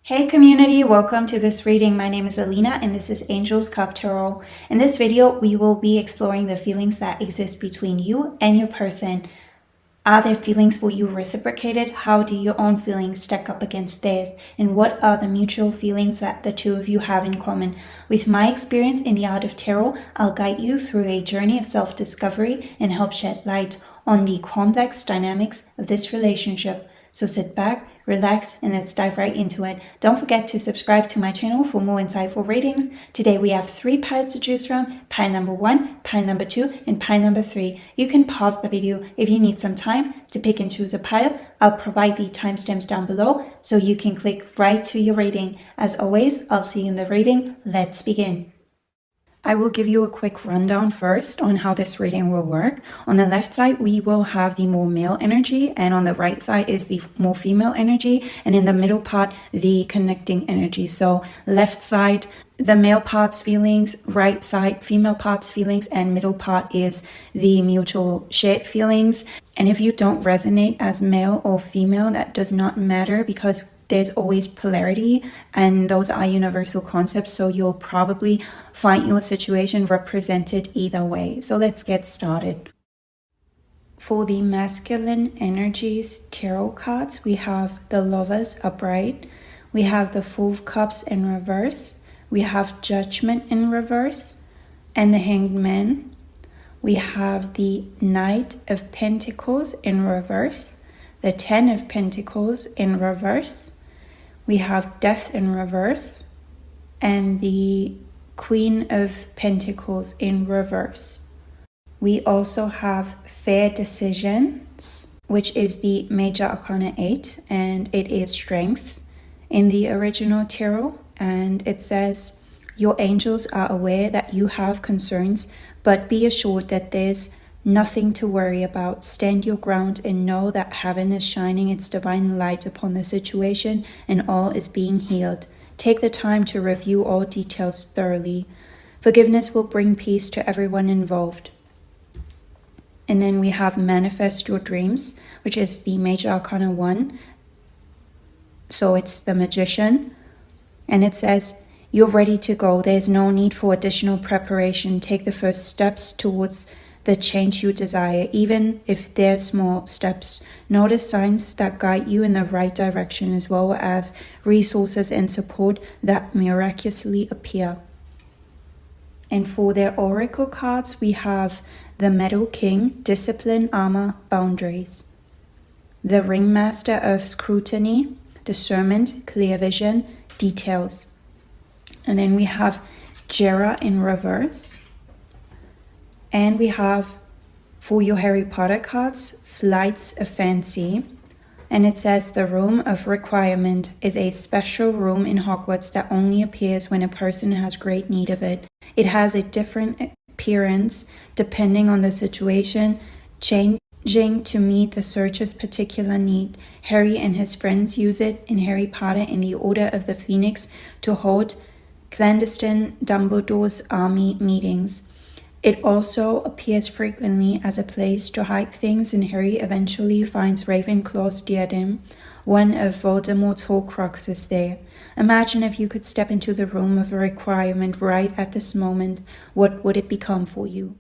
Hey community, welcome to this reading. My name is Elena and this is AngelsCupTarot. In this video, we will be exploring the feelings that exist between you and your person. Are there feelings for you reciprocated? How do your own feelings stack up against theirs? And what are the mutual feelings that the two of you have in common? With my experience in the art of tarot, I'll guide you through a journey of self-discovery and help shed light on the complex dynamics of this relationship. So sit back, relax, and let's dive right into it. Don't forget to subscribe to my channel for more insightful readings. Today we have 3 piles to choose from: pile number 1, pile number 2, and pile number 3. You can pause the video if you need some time to pick and choose a pile. I'll provide the timestamps down below so you can click right to your reading. As always, I'll see you in the reading. Let's begin. I will give you a quick rundown first on how this reading will work. On the left side, we will have the more male energy, and on the right side is the more female energy, and in the middle part, the connecting energy. So left side, the male part's feelings, right side, female part's feelings, and middle part is the mutual shared feelings. And if you don't resonate as male or female, that does not matter because there's always polarity and those are universal concepts. So you'll probably find your situation represented either way. So let's get started. For the masculine energies tarot cards, we have the Lovers upright, we have the Four of Cups in reverse, we have Judgment in reverse, and the Hanged Man. We have the Knight of Pentacles in reverse, the Ten of Pentacles in reverse. We have Death in reverse, and the Queen of Pentacles in reverse. We also have Fair Decisions, which is the Major Arcana 8, and it is Strength in the original tarot. And it says, your angels are aware that you have concerns, but be assured that there's nothing to worry about. Stand your ground and know that heaven is shining its divine light upon the situation and all is being healed. Take the time to review all details thoroughly. Forgiveness will bring peace to everyone involved. And then we have Manifest Your Dreams, which is the Major Arcana 1. So it's the Magician. And it says, you're ready to go. There's no need for additional preparation. Take the first steps towards the change you desire, even if they're small steps. Notice signs that guide you in the right direction, as well as resources and support that miraculously appear. And for their oracle cards, we have the Metal King, Discipline, Armor, Boundaries. The Ringmaster of Scrutiny, Discernment, Clear Vision, Details. And then we have Jera in reverse. And we have, for your Harry Potter cards, Flights of Fancy. And it says the Room of Requirement is a special room in Hogwarts that only appears when a person has great need of it. It has a different appearance depending on the situation, changing to meet the searcher's particular need. Harry and his friends use it in Harry Potter in the Order of the Phoenix to hold clandestine Dumbledore's army meetings. It also appears frequently as a place to hide things, and Harry eventually finds Ravenclaw's diadem, one of Voldemort's Horcruxes there. Imagine if you could step into the room of a requirement right at this moment. What would it become for you?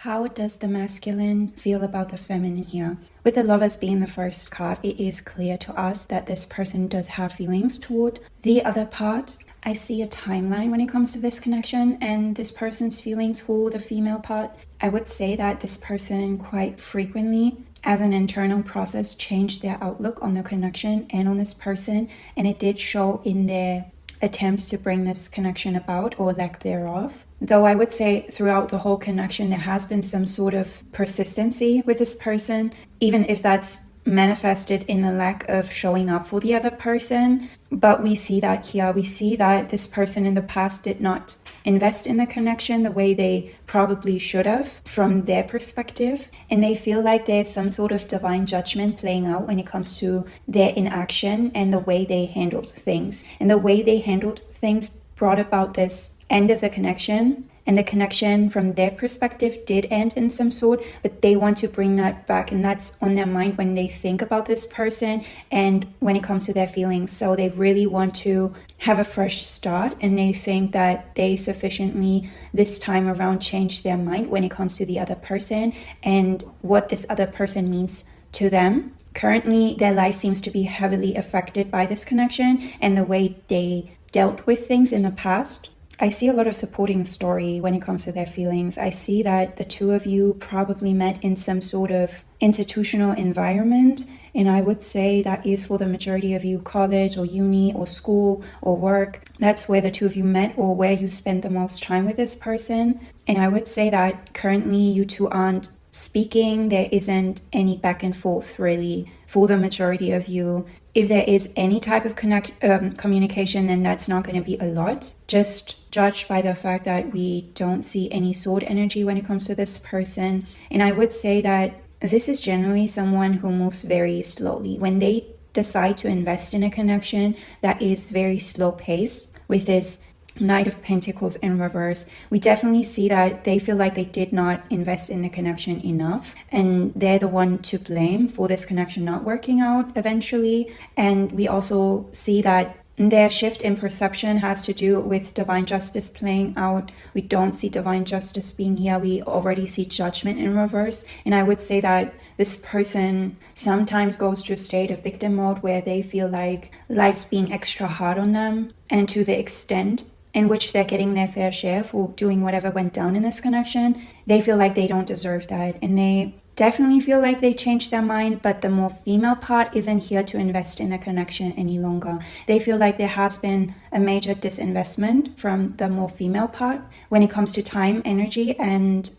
How does the masculine feel about the feminine here? With the Lovers being the first card, it is clear to us that this person does have feelings toward the other part. I see a timeline when it comes to this connection and this person's feelings for the female part. I would say that this person quite frequently, as an internal process, changed their outlook on the connection and on this person. And it did show in their attempts to bring this connection about, or lack thereof. Though I would say throughout the whole connection, there has been some sort of persistency with this person, even if that's manifested in the lack of showing up for the other person. But we see that here. We see that this person in the past did not invest in the connection the way they probably should have from their perspective. And they feel like there's some sort of divine judgment playing out when it comes to their inaction and the way they handled things. And the way they handled things brought about this end of the connection and the connection from their perspective did end in some sort, but they want to bring that back, and that's on their mind when they think about this person and when it comes to their feelings. So they really want to have a fresh start, and they think that they sufficiently this time around changed their mind when it comes to the other person and what this other person means to them. Currently, their life seems to be heavily affected by this connection and the way they dealt with things in the past. I see a lot of supporting story when it comes to their feelings. I see that the two of you probably met in some sort of institutional environment, and I would say that is for the majority of you college or uni or school or work. That's where the two of you met or where you spent the most time with this person. And I would say that currently you two aren't speaking. There isn't any back and forth really for the majority of you. If there is any type of communication, then that's not going to be a lot. Just judged by the fact that we don't see any sword energy when it comes to this person. And I would say that this is generally someone who moves very slowly. When they decide to invest in a connection that is very slow paced, with this Knight of Pentacles in reverse, we definitely see that they feel like they did not invest in the connection enough, and they're the one to blame for this connection not working out eventually. And we also see that their shift in perception has to do with divine justice playing out. We don't see divine justice being here. We already see judgment in reverse. And I would say that this person sometimes goes to a state of victim mode where they feel like life's being extra hard on them, and to the extent in which they're getting their fair share for doing whatever went down in this connection, they feel like they don't deserve that. And they definitely feel like they changed their mind, but the more female part isn't here to invest in the connection any longer. They feel like there has been a major disinvestment from the more female part when it comes to time, energy, and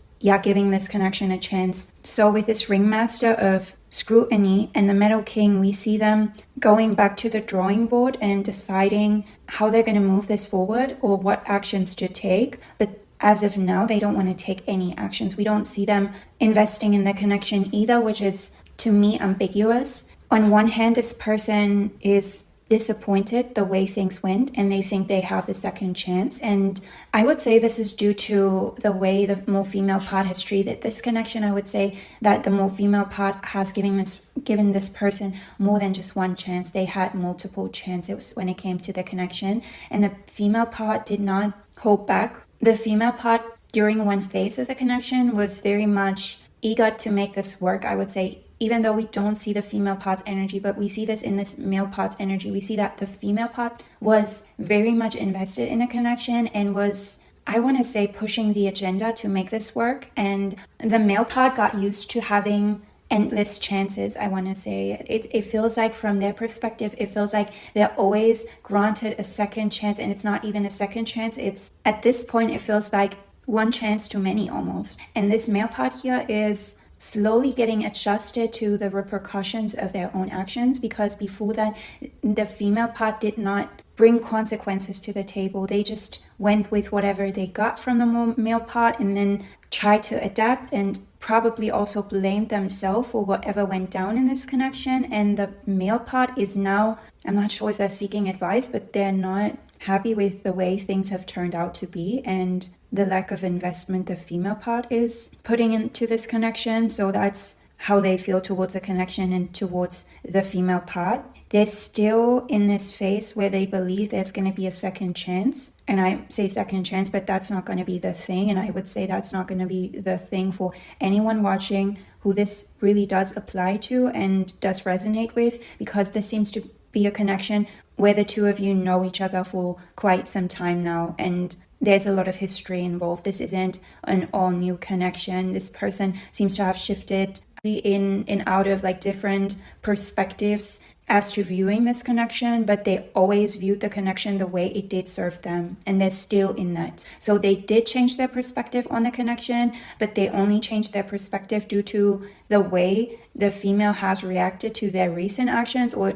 giving this connection a chance. So with this ringmaster of scrutiny and the Metal King, we see them going back to the drawing board and deciding how they're going to move this forward or what actions to take. But as of now, they don't want to take any actions. We don't see them investing in the connection either, which is, to me, ambiguous. On one hand, this person is disappointed the way things went, and they think they have the second chance. And I would say this is due to the way the more female part has treated this connection. I would say that the more female part has given this person more than just one chance. They had multiple chances when it came to the connection, and the female part did not hold back. The female part during one phase of the connection was very much eager to make this work. I would say, even though we don't see the female part's energy, but we see this in this male part's energy. We see that the female part was very much invested in the connection and was, I want to say, pushing the agenda to make this work. And the male part got used to having endless chances. I want to say it feels like, from their perspective, it feels like they're always granted a second chance, and it's not even a second chance. It's, at this point, it feels like one chance too many almost. And this male part here is slowly getting adjusted to the repercussions of their own actions, because before that, the female part did not bring consequences to the table. They just went with whatever they got from the male part and then tried to adapt, and probably also blamed themselves for whatever went down in this connection. And the male part is now, I'm not sure if they're seeking advice, but they're not happy with the way things have turned out to be and the lack of investment the female part is putting into this connection. So that's how they feel towards the connection and towards the female part. They're still in this phase where they believe there's going to be a second chance. And I say second chance, but that's not going to be the thing. And I would say that's not going to be the thing for anyone watching who this really does apply to and does resonate with, because this seems to be a connection where the two of you know each other for quite some time now, and there's a lot of history involved. This isn't an all-new connection. This person seems to have shifted in and out of like different perspectives as to viewing this connection, but they always viewed the connection the way it did serve them, and they're still in that. So they did change their perspective on the connection, but they only changed their perspective due to the way the female has reacted to their recent actions. Or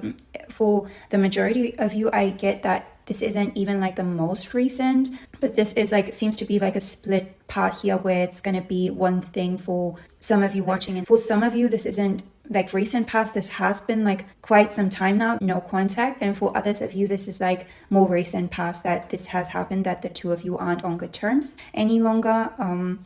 for the majority of you, I get that this isn't even like the most recent, but this is like, it seems to be like a split part here where it's going to be one thing for some of you watching, and for some of you this isn't like recent past, this has been like quite some time now, no contact. And for others of you, this is like more recent past that this has happened, that the two of you aren't on good terms any longer. And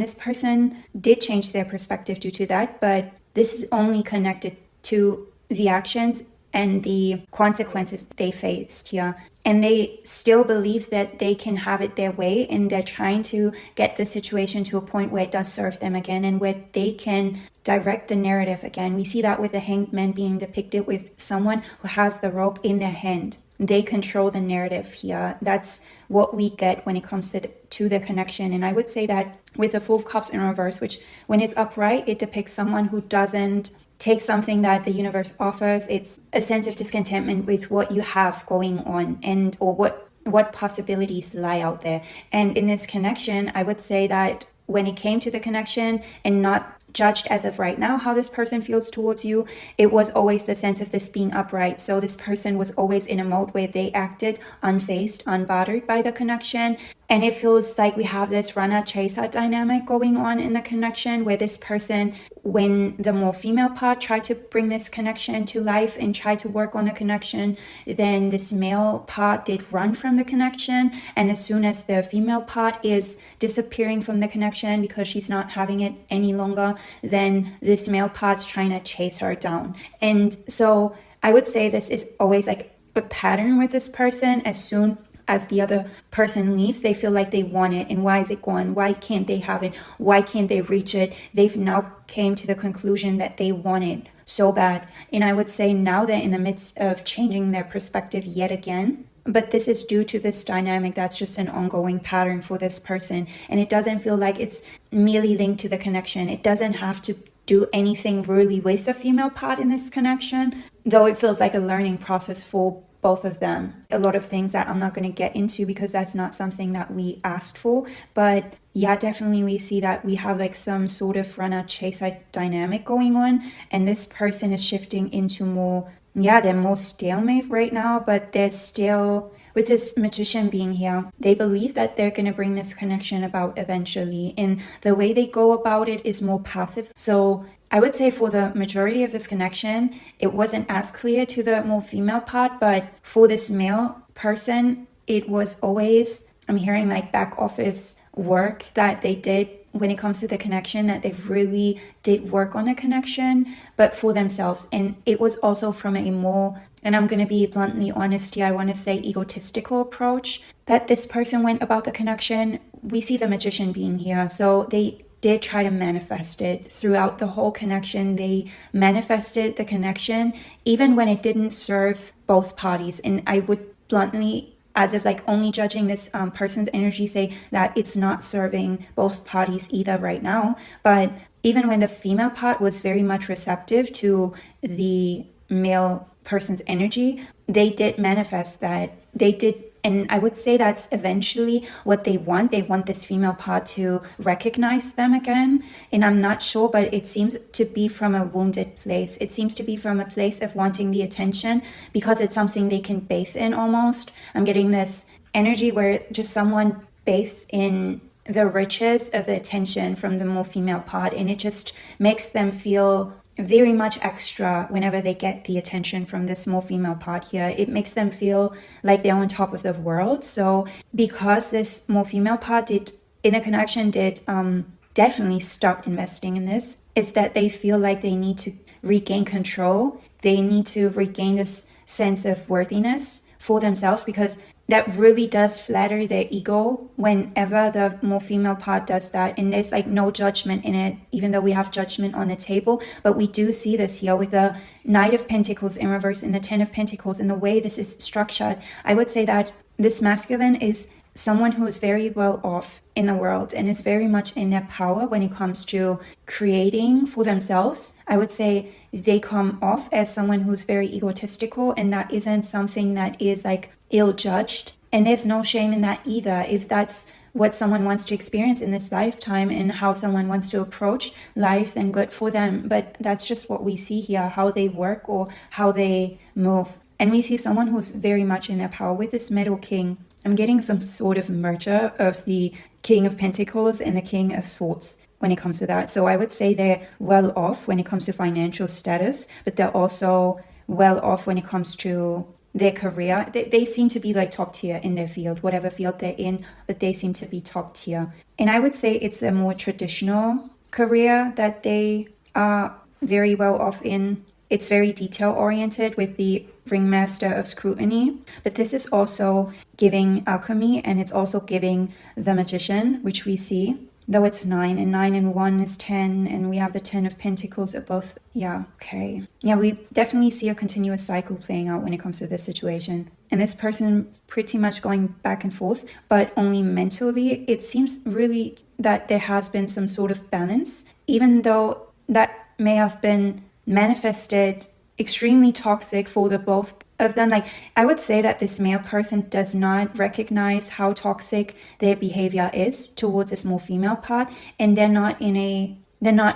this person did change their perspective due to that, but this is only connected to the actions and the consequences they faced here. And they still believe that they can have it their way, and they're trying to get the situation to a point where it does serve them again and where they can direct the narrative again. We see that with the Hanged Man being depicted with someone who has the rope in their hand. They control the narrative here. That's what we get when it comes to the connection. And I would say that with the Fool of Cups in reverse, which when it's upright, it depicts someone who doesn't take something that the universe offers. It's a sense of discontentment with what you have going on and or what possibilities lie out there. And in this connection, I would say that when it came to the connection and not judged as of right now how this person feels towards you, it was always the sense of this being upright. So this person was always in a mode where they acted unfazed, unbothered by the connection. And it feels like we have this runner-chaser dynamic going on in the connection, where this person, when the more female part tried to bring this connection to life and try to work on the connection, then this male part did run from the connection. And as soon as the female part is disappearing from the connection because she's not having it any longer, then this male part's trying to chase her down. And so I would say this is always like a pattern with this person. As soon as the other person leaves, they feel like they want it. And why is it gone? Why can't they have it? Why can't they reach it? They've now came to the conclusion that they want it so bad. And I would say now they're in the midst of changing their perspective yet again. But this is due to this dynamic that's just an ongoing pattern for this person. And it doesn't feel like it's merely linked to the connection. It doesn't have to do anything really with the female part in this connection, though it feels like a learning process for both of them. A lot of things that I'm not going to get into because that's not something that we asked for. But yeah, definitely we see that we have like some sort of runner-chaser dynamic going on. And this person is shifting into more, they're more stalemate right now, but they're still, with this Magician being here, they believe that they're going to bring this connection about eventually. And the way they go about it is more passive. So I would say for the majority of this connection, it wasn't as clear to the more female part, but for this male person, it was always, I'm hearing like back office work that they did when it comes to the connection, that they really did work on the connection, but for themselves. And it was also from a more, and I'm going to be bluntly honest here, I want to say egotistical approach that this person went about the connection. We see the Magician being here. So they did try to manifest it throughout the whole connection. They manifested the connection even when it didn't serve both parties. And I would bluntly, as if like only judging this person's energy, say that it's not serving both parties either right now. But even when the female part was very much receptive to the male person's energy, they did manifest that. They did. And I would say that's eventually what they want. They want this female part to recognize them again. And I'm not sure, but it seems to be from a wounded place. It seems to be from a place of wanting the attention because it's something they can bathe in almost. I'm getting this energy where just someone bathes in the riches of the attention from the more female part. And it just makes them feel very much extra whenever they get the attention from this more female part here. It makes them feel like they're on top of the world. So because this more female part did in a connection did definitely stop investing in this, is that they feel like they need to regain control. They need to regain this sense of worthiness for themselves, because that really does flatter their ego whenever the more female part does that. And there's like no judgment in it, even though we have judgment on the table. But we do see this here with the Knight of Pentacles in reverse and the Ten of Pentacles, and the way this is structured. I would say that this masculine is someone who is very well off in the world and is very much in their power when it comes to creating for themselves. I would say they come off as someone who's very egotistical, and that isn't something that is like ill-judged. And there's no shame in that either. If that's what someone wants to experience in this lifetime and how someone wants to approach life, then good for them. But that's just what we see here, how they work or how they move. And we see someone who's very much in their power with this Middle King. I'm getting some sort of merger of the King of Pentacles and the King of Swords when it comes to that. So I would say they're well off when it comes to financial status, but they're also well off when it comes to their career. They seem to be like top tier in their field, whatever field they're in, but they seem to be top tier. And I would say it's a more traditional career that they are very well off in. It's very detail oriented with the ringmaster of scrutiny, but this is also giving alchemy, and it's also giving the magician, which we see, though it's 9, and 9 and 1 is 10, and we have the 10 of pentacles at both. Yeah, okay. Yeah, we definitely see a continuous cycle playing out when it comes to this situation. And this person pretty much going back and forth, but only mentally. It seems really that there has been some sort of balance, even though that may have been manifested extremely toxic for the both of them. Like, I would say that this male person does not recognize how toxic their behavior is towards this more female part, and they're not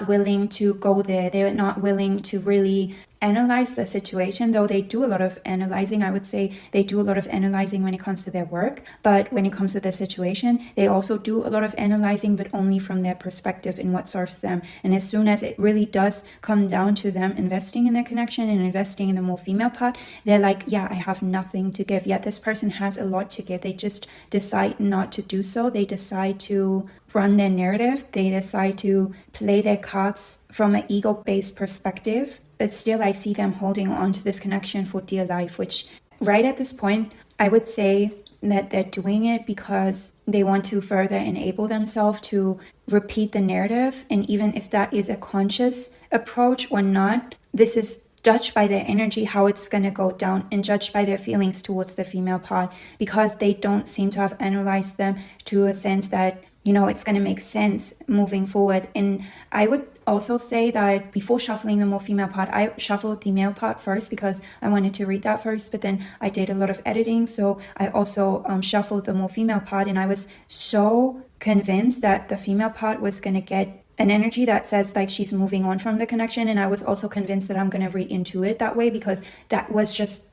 willing to go there. They're not willing to really analyze the situation, though they do a lot of analyzing. I would say they do a lot of analyzing when it comes to their work, but when it comes to the situation, they also do a lot of analyzing, but only from their perspective and what serves them. And as soon as it really does come down to them investing in their connection and investing in the more female part, they're like, yeah, I have nothing to give. Yet this person has a lot to give. They just decide not to do so. They decide to run their narrative. They decide to play their cards from an ego-based perspective. But still, I see them holding on to this connection for dear life, which right at this point, I would say that they're doing it because they want to further enable themselves to repeat the narrative. And even if that is a conscious approach or not, this is judged by their energy, how it's going to go down, and judged by their feelings towards the female part, because they don't seem to have analyzed them to a sense that, you know, it's going to make sense moving forward. And I would also say that before shuffling the more female part, I shuffled the male part first because I wanted to read that first, but then I did a lot of editing, so I also shuffled the more female part, and I was so convinced that the female part was going to get an energy that says like she's moving on from the connection. And I was also convinced that I'm going to read into it that way, because that was just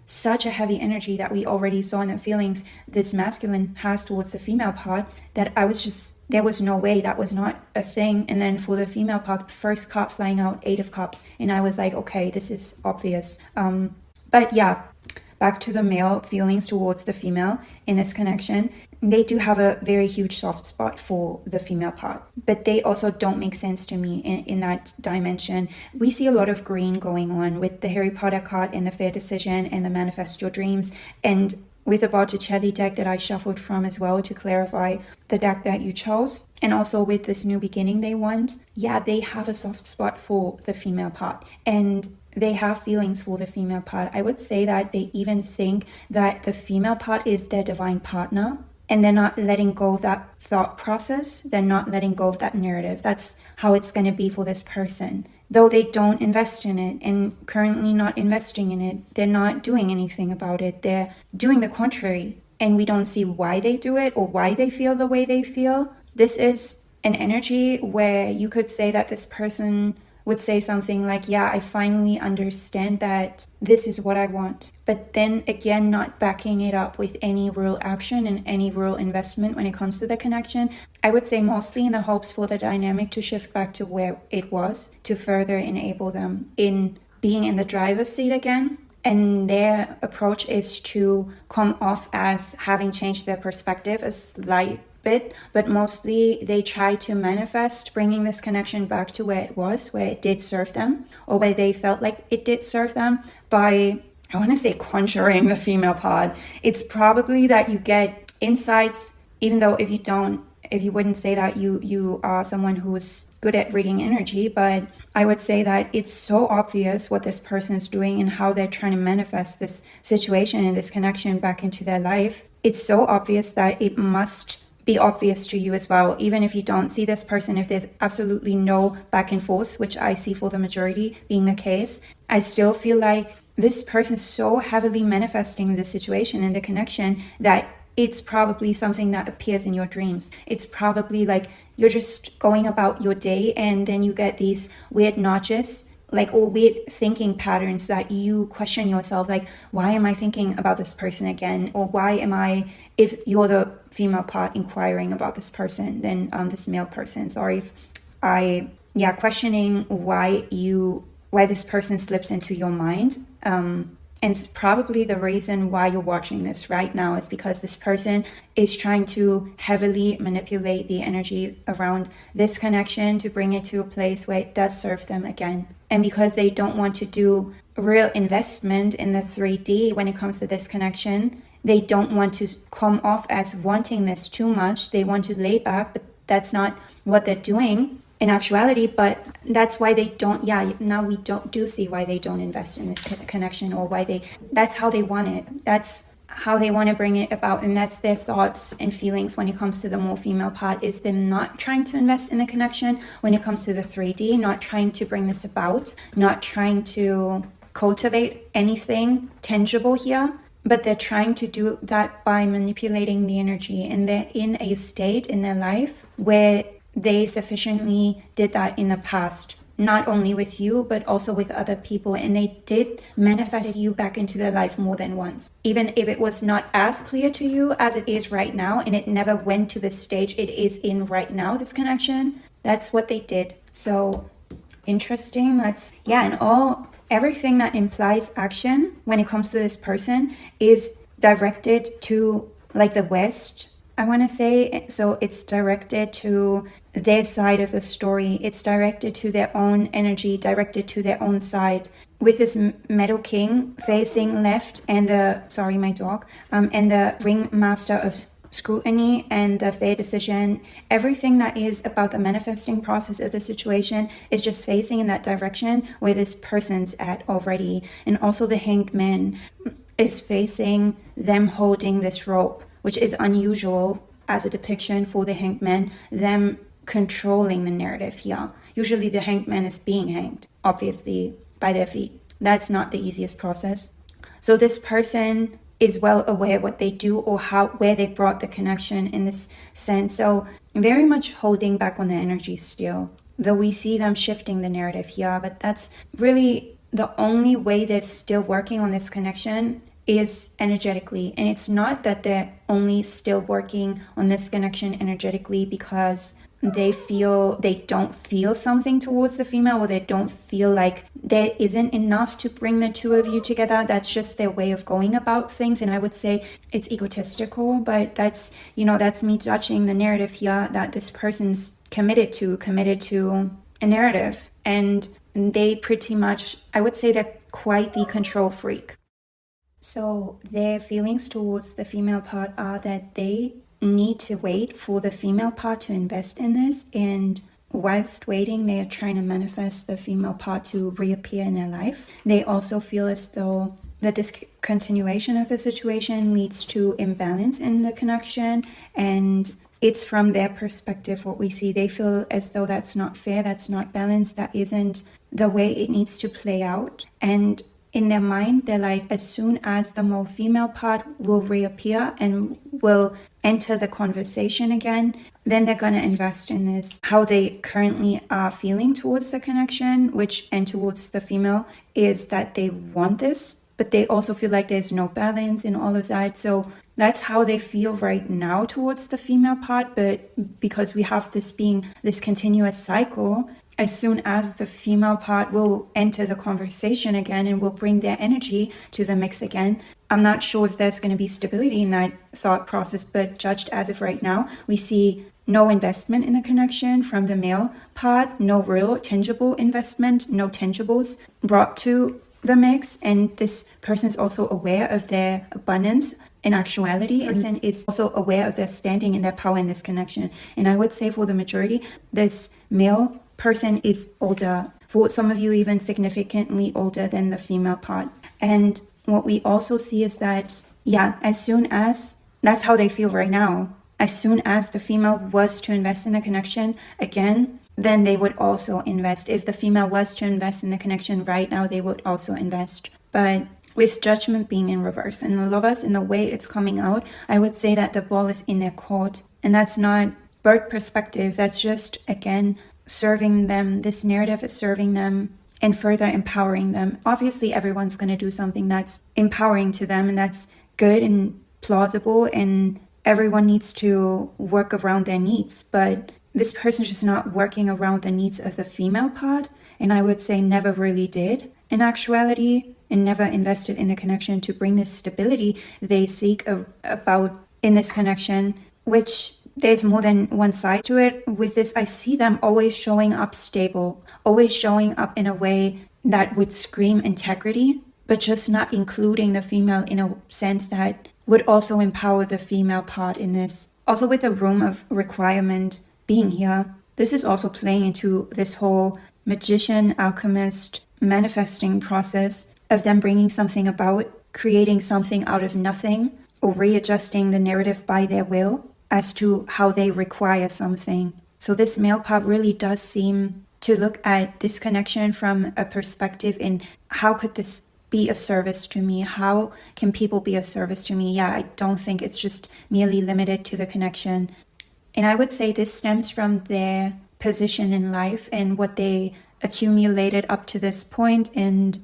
such a heavy energy that we already saw in the feelings this masculine has towards the female part, that I was just, there was no way, that was not a thing. And then for the female part, first card flying out, 8 of Cups, and I was like, okay, this is obvious. But yeah, back to the male feelings towards the female in this connection. They do have a very huge soft spot for the female part, but they also don't make sense to me in that dimension. We see a lot of green going on with the Harry Potter card and the Fair Decision and the Manifest Your Dreams, and with the Botticelli deck that I shuffled from as well to clarify the deck that you chose, and also with this new beginning they want. Yeah, they have a soft spot for the female part, and they have feelings for the female part. I would say that they even think that the female part is their divine partner, and they're not letting go of that thought process. They're not letting go of that narrative. That's how it's going to be for this person. Though they don't invest in it, and currently not investing in it, they're not doing anything about it. They're doing the contrary, and we don't see why they do it or why they feel the way they feel. This is an energy where you could say that this person would say something like, yeah, I finally understand that this is what I want. But then again, not backing it up with any real action and any real investment when it comes to the connection. I would say mostly in the hopes for the dynamic to shift back to where it was, to further enable them in being in the driver's seat again. And their approach is to come off as having changed their perspective a slight bit, but mostly they try to manifest bringing this connection back to where it was, where it did serve them, or where they felt like it did serve them, by, I want to say, conjuring the female part. It's probably that you get insights, even though if you wouldn't say that you are someone who's good at reading energy, but I would say that it's so obvious what this person is doing and how they're trying to manifest this situation and this connection back into their life. It's so obvious that it must be obvious to you as well, even if you don't see this person. If there's absolutely no back and forth, which I see for the majority being the case, I still feel like this person is so heavily manifesting the situation and the connection that it's probably something that appears in your dreams. It's probably like you're just going about your day, and then you get these weird notches, like, or weird thinking patterns that you question yourself, like, why am I thinking about this person again? Or why am I, if you're the female part inquiring about this person, then this male person, sorry by questioning why this person slips into your mind. And it's probably the reason why you're watching this right now is because this person is trying to heavily manipulate the energy around this connection to bring it to a place where it does serve them again. And because they don't want to do real investment in the 3D when it comes to this connection, they don't want to come off as wanting this too much. They want to lay back, but that's not what they're doing in actuality. But that's why they don't, now we do see why they don't invest in this connection, or why that's how they want it. That's how they want to bring it about, and that's their thoughts and feelings when it comes to the more female part, is them not trying to invest in the connection when it comes to the 3D, not trying to bring this about, not trying to cultivate anything tangible here, but they're trying to do that by manipulating the energy, and they're in a state in their life where they sufficiently did that in the past, not only with you, but also with other people. And they did manifest you back into their life more than once. Even if it was not as clear to you as it is right now, and it never went to the stage it is in right now, this connection, that's what they did. So interesting. And everything that implies action when it comes to this person is directed to the West, I want to say. So it's directed to their side of the story. It's directed to their own energy, directed to their own side. With this Metal King facing left and my dog, and the Ringmaster of Scrutiny and the Fair Decision, everything that is about the manifesting process of the situation is just facing in that direction where this person's at already. And also the Hanged Man is facing them holding this rope, which is unusual as a depiction for the Hanged Man, them controlling the narrative here. Usually the Hanged Man is being hanged, obviously, by their feet. That's not the easiest process. So this person is well aware what they do, or where they brought the connection in this sense. So very much holding back on the energy still, though we see them shifting the narrative here. But that's really the only way they're still working on this connection is energetically. And it's not that they're only still working on this connection energetically because they don't feel something towards the female, or they don't feel like there isn't enough to bring the two of you together. That's just their way of going about things. And I would say it's egotistical, but that's me judging the narrative here that this person's committed to a narrative. And they pretty much, I would say they're quite the control freak. So their feelings towards the female part are that they need to wait for the female part to invest in this, and whilst waiting they are trying to manifest the female part to reappear in their life. They also feel as though the discontinuation of the situation leads to imbalance in the connection, and it's from their perspective what we see. They feel as though that's not fair, that's not balanced, that isn't the way it needs to play out. And in their mind, they're like, as soon as the more female part will reappear and will enter the conversation again, then they're going to invest in this. How they currently are feeling towards the connection, and towards the female, is that they want this, but they also feel like there's no balance in all of that. So that's how they feel right now towards the female part. But because we have this being this continuous cycle, as soon as the female part will enter the conversation again and will bring their energy to the mix again, I'm not sure if there's going to be stability in that thought process, but judged as of right now, we see no investment in the connection from the male part, no real tangible investment, no tangibles brought to the mix. And this person is also aware of their abundance in actuality, and is also aware of their standing and their power in this connection. And I would say for the majority, this male person is older, for some of you even significantly older than the female part. And what we also see is that, as soon as, that's how they feel right now, as soon as the female was to invest in the connection again, then they would also invest. If the female was to invest in the connection right now, they would also invest. But with judgment being in reverse and the lovers in the way it's coming out, I would say that the ball is in their court. And that's not bird perspective, that's just, again, serving them. This narrative is serving them and further empowering them. Obviously, everyone's going to do something that's empowering to them, and that's good and plausible, and everyone needs to work around their needs. But this person's just not working around the needs of the female part, and I would say never really did in actuality, and never invested in the connection to bring this stability they seek about in this connection, which there's more than one side to it. With this, I see them always showing up stable, always showing up in a way that would scream integrity, but just not including the female in a sense that would also empower the female part in this. Also with a room of requirement being here, this is also playing into this whole magician, alchemist, manifesting process of them bringing something about, creating something out of nothing, or readjusting the narrative by their will as to how they require something. So this male part really does seem to look at this connection from a perspective in how could this be of service to me? How can people be of service to me? Yeah, I don't think it's just merely limited to the connection. And I would say this stems from their position in life and what they accumulated up to this point. And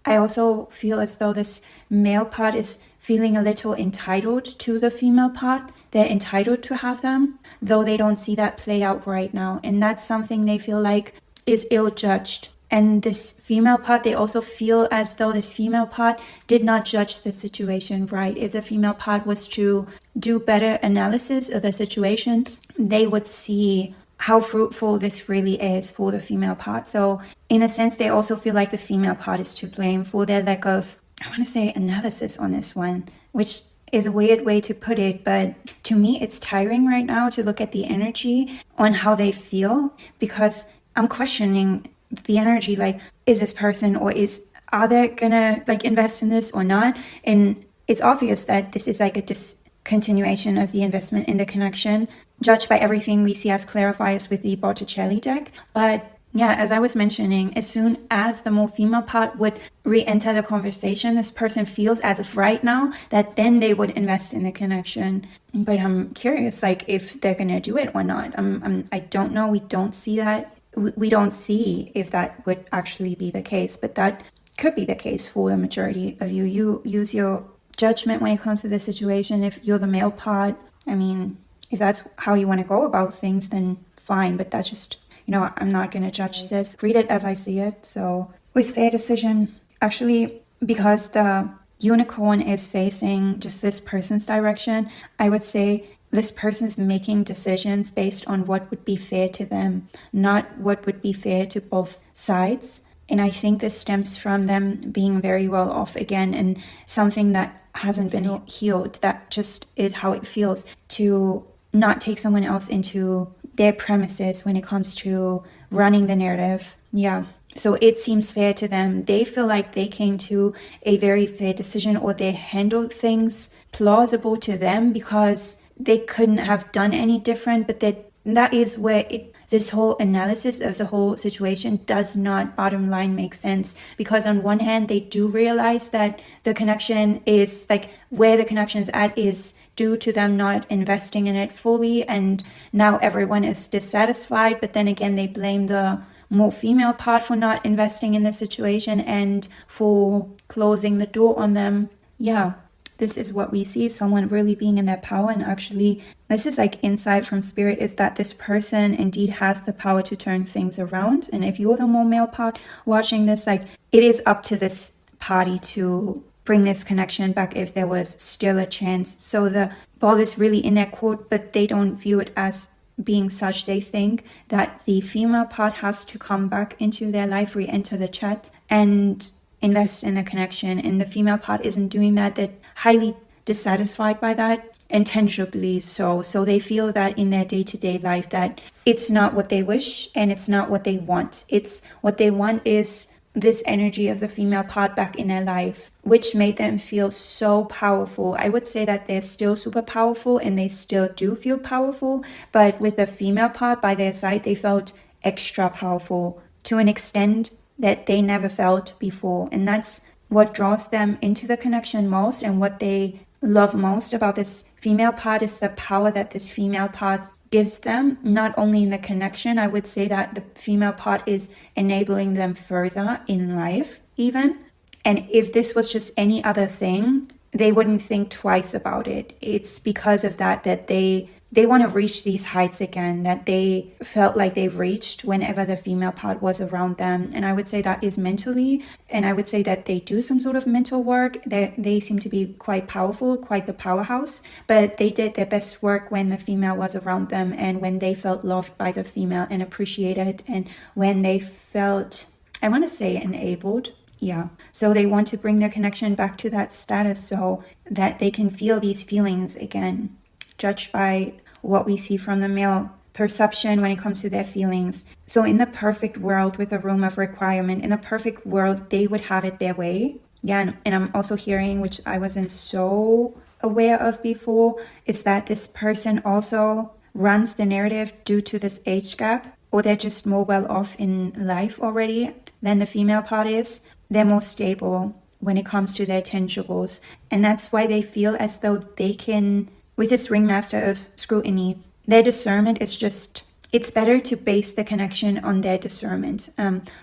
I also feel as though this male part is feeling a little entitled to the female part. They're entitled to have them, though they don't see that play out right now. And that's something they feel like is ill-judged. And this female part, they also feel as though this female part did not judge the situation right. If the female part was to do better analysis of the situation, they would see how fruitful this really is for the female part. So in a sense, they also feel like the female part is to blame for their lack of, I want to say, analysis on this one, which is a weird way to put it, but to me, it's tiring right now to look at the energy on how they feel, because I'm questioning the energy, like, is this person are they gonna like invest in this or not? And it's obvious that this is like a discontinuation of the investment in the connection, judged by everything we see as clarifiers with the Botticelli deck. But yeah, as I was mentioning, as soon as the more female part would re-enter the conversation, this person feels as of right now that then they would invest in the connection. But I'm curious, like, if they're gonna do it or not. I don't know. We don't see that. We don't see if that would actually be the case, but that could be the case for the majority of you. You use your judgment when it comes to this situation. If you're the male part, I mean, if that's how you want to go about things, then fine, but that's just, I'm not going to judge this. Read it as I see it. So with their decision, actually, because the unicorn is facing just this person's direction, I would say this person's making decisions based on what would be fair to them, not what would be fair to both sides. And I think this stems from them being very well off again, and something that hasn't been healed. That just is how it feels to not take someone else into their premises when it comes to running the narrative. Yeah. So it seems fair to them. They feel like they came to a very fair decision, or they handled things plausible to them because they couldn't have done any different. But that is where this whole analysis of the whole situation does not, bottom line, make sense. Because on one hand, they do realize that the connection is like where the connection's at is due to them not investing in it fully, and now everyone is dissatisfied. But then again, they blame the more female part for not investing in the situation and for closing the door on them. Yeah, this is what we see, someone really being in their power. And actually, this is like insight from spirit, is that this person indeed has the power to turn things around. And if you're the more male part watching this, like, it is up to this party to bring this connection back if there was still a chance. So the ball is really in their court, but they don't view it as being such. They think that the female part has to come back into their life, re-enter the chat, and invest in the connection. And the female part isn't doing that. They're highly dissatisfied by that, intangibly so. So they feel that in their day-to-day life that it's not what they wish and it's not what they want. It's what they want is this energy of the female part back in their life, which made them feel so powerful. I would say that they're still super powerful and they still do feel powerful, but with the female part by their side, they felt extra powerful to an extent that they never felt before. And that's what draws them into the connection most, and what they love most about this female part is the power that this female part gives them, not only in the connection. I would say that the female part is enabling them further in life even. And if this was just any other thing, they wouldn't think twice about it. It's because of that they they want to reach these heights again that they felt like they've reached whenever the female part was around them. And I would say that is mentally, and I would say that they do some sort of mental work. They seem to be quite powerful, quite the powerhouse, but they did their best work when the female was around them and when they felt loved by the female and appreciated, and when they felt, I want to say, enabled. Yeah. So they want to bring their connection back to that status so that they can feel these feelings again, judged by what we see from the male perception when it comes to their feelings. So in the perfect world with a room of requirement, in a perfect world, they would have it their way. Yeah, and I'm also hearing, which I wasn't so aware of before, is that this person also runs the narrative due to this age gap, or they're just more well off in life already than the female part is. They're more stable when it comes to their tangibles. And that's why they feel as though they can, with this ringmaster of scrutiny, their discernment is just, it's better to base the connection on their discernment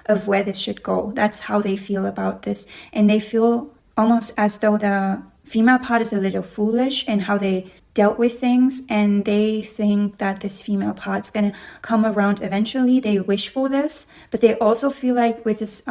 of where this should go. That's how they feel about this. And they feel almost as though the female part is a little foolish in how they dealt with things, and they think that this female part's gonna come around eventually. They wish for this, but they also feel like with this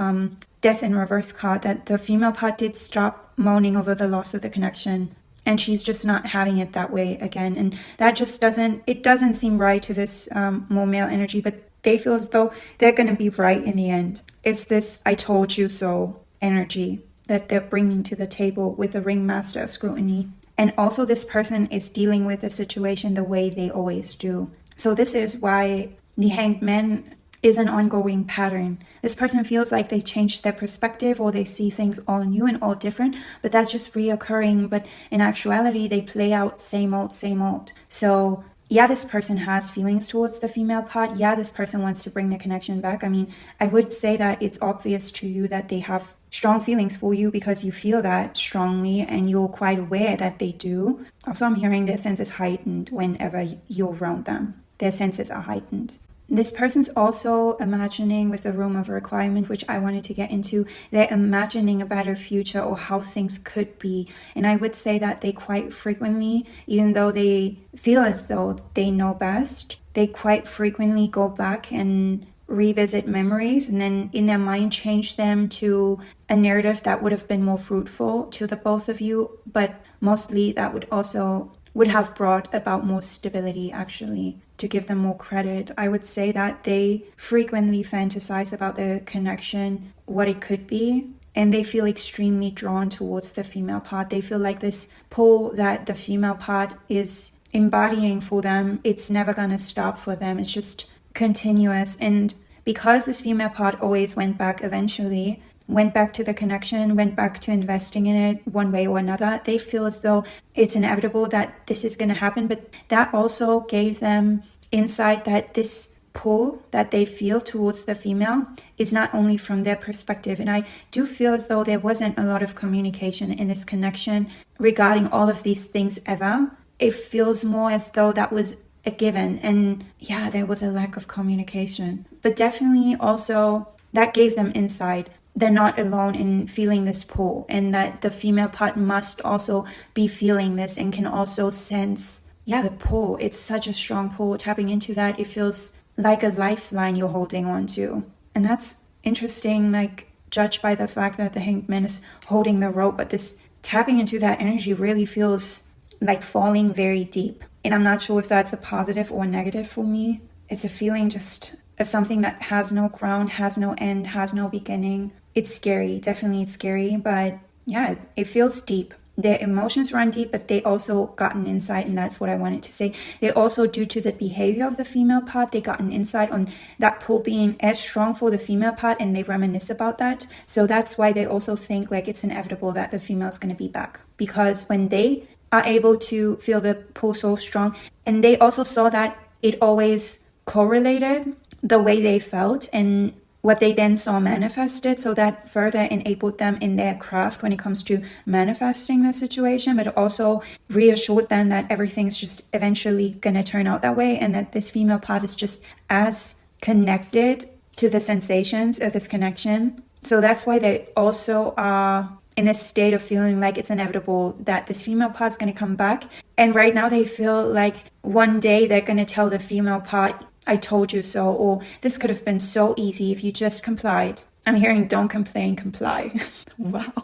death in reverse card that the female part did stop moaning over the loss of the connection, and she's just not having it that way again. And that just doesn't seem right to this more male energy, but they feel as though they're gonna be right in the end. It's this I told you so energy that they're bringing to the table with the ringmaster of scrutiny. And also this person is dealing with the situation the way they always do. So this is why the Hanged Man is an ongoing pattern. This person feels like they changed their perspective, or they see things all new and all different, but that's just reoccurring. But in actuality, they play out same old, same old. So yeah, this person has feelings towards the female part. Yeah, this person wants to bring the connection back. I mean, I would say that it's obvious to you that they have strong feelings for you because you feel that strongly and you're quite aware that they do. Also, I'm hearing their senses heightened whenever you're around them. Their senses are heightened. This person's also imagining, with the room of requirement, which I wanted to get into, they're imagining a better future or how things could be. And I would say that they quite frequently, even though they feel as though they know best, they quite frequently go back and revisit memories and then in their mind change them to a narrative that would have been more fruitful to the both of you. But mostly that would have brought about more stability, actually, to give them more credit. I would say that they frequently fantasize about the connection, what it could be, and they feel extremely drawn towards the female part. They feel like this pull that the female part is embodying for them, it's never gonna stop for them. It's just continuous. And because this female part always went back eventually, went back to the connection, went back to investing in it one way or another, they feel as though it's inevitable that this is going to happen. But that also gave them insight that this pull that they feel towards the female is not only from their perspective. And I do feel as though there wasn't a lot of communication in this connection regarding all of these things ever. It feels more as though that was a given. And yeah, there was a lack of communication. But definitely also that gave them insight. They're not alone in feeling this pull, and that the female part must also be feeling this and can also sense, the pull. It's such a strong pull. Tapping into that, it feels like a lifeline you're holding on to. And that's interesting, like judged by the fact that the Hanged Man is holding the rope, but this tapping into that energy really feels like falling very deep. And I'm not sure if that's a positive or negative for me. It's a feeling just of something that has no ground, has no end, has no beginning. It's scary, definitely it's scary, but yeah, it feels deep. Their emotions run deep, but they also got an insight, and that's what I wanted to say. They also, due to the behavior of the female part, they got an insight on that pull being as strong for the female part, and they reminisce about that. So that's why they also think like it's inevitable that the female is going to be back, because when they are able to feel the pull so strong, and they also saw that it always correlated the way they felt and what they then saw manifested, so that further enabled them in their craft when it comes to manifesting the situation, but also reassured them that everything's just eventually going to turn out that way, and that this female part is just as connected to the sensations of this connection. So that's why they also are in this state of feeling like it's inevitable that this female part is going to come back. And right now they feel like one day they're going to tell the female part, I told you so, or this could have been so easy if you just complied. I'm hearing don't complain, comply. Wow.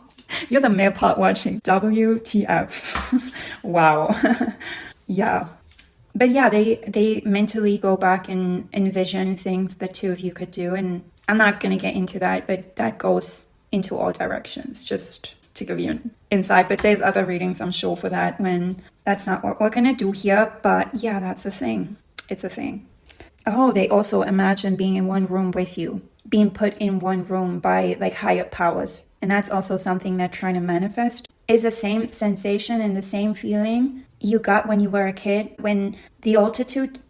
You're the male part watching. WTF. Wow. Yeah. But yeah, they mentally go back and envision things the two of you could do. And I'm not going to get into that, but that goes into all directions, just to give you an insight. But there's other readings, I'm sure, for that when that's not what we're going to do here. But yeah, that's a thing. It's a thing. Oh, they also imagine being in one room with you, being put in one room by like higher powers. And that's also something they're trying to manifest. Is the same sensation and the same feeling you got when you were a kid, when the altitude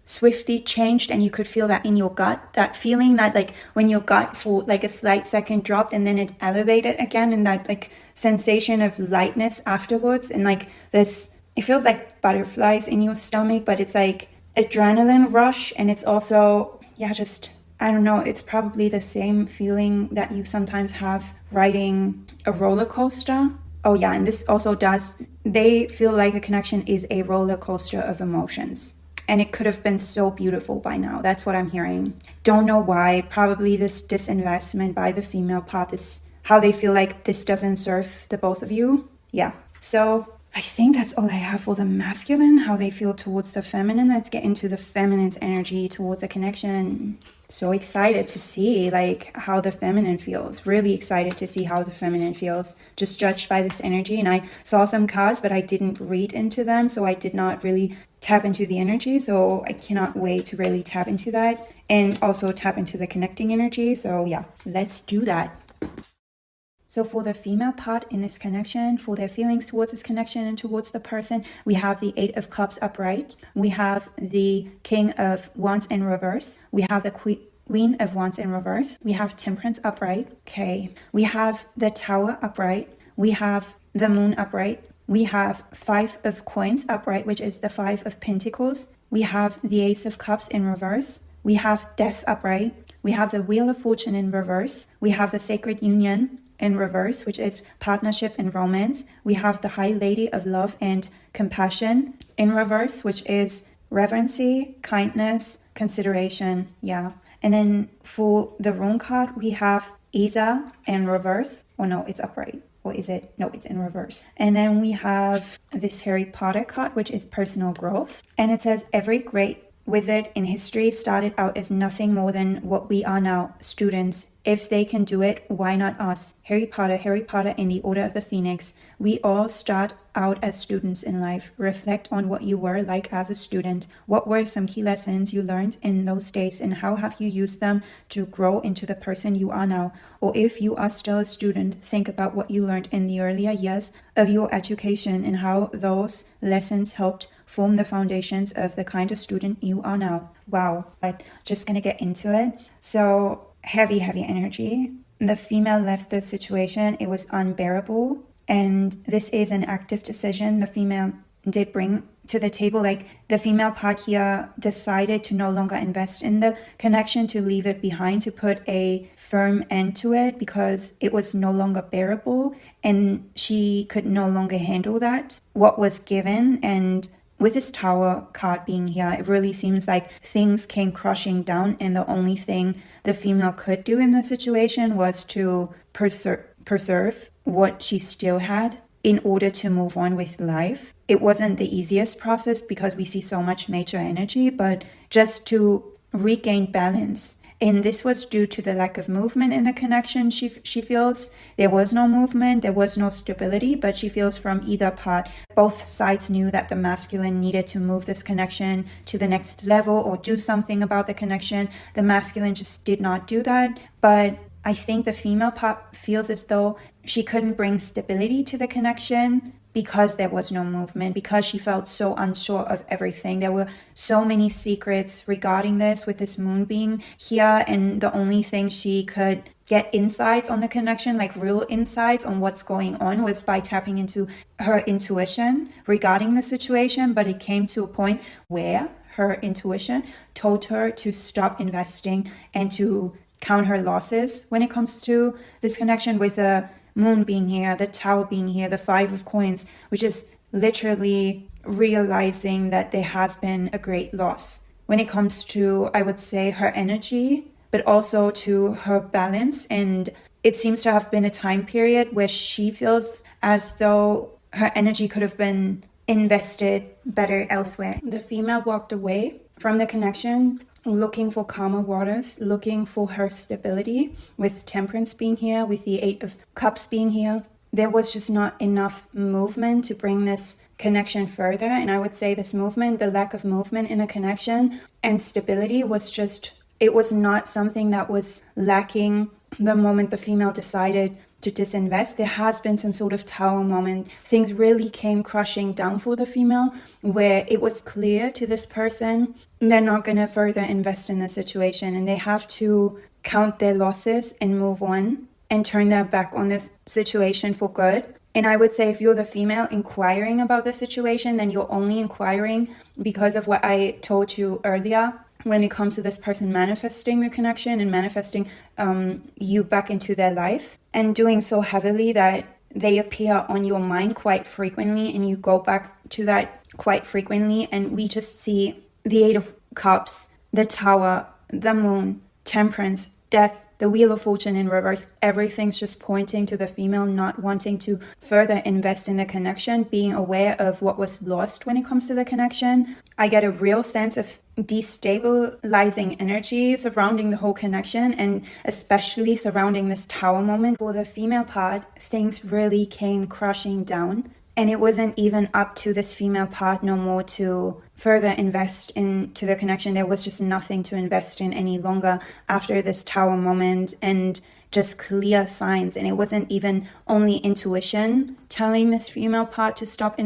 swiftly changed and you could feel that in your gut, that feeling that like when your gut for like a slight second dropped and then it elevated again, and that like sensation of lightness afterwards, and like this, it feels like butterflies in your stomach, but it's like adrenaline rush. And it's also, yeah, just, I don't know, it's probably the same feeling that you sometimes have riding a roller coaster. Oh yeah, and this also does, they feel like a connection is a roller coaster of emotions. And it could have been so beautiful by now. That's what I'm hearing. Don't know why. Probably this disinvestment by the female part is how they feel like this doesn't serve the both of you. Yeah. So I think that's all I have for the masculine, how they feel towards the feminine. Let's get into the feminine's energy towards the connection. So excited to see like how the feminine feels. Really excited to see how the feminine feels. Just judged by this energy. And I saw some cards, but I didn't read into them. So I did not really tap into the energy. So I cannot wait to really tap into that. And also tap into the connecting energy. So yeah, let's do that. So for the female part in this connection, for their feelings towards this connection and towards the person, we have the 8 of Cups upright. We have the King of Wands in reverse. We have the Queen of Wands in reverse. We have Temperance upright. Okay. We have the Tower upright. We have the Moon upright. We have 5 of Coins upright, which is the 5 of Pentacles. We have the Ace of Cups in reverse. We have Death upright. We have the Wheel of Fortune in reverse. We have the Sacred Union in reverse, which is partnership and romance. We have the High Lady of Love and Compassion in reverse, which is reverency, kindness, consideration. Yeah. And then for the rune card, we have Isa in reverse. Oh no, it's upright. Or is it? No, it's in reverse. And then we have this Harry Potter card, which is personal growth. And it says every great wizard in history started out as nothing more than what we are now, students. If they can do it, why not us? Harry Potter in the Order of the Phoenix. We all start out as students in life. Reflect on what you were like as a student. What were some key lessons you learned in those days, and how have you used them to grow into the person you are now? Or if you are still a student, think about what you learned in the earlier years of your education and how those lessons helped form the foundations of the kind of student you are now. Wow. I'm just gonna get into it. So heavy energy. The female left the situation. It was unbearable. And this is an active decision the female did bring to the table. Like the female part here decided to no longer invest in the connection, to leave it behind, to put a firm end to it because it was no longer bearable and she could no longer handle that, what was given. And with this Tower card being here, it really seems like things came crushing down, and the only thing the female could do in the situation was to preserve what she still had in order to move on with life. It wasn't the easiest process because we see so much major energy, but just to regain balance. And this was due to the lack of movement in the connection she feels. There was no movement, there was no stability, but she feels from either part. Both sides knew that the masculine needed to move this connection to the next level or do something about the connection. The masculine just did not do that. But I think the female part feels as though she couldn't bring stability to the connection because there was no movement, because she felt so unsure of everything. There were so many secrets regarding this with this moon being here, and the only thing she could get insights on the connection, like real insights on what's going on, was by tapping into her intuition regarding the situation. But it came to a point where her intuition told her to stop investing and to count her losses when it comes to this connection with a moon being here, the tower being here, the 5 of coins, which is literally realizing that there has been a great loss when it comes to, I would say, her energy, but also to her balance. And it seems to have been a time period where she feels as though her energy could have been invested better elsewhere. The female walked away from the connection, looking for calmer waters, looking for her stability, with Temperance being here, with the 8 of Cups being here. There was just not enough movement to bring this connection further. And I would say this movement, the lack of movement in the connection and stability was just, it was not something that was lacking the moment the female decided to disinvest. There has been some sort of tower moment. Things really came crushing down for the female, where it was clear to this person they're not going to further invest in the situation, and they have to count their losses and move on and turn their back on this situation for good. And I would say if you're the female inquiring about the situation, then you're only inquiring because of what I told you earlier when it comes to this person manifesting the connection and manifesting you back into their life, and doing so heavily that they appear on your mind quite frequently and you go back to that quite frequently. And we just see the 8 of Cups, the Tower, the Moon, Temperance, Death, the Wheel of Fortune in reverse. Everything's just pointing to the female not wanting to further invest in the connection, being aware of what was lost when it comes to the connection. I get a real sense of destabilizing energy surrounding the whole connection, and especially surrounding this tower moment. For the female part, things really came crashing down, and it wasn't even up to this female part no more to further invest into the connection. There was just nothing to invest in any longer after this tower moment, and just clear signs. And it wasn't even only intuition telling this female part to stop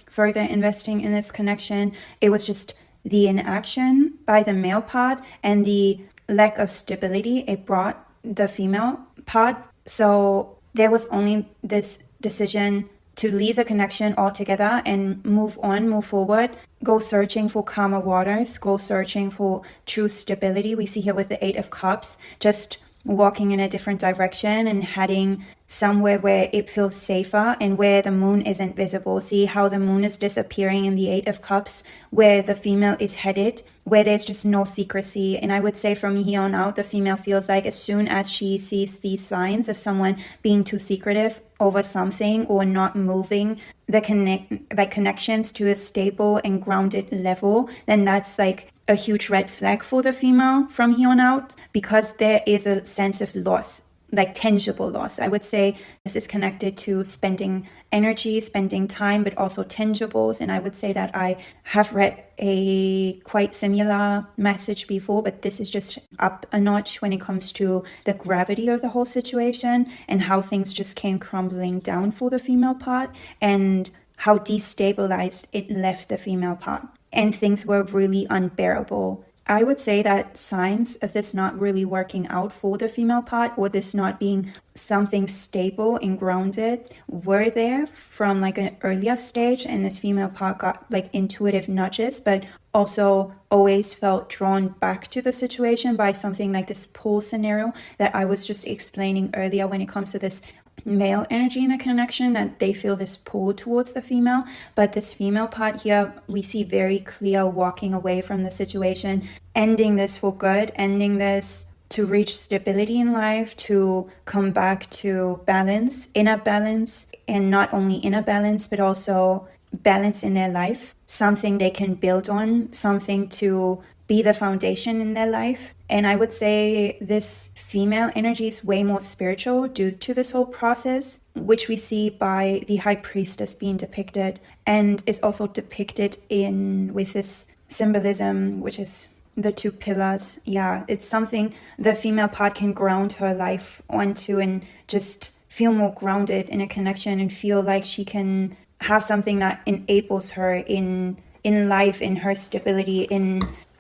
further investing in this connection. It was just the inaction by the male part and the lack of stability it brought the female part. So there was only this decision to leave the connection altogether and move on, move forward, go searching for calmer waters, go searching for true stability. We see here with the 8 of Cups, just walking in a different direction and heading somewhere where it feels safer and where the moon isn't visible. See how the moon is disappearing in the 8 of Cups, where the female is headed, where there's just no secrecy. And I would say from here on out, the female feels like as soon as she sees these signs of someone being too secretive over something or not moving the connections to a stable and grounded level, then that's like a huge red flag for the female from here on out, because there is a sense of loss, like tangible loss. I would say this is connected to spending energy, spending time, but also tangibles. And I would say that I have read a quite similar message before, but this is just up a notch when it comes to the gravity of the whole situation and how things just came crumbling down for the female part and how destabilized it left the female part. And things were really unbearable. I would say that signs of this not really working out for the female part, or this not being something stable and grounded, were there from like an earlier stage, and this female part got like intuitive nudges, but also always felt drawn back to the situation by something like this pull scenario that I was just explaining earlier when it comes to this male energy in a connection, that they feel this pull towards the female. But this female part here, we see very clear walking away from the situation, ending this for good, ending this to reach stability in life, to come back to balance, inner balance, and not only inner balance, but also balance in their life, something they can build on, something to be the foundation in their life. And I would say this female energy is way more spiritual due to this whole process, which we see by the High Priestess being depicted, and is also depicted with this symbolism, which is the 2 pillars. Yeah, it's something the female part can ground her life onto and just feel more grounded in a connection and feel like she can have something that enables her in life, in her stability,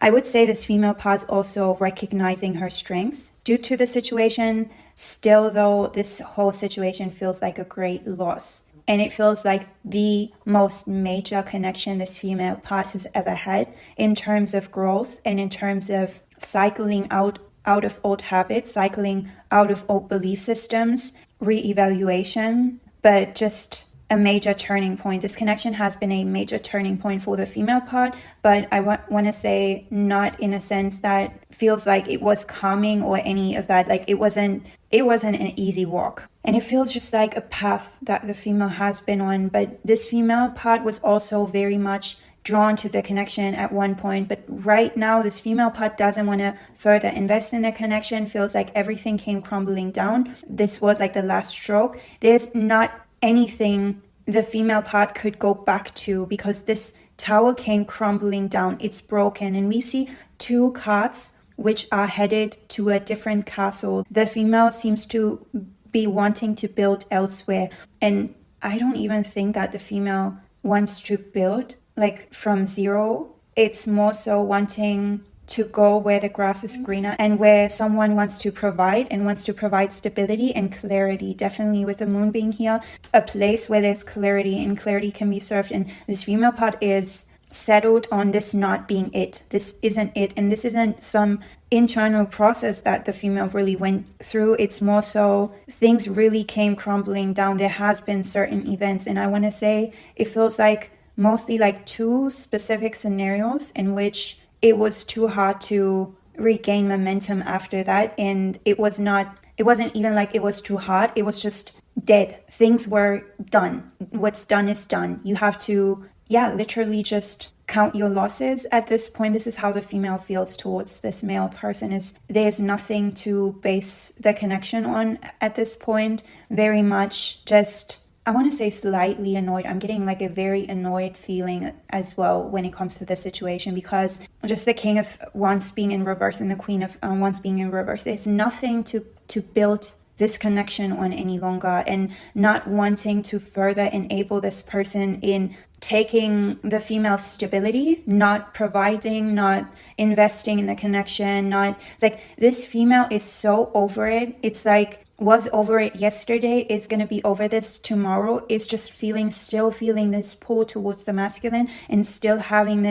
I would say this female part's also recognizing her strengths due to the situation. Still though, this whole situation feels like a great loss. And it feels like the most major connection this female part has ever had in terms of growth and in terms of cycling out of old habits, cycling out of old belief systems, reevaluation, but just a major turning point. This connection has been a major turning point for the female part, but I want to say not in a sense that feels like it was calming or any of that. Like it wasn't an easy walk. And it feels just like a path that the female has been on. But this female part was also very much drawn to the connection at one point, but right now this female part doesn't want to further invest in the connection, feels like everything came crumbling down. This was like the last stroke. There's not anything the female part could go back to because this tower came crumbling down. It's broken, and we see two cards which are headed to a different castle. The female seems to be wanting to build elsewhere, and I don't even think that the female wants to build like from zero. It's more so wanting to go where the grass is greener and where someone wants to provide and wants to provide stability and clarity. Definitely with the moon being here, a place where there's clarity and clarity can be served. And this female part is settled on this not being it. This isn't it. And this isn't some internal process that the female really went through. It's more so things really came crumbling down. There has been certain events, and I want to say it feels like mostly like two specific scenarios in which it was too hard to regain momentum after that. And it wasn't even like it was too hard. It was just dead. Things were done. What's done is done. You have to, literally just count your losses at this point. This is how the female feels towards this male person, is there's nothing to base the connection on at this point. Very much just, I want to say slightly annoyed. I'm getting like a very annoyed feeling as well when it comes to this situation, because just the King of Wands being in reverse and the Queen of Wands being in reverse, there's nothing to build this connection on any longer, and not wanting to further enable this person in taking the female's stability, not providing, not investing in the connection, it's like this female is so over it. It's like, was over it yesterday, is going to be over this tomorrow. It's just still feeling this pull towards the masculine, and still having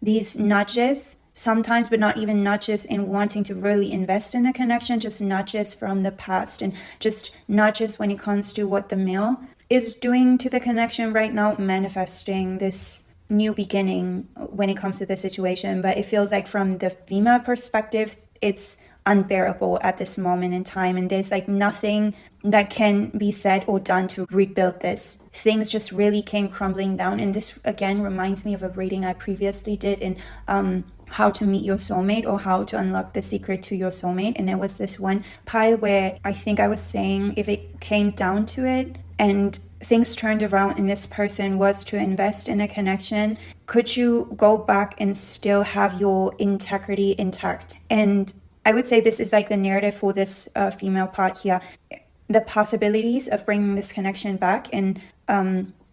these nudges sometimes, but not even nudges in wanting to really invest in the connection, just nudges from the past, and just nudges when it comes to what the male is doing to the connection right now, manifesting this new beginning when it comes to the situation. But it feels like from the female perspective, it's unbearable at this moment in time, and there's like nothing that can be said or done to rebuild this. Things just really came crumbling down. And this again reminds me of a reading I previously did in How to Meet Your Soulmate, or How to Unlock the Secret to Your Soulmate. And there was this one pile where I think I was saying, if it came down to it and things turned around and this person was to invest in a connection, could you go back and still have your integrity intact? And I would say this is like the narrative for this female part here. The possibilities of bringing this connection back and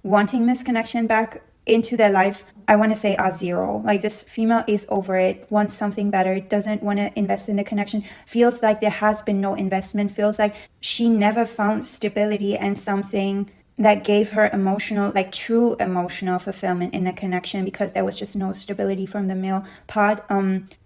wanting this connection back into their life, I want to say, are zero. Like this female is over it, wants something better, doesn't want to invest in the connection, feels like there has been no investment, feels like she never found stability and something that gave her true emotional fulfillment in the connection, because there was just no stability from the male part.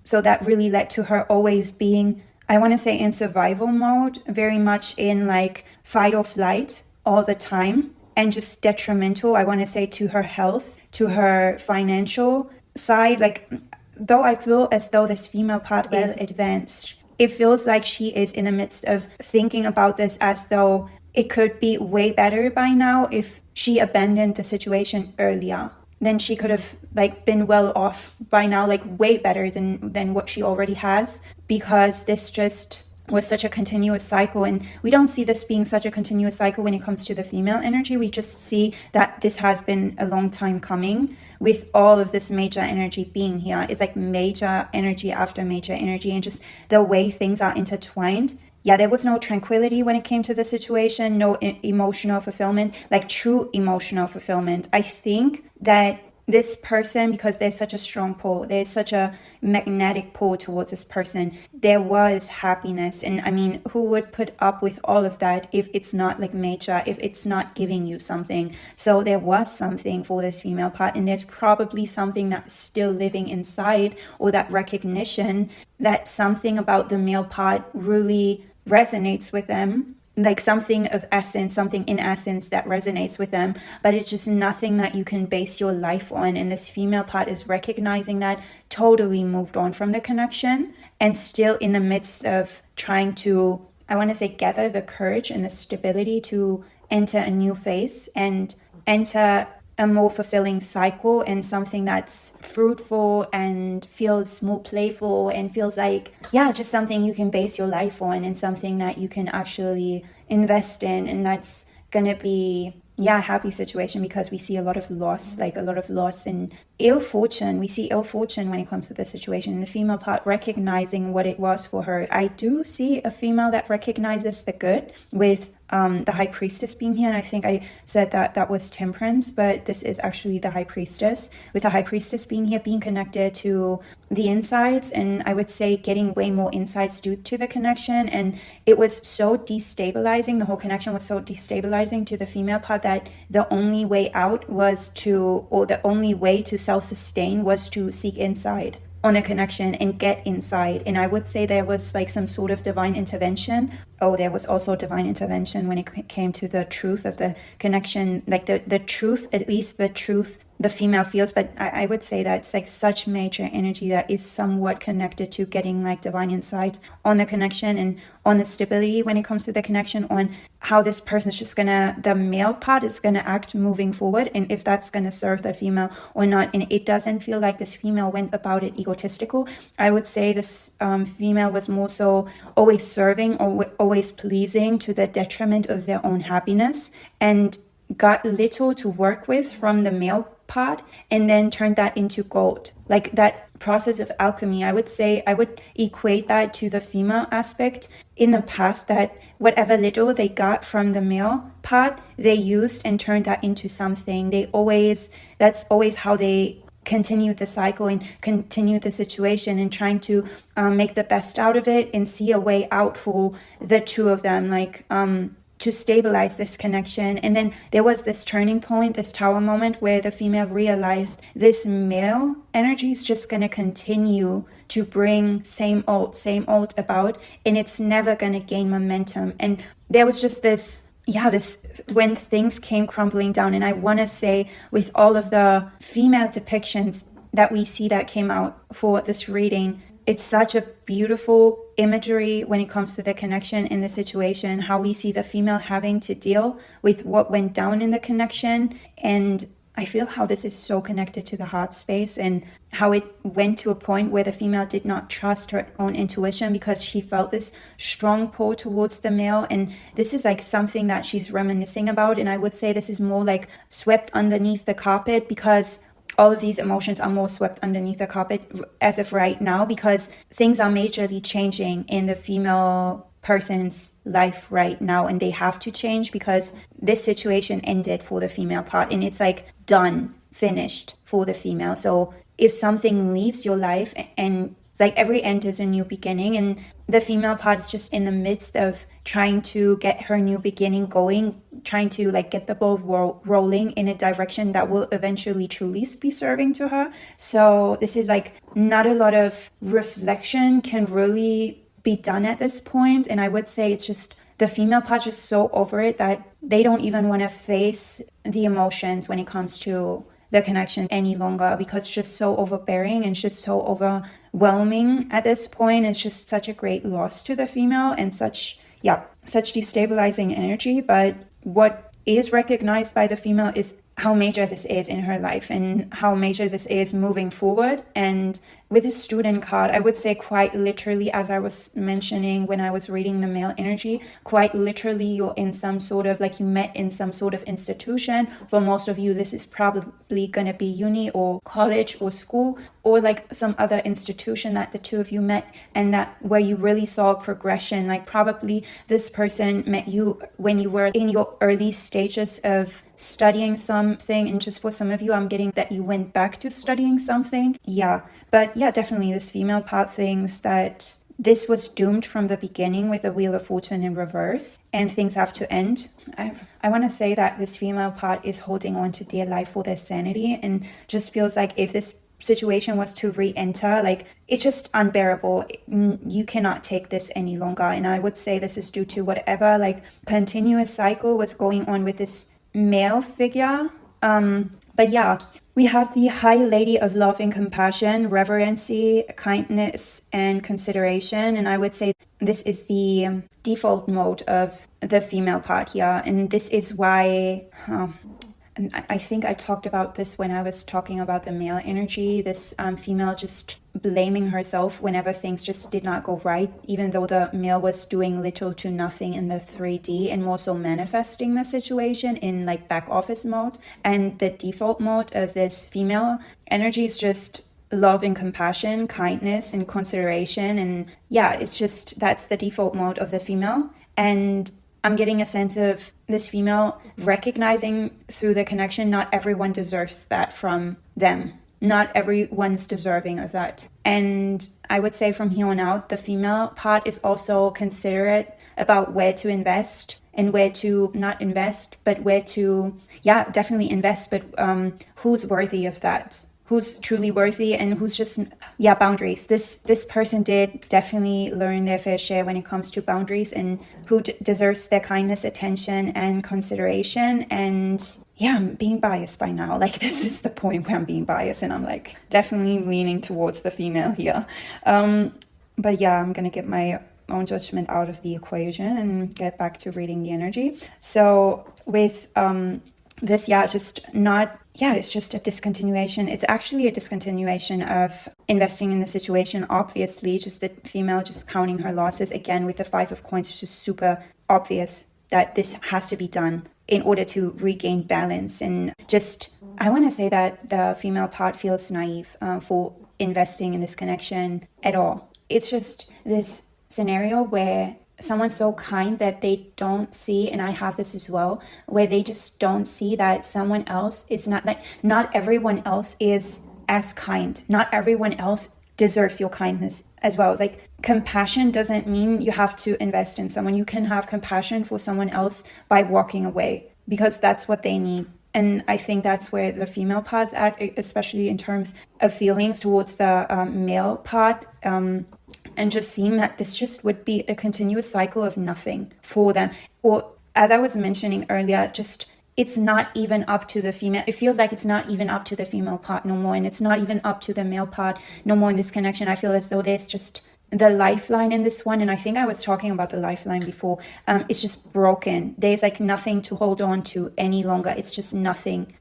So that really led to her always being, I want to say, in survival mode, very much in like fight or flight all the time, and just detrimental, I want to say, to her health, to her financial side. Like, though I feel as though this female part is advanced, it feels like she is in the midst of thinking about this as though it could be way better by now if she abandoned the situation earlier. Then she could have been well off by now, way better than what she already has, because this just was such a continuous cycle. And we don't see this being such a continuous cycle when it comes to the female energy. We just see that this has been a long time coming, with all of this major energy being here. It's like major energy after major energy, and just the way things are intertwined. Yeah, there was no tranquility when it came to the situation, no emotional fulfillment, true emotional fulfillment. I think that this person, because there's such a strong pull, there's such a magnetic pull towards this person, there was happiness. And I mean, who would put up with all of that if it's not major, if it's not giving you something? So there was something for this female part, and there's probably something that's still living inside, or that recognition that something about the male part really resonates with them, like something of essence, something in essence that resonates with them, but it's just nothing that you can base your life on. And this female part is recognizing that, totally moved on from the connection, and still in the midst of trying to, I want to say, gather the courage and the stability to enter a new phase and enter a more fulfilling cycle, and something that's fruitful and feels more playful and feels like, yeah, just something you can base your life on and something that you can actually invest in, and that's gonna be, yeah, a happy situation, because we see a lot of loss, like a lot of loss and ill fortune. We see ill fortune when it comes to the situation. The female part recognizing what it was for her. I do see a female that recognizes the good, with the high priestess being here, and I think I said that that was temperance, but this is actually the high priestess, with the high priestess being here, being connected to the insides, and I would say getting way more insights due to the connection. And it was so destabilizing, the whole connection was so destabilizing to the female part, that the only way out was to, or the only way to self-sustain was to seek inside on a connection and get inside. And I would say there was like some sort of divine intervention. Oh, there was also divine intervention when it came to the truth of the connection, like the truth, at least the truth the female feels. But I would say that it's like such major energy that is somewhat connected to getting like divine insight on the connection and on the stability when it comes to the connection, on how this person is just gonna, the male part is gonna act moving forward, and if that's gonna serve the female or not. And it doesn't feel like this female went about it egotistical. I would say this female was more so always serving or always pleasing to the detriment of their own happiness, and got little to work with from the male part, and then turned that into gold. Like that process of alchemy, I would say, I would equate that to the female aspect in the past, that whatever little they got from the male part, they used and turned that into something. That's always how they continue the cycle and continue the situation, and trying to make the best out of it and see a way out for the two of them, like to stabilize this connection. And then there was this turning point, this tower moment, where the female realized this male energy is just going to continue to bring same old about, and it's never going to gain momentum. And there was just this, when things came crumbling down. And I want to say, with all of the female depictions that we see that came out for this reading, it's such a beautiful imagery when it comes to the connection in the situation, how we see the female having to deal with what went down in the connection. And I feel how this is so connected to the heart space, and how it went to a point where the female did not trust her own intuition because she felt this strong pull towards the male. And this is like something that she's reminiscing about. And I would say this is more like swept underneath the carpet, because all of these emotions are more swept underneath the carpet as of right now, because things are majorly changing in the female person's life right now, and they have to change because this situation ended for the female part, and it's like done, finished for the female. So if something leaves your life, and it's like every end is a new beginning, and the female part is just in the midst of trying to get her new beginning going, trying to like get the ball rolling in a direction that will eventually truly be serving to her. So this is like not a lot of reflection can really be done at this point. And I would say it's just the female part just so over it that they don't even want to face the emotions when it comes to the connection any longer, because it's just so overbearing and just so overwhelming at this point. It's just such a great loss to the female, and such destabilizing energy. But what is recognized by the female is how major this is in her life, and how major this is moving forward. And with the student card, I would say quite literally, as I was mentioning when I was reading the male energy, quite literally you're in some sort of, like you met in some sort of institution. For most of you, this is probably going to be uni or college or school, or like some other institution that the two of you met, and that where you really saw progression. Like probably this person met you when you were in your early stages of studying something, and just for some of you, I'm getting that you went back to studying something. But definitely this female part thinks that this was doomed from the beginning with the Wheel of Fortune in reverse, and things have to end. I want to say that this female part is holding on to dear life for their sanity, and just feels like if this situation was to re-enter, like it's just unbearable. You cannot take this any longer. And I would say this is due to whatever like continuous cycle was going on with this male figure. But yeah, we have the High Lady of Love and Compassion, Reverency, Kindness, and Consideration. And I would say this is the default mode of the female part here. And this is why... and I think I talked about this when I was talking about the male energy, this female just blaming herself whenever things just did not go right, even though the male was doing little to nothing in the 3D and more so manifesting the situation in like back office mode. And the default mode of this female energy is just love and compassion, kindness and consideration. And yeah, it's just, that's the default mode of the female. And I'm getting a sense of this female recognizing through the connection, not everyone deserves that from them. Not everyone's deserving of that. And I would say from here on out, the female part is also considerate about where to invest and where to not invest, but where to, yeah, definitely invest, but who's worthy of that? Who's truly worthy and who's just, yeah, boundaries. This person did definitely learn their fair share when it comes to boundaries and who deserves their kindness, attention, and consideration. And yeah, I'm being biased by now. Like this is the point where I'm being biased and I'm like definitely leaning towards the female here. But yeah, I'm going to get my own judgment out of the equation and get back to reading the energy. So with this, yeah, just not... Yeah, it's just a discontinuation. It's actually a discontinuation of investing in the situation, obviously. Just the female just counting her losses. Again, with the 5 of Coins, it's just super obvious that this has to be done in order to regain balance. And just, I want to say that the female part feels naive for investing in this connection at all. It's just this scenario where someone's so kind that they don't see, and I have this as well, where they just don't see that someone else is not like, not everyone else is as kind. Not everyone else deserves your kindness as well. It's like compassion doesn't mean you have to invest in someone. You can have compassion for someone else by walking away because that's what they need. And I think that's where the female part's at, especially in terms of feelings towards the male part. And just seeing that this just would be a continuous cycle of nothing for them. Or as I was mentioning earlier, just it's not even up to the female. It feels like it's not even up to the female part no more. And it's not even up to the male part no more in this connection. I feel as though there's just the lifeline in this one. And I think I was talking about the lifeline before. It's just broken. There's like nothing to hold on to any longer. It's just nothing.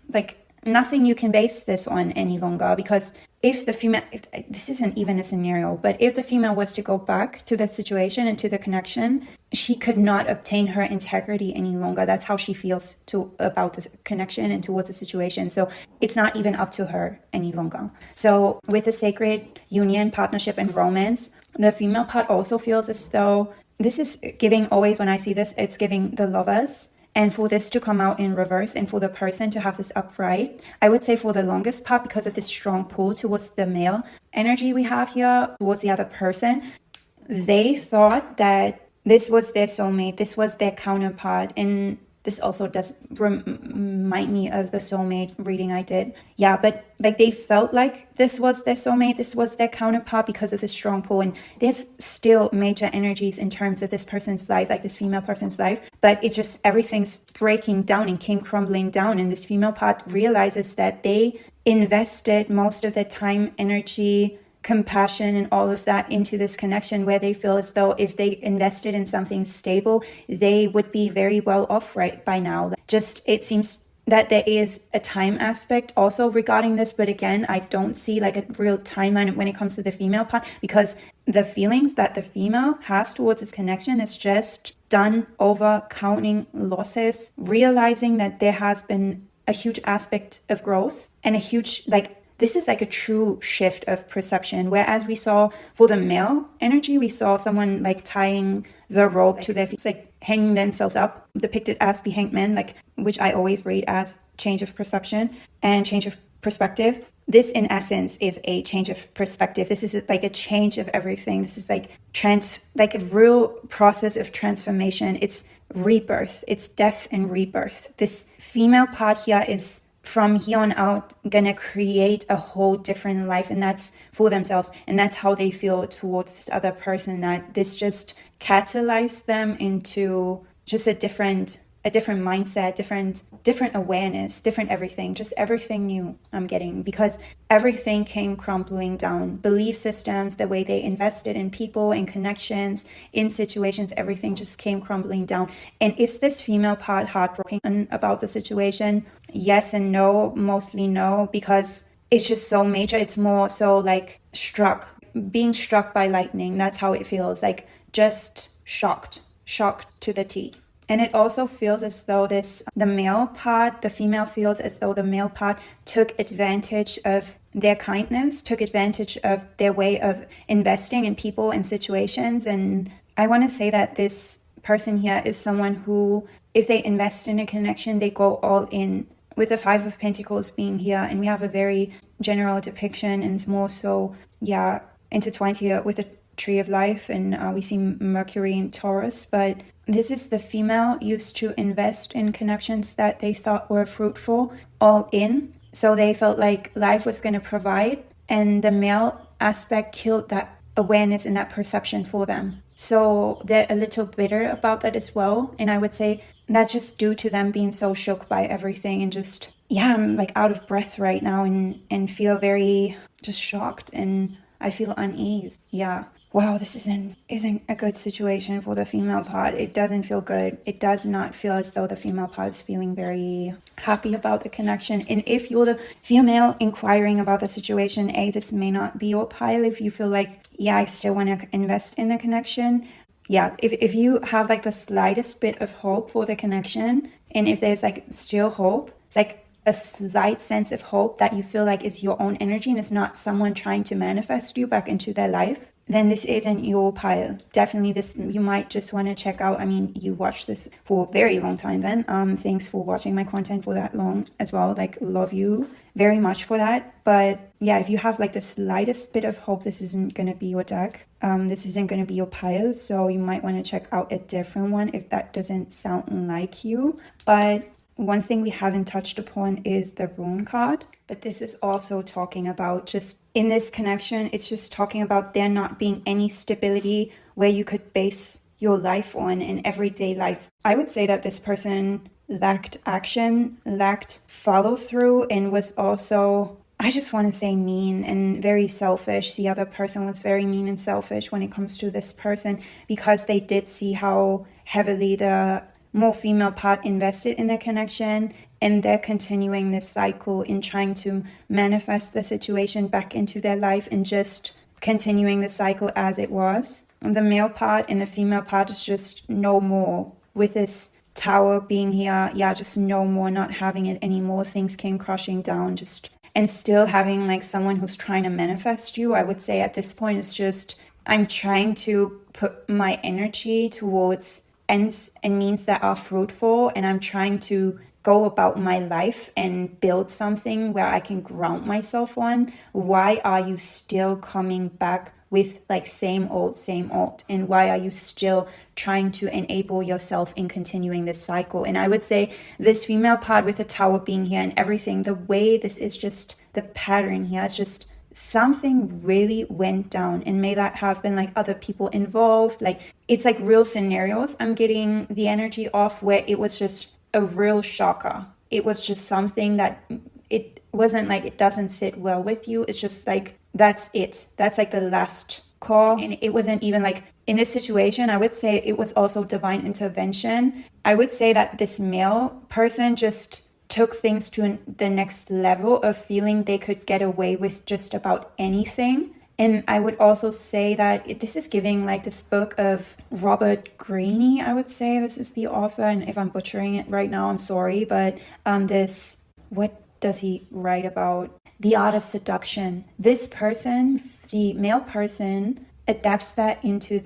Like nothing you can base this on any longer, because if the female, this isn't even a scenario, but if the female was to go back to the situation and to the connection, she could not obtain her integrity any longer. That's how she feels about this connection and towards the situation. So it's not even up to her any longer. So with the sacred union, partnership, and romance, the female part also feels as though this is giving, always when I see this, it's giving the Lovers. And for this to come out in reverse and for the person to have this upright, I would say for the longest part, because of this strong pull towards the male energy we have here, towards the other person, they thought that this was their soulmate, this was their counterpart. And this also does remind me of the soulmate reading I did. Yeah, but like they felt like this was their soulmate, this was their counterpart because of this strong pull. And there's still major energies in terms of this person's life, like this female person's life. But it's just everything's breaking down and came crumbling down. And this female part realizes that they invested most of their time, energy, compassion and all of that into this connection, where they feel as though if they invested in something stable, they would be very well off right by now. Just it seems that there is a time aspect also regarding this, but again, I don't see like a real timeline when it comes to the female part, because the feelings that the female has towards this connection is just done over counting losses, realizing that there has been a huge aspect of growth and a huge this is like a true shift of perception. Whereas we saw for the male energy, we saw someone like tying the rope to their feet, like hanging themselves up, depicted as the hanged man, like which I always read as change of perception and change of perspective. This in essence is a change of perspective. This is like a change of everything. This is like a real process of transformation. It's rebirth. It's death and rebirth. This female part here is from here on out gonna create a whole different life, and that's for themselves, and that's how they feel towards this other person, that this just catalyzed them into just a different mindset, different awareness, different everything, just everything new I'm getting, because everything came crumbling down. Belief systems, the way they invested in people and connections, in situations, everything just came crumbling down. And is this female part heartbroken about the situation? Yes and no, mostly no, because it's just so major. It's more so like being struck by lightning. That's how it feels, like just shocked to the T. And it also feels as though the female feels as though the male part took advantage of their kindness, took advantage of their way of investing in people and situations. And I want to say that this person here is someone who, if they invest in a connection, they go all in. With the Five of Pentacles being here, and we have a very general depiction, and it's more so, intertwined here with the Tree of Life, and we see Mercury in Taurus. But this is the female used to invest in connections that they thought were fruitful, all in. So they felt like life was going to provide, and the male aspect killed that awareness and that perception for them. So they're a little bitter about that as well. And I would say that's just due to them being so shook by everything, and just, I'm like out of breath right now, and feel very just shocked, and I feel unease. Wow, this isn't a good situation for the female part. It doesn't feel good. It does not feel as though the female part is feeling very happy about the connection. And if you're the female inquiring about the situation, this may not be your pile. If you feel like, I still want to invest in the connection. If you have like the slightest bit of hope for the connection, and if there's like still hope, it's like a slight sense of hope that you feel like is your own energy and it's not someone trying to manifest you back into their life, then this isn't your pile. Definitely this, you might just want to check out. I mean, you watched this for a very long time then. Thanks for watching my content for that long as well. Like, love you very much for that. But if you have like the slightest bit of hope, this isn't going to be your deck. This isn't going to be your pile. So you might want to check out a different one if that doesn't sound like you. But one thing we haven't touched upon is the rune card, but this is also talking about just in this connection, it's just talking about there not being any stability where you could base your life on in everyday life. I would say that this person lacked action, lacked follow through, and was also, I just want to say, mean and very selfish. The other person was very mean and selfish when it comes to this person, because they did see how heavily the more female part invested in their connection, and they're continuing this cycle in trying to manifest the situation back into their life and just continuing the cycle as it was. And the male part and the female part is just no more. With this Tower being here, just no more, not having it anymore. Things came crashing down, and still having like someone who's trying to manifest you. I would say at this point it's just, I'm trying to put my energy towards ends and means that are fruitful, and I'm trying to go about my life and build something where I can ground myself on. Why are you still coming back with like same old, and why are you still trying to enable yourself in continuing this cycle? And I would say this female part with the Tower being here and everything, the way this is just the pattern here, it's just something really went down, and may that have been like other people involved. Like, it's like real scenarios I'm getting the energy off, where it was just a real shocker. It was just something that it wasn't like it doesn't sit well with you. It's just like, that's it. That's like the last call. And it wasn't even like in this situation, I would say it was also divine intervention. I would say that this male person just took things to the next level of feeling they could get away with just about anything. And I would also say that this is giving like this book of Robert Greene, I would say. This is the author, and if I'm butchering it right now, I'm sorry. But what does he write about? The Art of Seduction. This person, the male person, adapts that into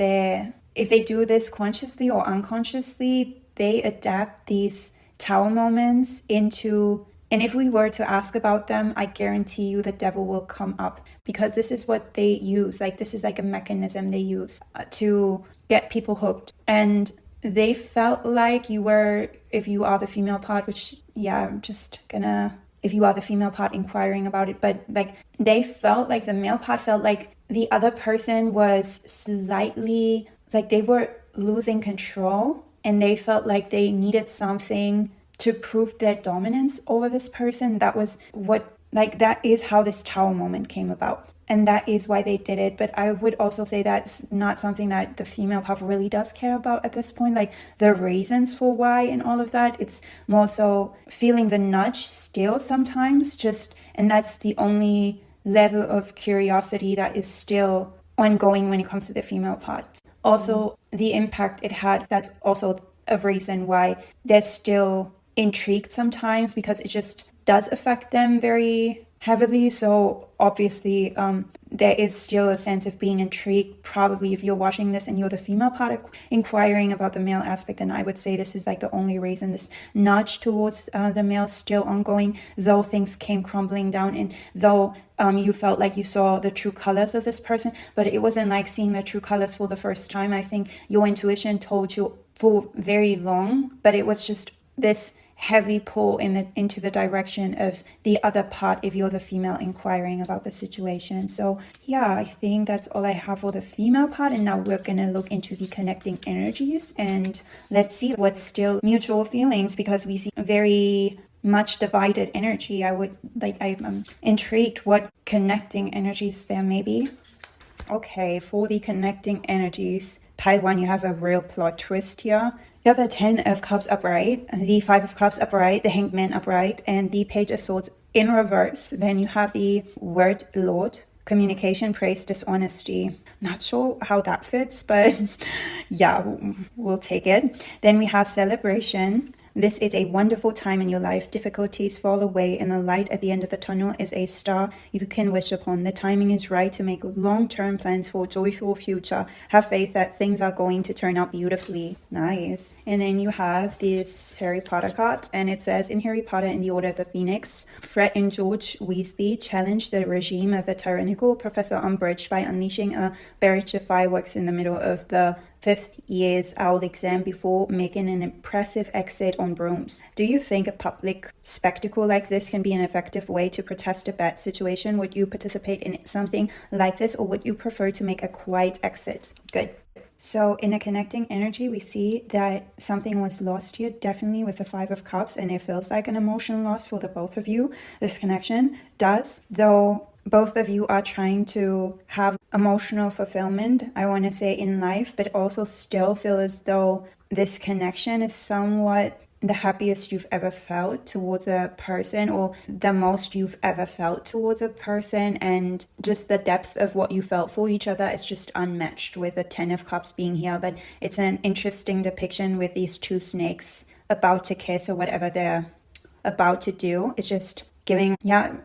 if they do this consciously or unconsciously, they adapt these Tower moments into, and if we were to ask about them, I guarantee you the devil will come up, because this is what they use. Like, this is like a mechanism they use to get people hooked. And they felt like if you are the female part, which I'm just gonna if you are the female part inquiring about it, but like they felt like the male part felt like the other person was slightly, like they were losing control, and they felt like they needed something to prove their dominance over this person. That was what, like, that is how this tower moment came about, and that is why they did it. But I would also say that's not something that the female part really does care about at this point, like the reasons for why and all of that. It's more so feeling the nudge still sometimes, just, and that's the only level of curiosity that is still ongoing when it comes to the female part. Also, the impact it had, that's also a reason why they're still intrigued sometimes, because it just does affect them very heavily. So obviously there is still a sense of being intrigued. Probably if you're watching this and you're the female part inquiring about the male aspect, then I would say this is like the only reason, this nudge towards the male is still ongoing, though things came crumbling down, and though you felt like you saw the true colors of this person, but it wasn't like seeing the true colors for the first time. I think your intuition told you for very long, but it was just this heavy pull into the direction of the other part if you're the female inquiring about the situation. So yeah, I think that's all I have for the female part, and now we're gonna look into the connecting energies and let's see what's still mutual feelings, because we see very much divided energy. I'm intrigued what connecting energies there may be. Okay, for the connecting energies, pile 1, you have a real plot twist here. You have the 10 of Cups upright, the 5 of Cups upright, the Hanged Man upright, and the Page of Swords in reverse. Then you have the Word Lord, communication, praise, dishonesty. Not sure how that fits, but yeah, we'll take it. Then we have celebration. This is a wonderful time in your life. Difficulties fall away, and the light at the end of the tunnel is a star you can wish upon. The timing is right to make long-term plans for a joyful future. Have faith that things are going to turn out beautifully. Nice. And then you have this Harry Potter card, and it says, in Harry Potter and the Order of the Phoenix, Fred and George Weasley challenged the regime of the tyrannical Professor Umbridge by unleashing a barrage of fireworks in the middle of the 5th year's owl exam before making an impressive exit on brooms. Do you think a public spectacle like this can be an effective way to protest a bad situation? Would you participate in something like this, or would you prefer to make a quiet exit? Good. So in a connecting energy, we see that something was lost here, definitely with the 5 of Cups, and it feels like an emotional loss for the both of you. This connection does, though both of you are trying to have emotional fulfillment, I want to say, in life, but also still feel as though this connection is somewhat the happiest you've ever felt towards a person, or the most you've ever felt towards a person, and just the depth of what you felt for each other is just unmatched, with the 10 of Cups being here. But it's an interesting depiction with these two snakes about to kiss, or whatever they're about to do. It's just giving,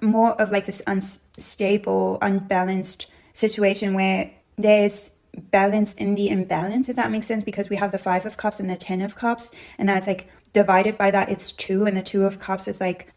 more of like this unstable, unbalanced situation where there's balance in the imbalance, if that makes sense, because we have the 5 of Cups and the 10 of Cups, and that's like divided by that it's 2, and the 2 of Cups is like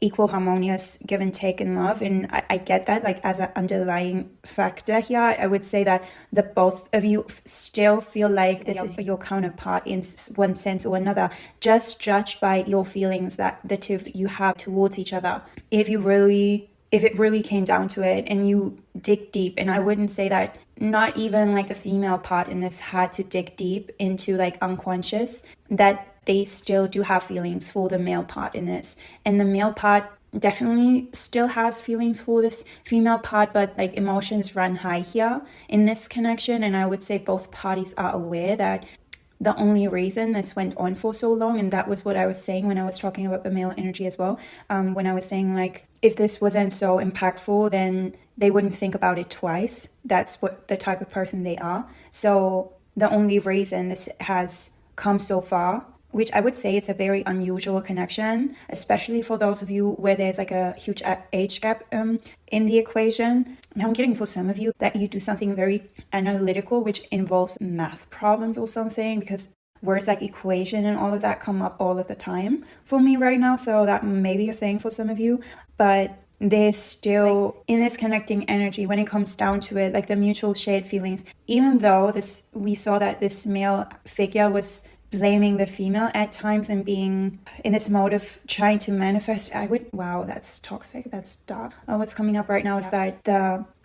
equal, harmonious give and take in love. And I get that, like, as an underlying factor here. I would say that the both of you still feel like this is your counterpart in one sense or another, just judged by your feelings that the two of you have towards each other. If it really came down to it and you dig deep, and I wouldn't say that not even like the female part in this had to dig deep into like unconscious, that they still do have feelings for the male part in this. And the male part definitely still has feelings for this female part, but like emotions run high here in this connection. And I would say both parties are aware that the only reason this went on for so long, and that was what I was saying when I was talking about the male energy as well, when I was saying like, if this wasn't so impactful, then they wouldn't think about it twice. That's what the type of person they are. So the only reason this has come so far, which I would say it's a very unusual connection, especially for those of you where there's like a huge age gap in the equation. And I'm getting for some of you that you do something very analytical, which involves math problems or something, because words like equation and all of that come up all of the time for me right now. So that may be a thing for some of you, but there's still, in this connecting energy, when it comes down to it, like the mutual shared feelings, even though we saw that this male figure was blaming the female at times and being in this mode of trying to manifest. Wow, that's toxic, that's dark. What's coming up right now is that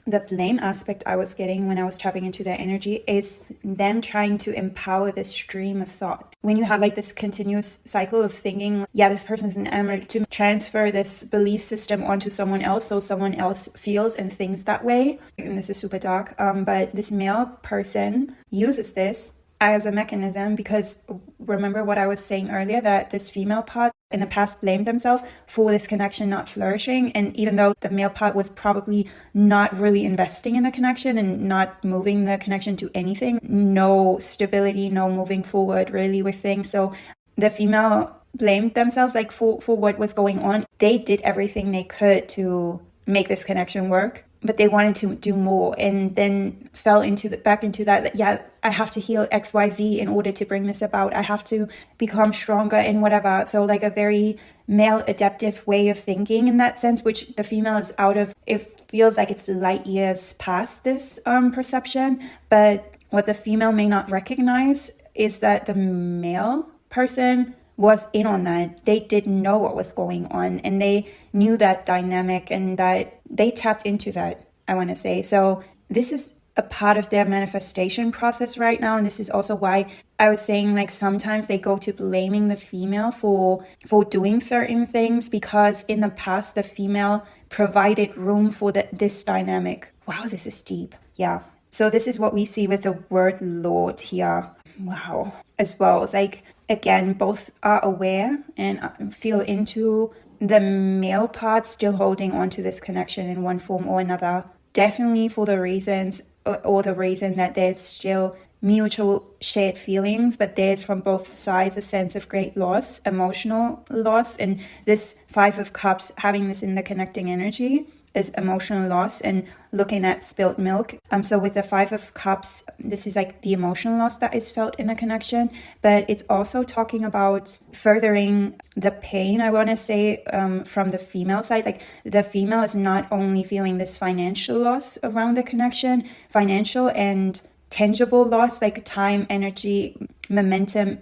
the blame aspect I was getting when I was tapping into their energy is them trying to empower this stream of thought. When you have like this continuous cycle of thinking, yeah, this person's enamored, to transfer this belief system onto someone else so someone else feels and thinks that way. And this is super dark, but this male person uses this as a mechanism, because remember what I was saying earlier, that this female part in the past blamed themselves for this connection not flourishing. And even though the male part was probably not really investing in the connection and not moving the connection to anything, no stability, no moving forward really with things. So the female blamed themselves like for what was going on. They did everything they could to make this connection work, but they wanted to do more, and then fell back into that, yeah, I have to heal XYZ in order to bring this about. I have to become stronger and whatever. So like a very male adaptive way of thinking in that sense, which the female is out of. It feels like it's light years past this perception. But what the female may not recognize is that the male person was in on that. They didn't know what was going on, and they knew that dynamic, and that they tapped into that, I want to say. So this is a part of their manifestation process right now, and this is also why I was saying like sometimes they go to blaming the female for doing certain things, because in the past the female provided room for this dynamic. Wow, this is deep. Yeah. So this is what we see with the word Lord here. Wow. As well, it's like, again, both are aware and feel into the male part still holding on to this connection in one form or another. Definitely for the reasons, or the reason that there's still mutual shared feelings, but there's from both sides a sense of great loss, emotional loss. And this Five of Cups, having this in the connecting energy, is emotional loss, and looking at spilt milk. So with the Five of Cups, this is like the emotional loss that is felt in the connection, but it's also talking about furthering the pain, I want to say, from the female side. Like the female is not only feeling this financial loss around the connection, financial and tangible loss, like time, energy, momentum,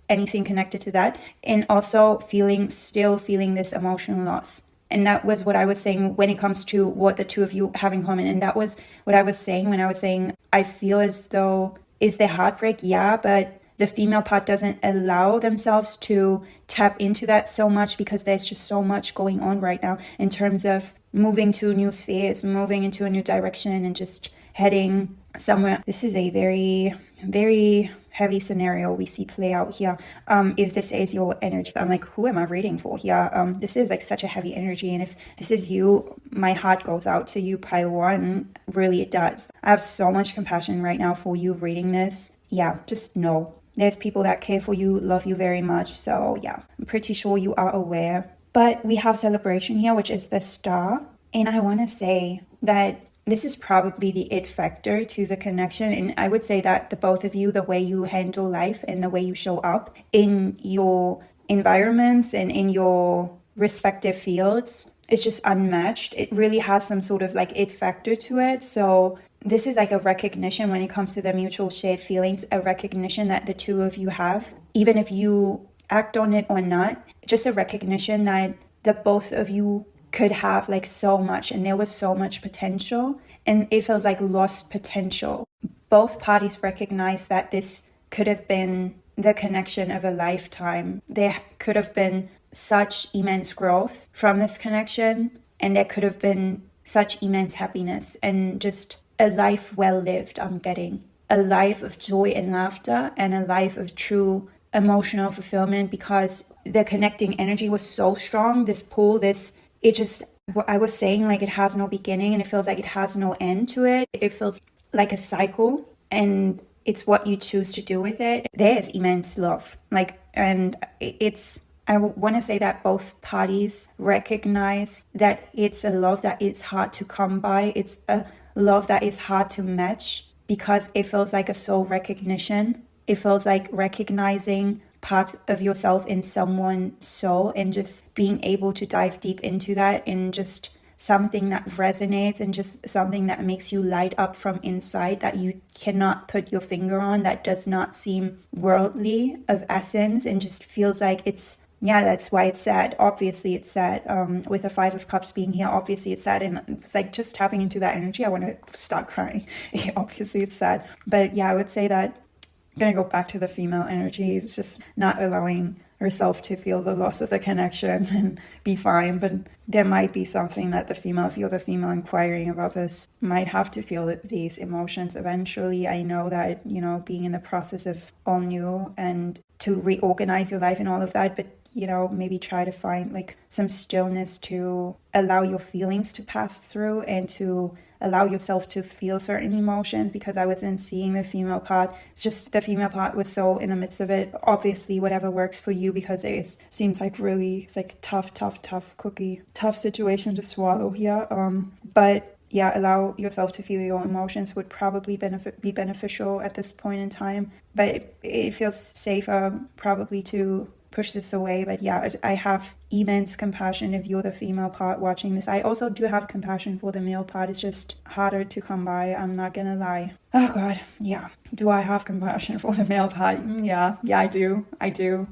anything connected to that, and also still feeling this emotional loss. And that was what I was saying when it comes to what the two of you have in common. And that was what I was saying when I was saying, I feel as though, is there heartbreak? Yeah, but the female part doesn't allow themselves to tap into that so much, because there's just so much going on right now in terms of moving to new spheres, moving into a new direction, and just heading somewhere. This is a very, very heavy scenario we see play out here. If this is your energy, I'm like, who am I reading for here? This is like such a heavy energy, and if this is you, my heart goes out to you, pile one. Really, it does. I have so much compassion right now for you reading this. Yeah, just know there's people that care for you, love you very much. So yeah, I'm pretty sure you are aware. But we have celebration here, which is the Star, and I want to say that this is probably the it factor to the connection. And I would say that the both of you, the way you handle life and the way you show up in your environments and in your respective fields is just unmatched. It really has some sort of like it factor to it. So this is like a recognition when it comes to the mutual shared feelings, a recognition that the two of you have, even if you act on it or not, just a recognition that the both of you could have like so much, and there was so much potential, and it feels like lost potential. Both parties recognize that this could have been the connection of a lifetime. There could have been such immense growth from this connection, and there could have been such immense happiness and just a life well lived. I'm getting a life of joy and laughter, and a life of true emotional fulfillment, because the connecting energy was so strong. This pull, it just, what I was saying, like it has no beginning, and it feels like it has no end to it. It feels like a cycle, and it's what you choose to do with it. There's immense love, and I want to say that both parties recognize that it's a love that is hard to come by. It's a love that is hard to match, because it feels like a soul recognition. It feels like recognizing part of yourself in someone's soul, and just being able to dive deep into that and just something that resonates and just something that makes you light up from inside that you cannot put your finger on, that does not seem worldly of essence and just feels like it's, yeah, that's why it's sad. Obviously it's sad. With the Five of Cups being here, obviously it's sad, and it's like just tapping into that energy, I want to start crying. Obviously it's sad. But yeah, I would say that I'm going to go back to the female energy. It's just not allowing herself to feel the loss of the connection and be fine. But there might be something that the female, if you're the female inquiring about this, might have to feel these emotions eventually. I know that, you know, being in the process of all new and to reorganize your life and all of that, but you know, maybe try to find like some stillness to allow your feelings to pass through and to allow yourself to feel certain emotions, because I wasn't seeing the female part. It's just the female part was so in the midst of it. Obviously, whatever works for you, because it seems like really, it's like tough cookie, tough situation to swallow here. But yeah, allow yourself to feel your emotions would probably be beneficial at this point in time. But it feels safer probably to push this away. But yeah, I have immense compassion if you're the female part watching this. I also do have compassion for the male part. It's just harder to come by, I'm not gonna lie. Oh god, yeah. Do I have compassion for the male part? Yeah, I do.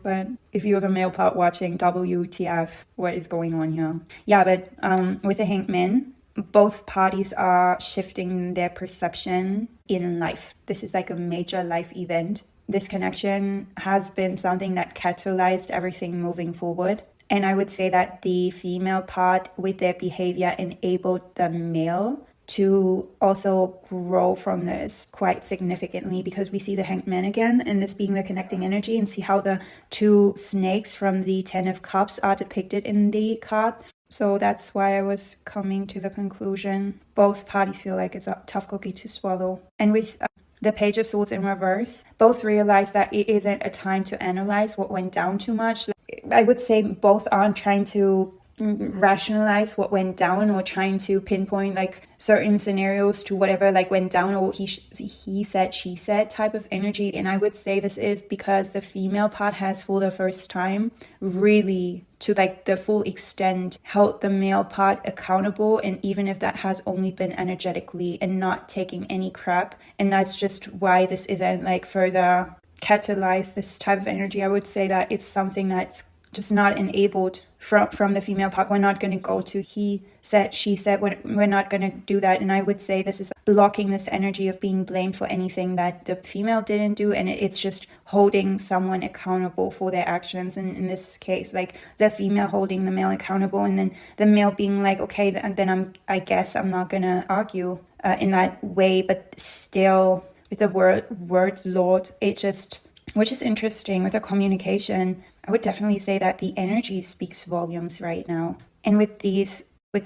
But if you're the male part watching, WTF, what is going on here? Yeah, but with the Hanged Man, both parties are shifting their perception in life. This is like a major life event. This connection has been something that catalyzed everything moving forward. And I would say that the female part with their behavior enabled the male to also grow from this quite significantly, because we see the Hanged Man again, and this being the connecting energy, and see how the two snakes from the Ten of Cups are depicted in the card. So that's why I was coming to the conclusion. Both parties feel like it's a tough cookie to swallow. And with the Page of Swords in reverse, both realize that it isn't a time to analyze what went down too much. I would say both aren't trying to rationalize what went down or trying to pinpoint like certain scenarios to whatever like went down, or he said, she said type of energy. And I would say this is because the female part has for the first time really to like the full extent held the male part accountable, and even if that has only been energetically and not taking any crap. And that's just why this isn't like further catalyze this type of energy. I would say that it's something that's just not enabled from the female part. We're not going to go to he said, she said. We're not going to do that. And I would say this is blocking this energy of being blamed for anything that the female didn't do. And it's just holding someone accountable for their actions. And in this case, like the female holding the male accountable, and then the male being like, okay, then I guess I'm not going to argue in that way. But still with the word Lord, it just, which is interesting with the communication. I would definitely say that the energy speaks volumes right now. And with the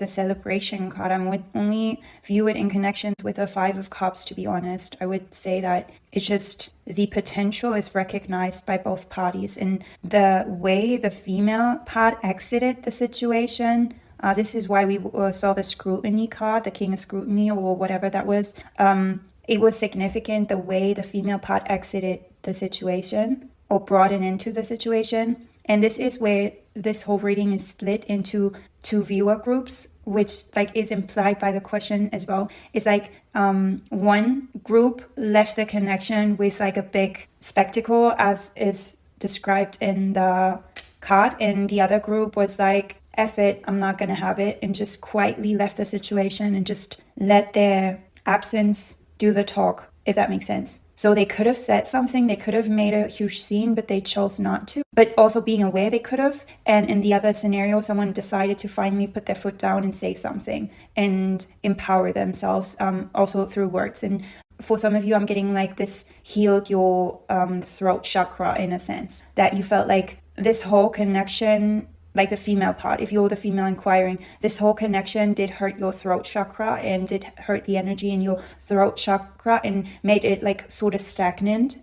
celebration card, I would only view it in connections with the Five of Cups, to be honest. I would say that it's just the potential is recognized by both parties. And the way the female part exited the situation, this is why we saw the scrutiny card, the King of Scrutiny or whatever that was. It was significant the way the female part exited the situation or brought it into the situation. And this is where this whole reading is split into two viewer groups, which like is implied by the question as well. It's like one group left the connection with like a big spectacle, as is described in the card, and the other group was like, F it, I'm not gonna have it, and just quietly left the situation and just let their absence do the talk, if that makes sense. So they could have said something, they could have made a huge scene, but they chose not to. But also being aware they could have. And in the other scenario, someone decided to finally put their foot down and say something and empower themselves, also through words. And for some of you, I'm getting like this healed your throat chakra in a sense, that you felt like this whole connection, like the female part, if you're the female inquiring, this whole connection did hurt your throat chakra and did hurt the energy in your throat chakra and made it like sort of stagnant,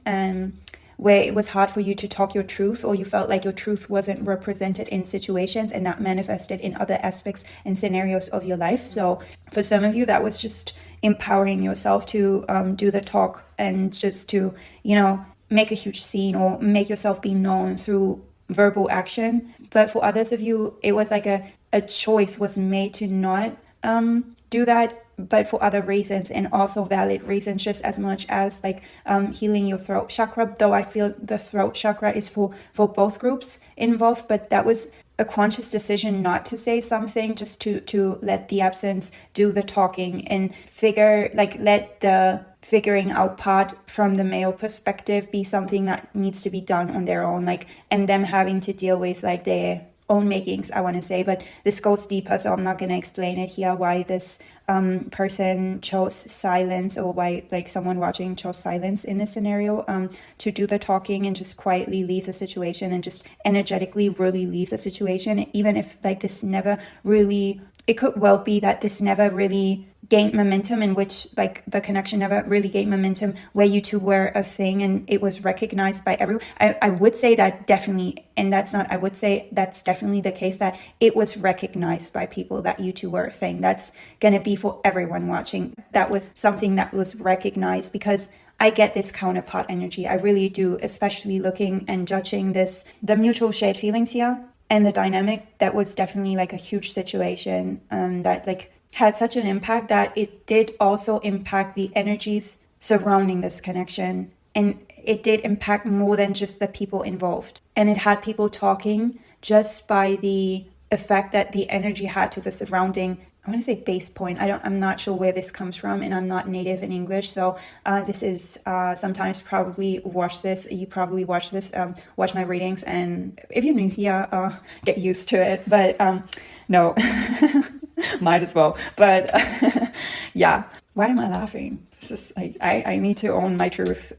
where it was hard for you to talk your truth, or you felt like your truth wasn't represented in situations, and that manifested in other aspects and scenarios of your life. So for some of you, that was just empowering yourself to do the talk and just to, you know, make a huge scene or make yourself be known through verbal action. But for others of you, it was like a choice was made to not do that, but for other reasons, and also valid reasons, just as much as like healing your throat chakra, though I feel the throat chakra is for both groups involved. But that was a conscious decision not to say something, just to let the absence do the talking and let the figuring out part from the male perspective be something that needs to be done on their own, like, and them having to deal with like their own makings, I want to say. But this goes deeper, so I'm not going to explain it here, why this person chose silence, or why like someone watching chose silence in this scenario, to do the talking and just quietly leave the situation and just energetically really leave the situation, even if like this never really, it could well be that this never really gained momentum, in which like the connection never really gained momentum where you two were a thing and it was recognized by everyone. I would say that definitely, and I would say that's definitely the case, that it was recognized by people that you two were a thing. That's gonna be for everyone watching. That was something that was recognized, because I get this counterpart energy. I really do, especially looking and judging the mutual shared feelings here and the dynamic. That was definitely like a huge situation that like had such an impact that it did also impact the energies surrounding this connection. And it did impact more than just the people involved. And it had people talking just by the effect that the energy had to the surrounding, I want to say base point. I'm not sure where this comes from, and I'm not native in English. So this is sometimes you probably watch my readings. And if you're new here, get used to it. But no, might as well. But yeah, why am I laughing? This is I need to own my truth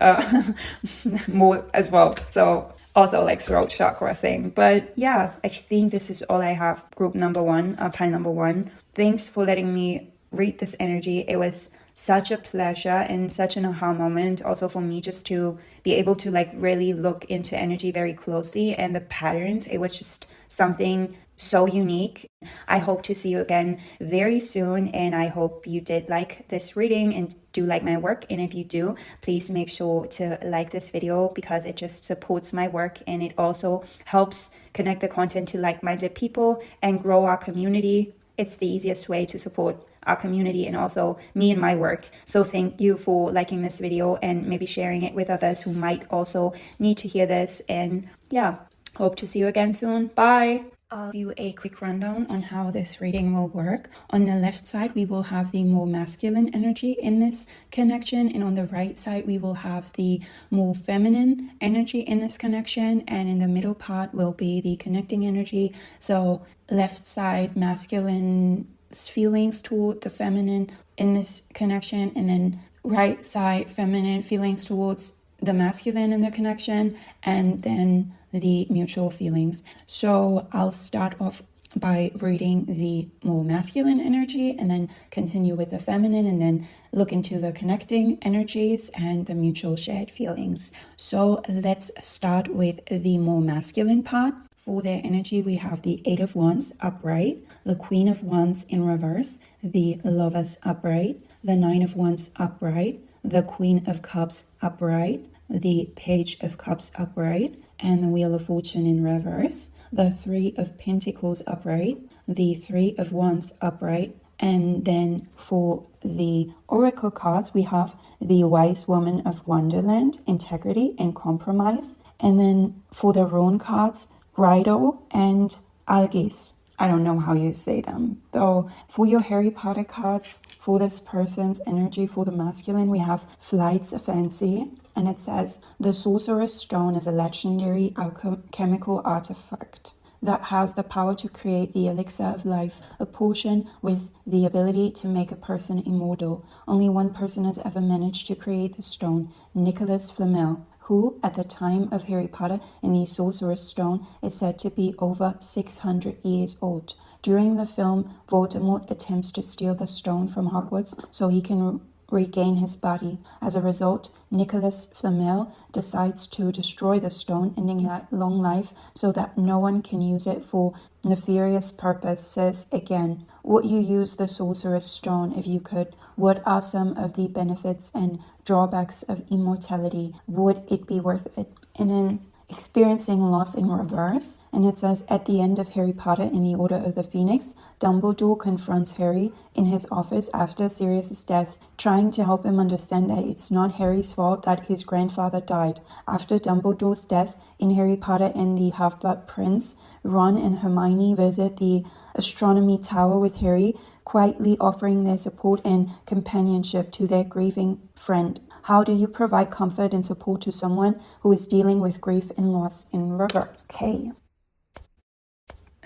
more as well. So also like throat chakra thing. But yeah, I think this is all I have. Group number one, pile number one. Thanks for letting me read this energy. It was such a pleasure and such an aha moment also for me, just to be able to like really look into energy very closely and the patterns. It was just something so unique. I hope to see you again very soon, and I hope you did like this reading and do like my work. And if you do, please make sure to like this video, because it just supports my work, and it also helps connect the content to like-minded people and grow our community. It's the easiest way to support our community and also me and my work. So thank you for liking this video and maybe sharing it with others who might also need to hear this. And yeah, hope to see you again soon. Bye. I'll give you a quick rundown on how this reading will work. On the left side, we will have the more masculine energy in this connection, and on the right side, we will have the more feminine energy in this connection, and in the middle part will be the connecting energy. So left side, masculine feelings toward the feminine in this connection, and then right side, feminine feelings towards the masculine in the connection, and then the mutual feelings. So I'll start off by reading the more masculine energy and then continue with the feminine, and then look into the connecting energies and the mutual shared feelings. So let's start with the more masculine part. For their energy, we have the Eight of Wands upright, the Queen of Wands in reverse, the Lovers upright, the Nine of Wands upright, the Queen of Cups upright, the Page of Cups upright, and the Wheel of Fortune in reverse, the Three of Pentacles upright, the Three of Wands upright, and then for the Oracle cards, we have the Wise Woman of Wonderland, integrity and compromise, and then for the Rune cards, Bridal and Algis. I don't know how you say them. Though for your Harry Potter cards, for this person's energy, for the masculine, we have Flights of Fancy. And it says, the Sorcerer's Stone is a legendary alchemical artifact that has the power to create the elixir of life, a potion with the ability to make a person immortal. Only one person has ever managed to create the stone, Nicholas Flamel, who, at the time of Harry Potter and the Sorcerer's Stone, is said to be over 600 years old. During the film, Voldemort attempts to steal the stone from Hogwarts so he can regain his body. As a result, Nicholas Flamel decides to destroy the stone, ending his long life so that no one can use it for nefarious purposes again. Would you use the Sorcerer's Stone if you could? What are some of the benefits and drawbacks of immortality? Would it be worth it? And then experiencing loss in reverse. And it says, at the end of Harry Potter and the Order of the Phoenix, Dumbledore confronts Harry in his office after Sirius's death, trying to help him understand that it's not Harry's fault that his grandfather died. After Dumbledore's death in Harry Potter and the Half-Blood Prince, Ron and Hermione visit the astronomy tower with Harry, quietly offering their support and companionship to their grieving friend. How do you provide comfort and support to someone who is dealing with grief and loss in reverse? Okay.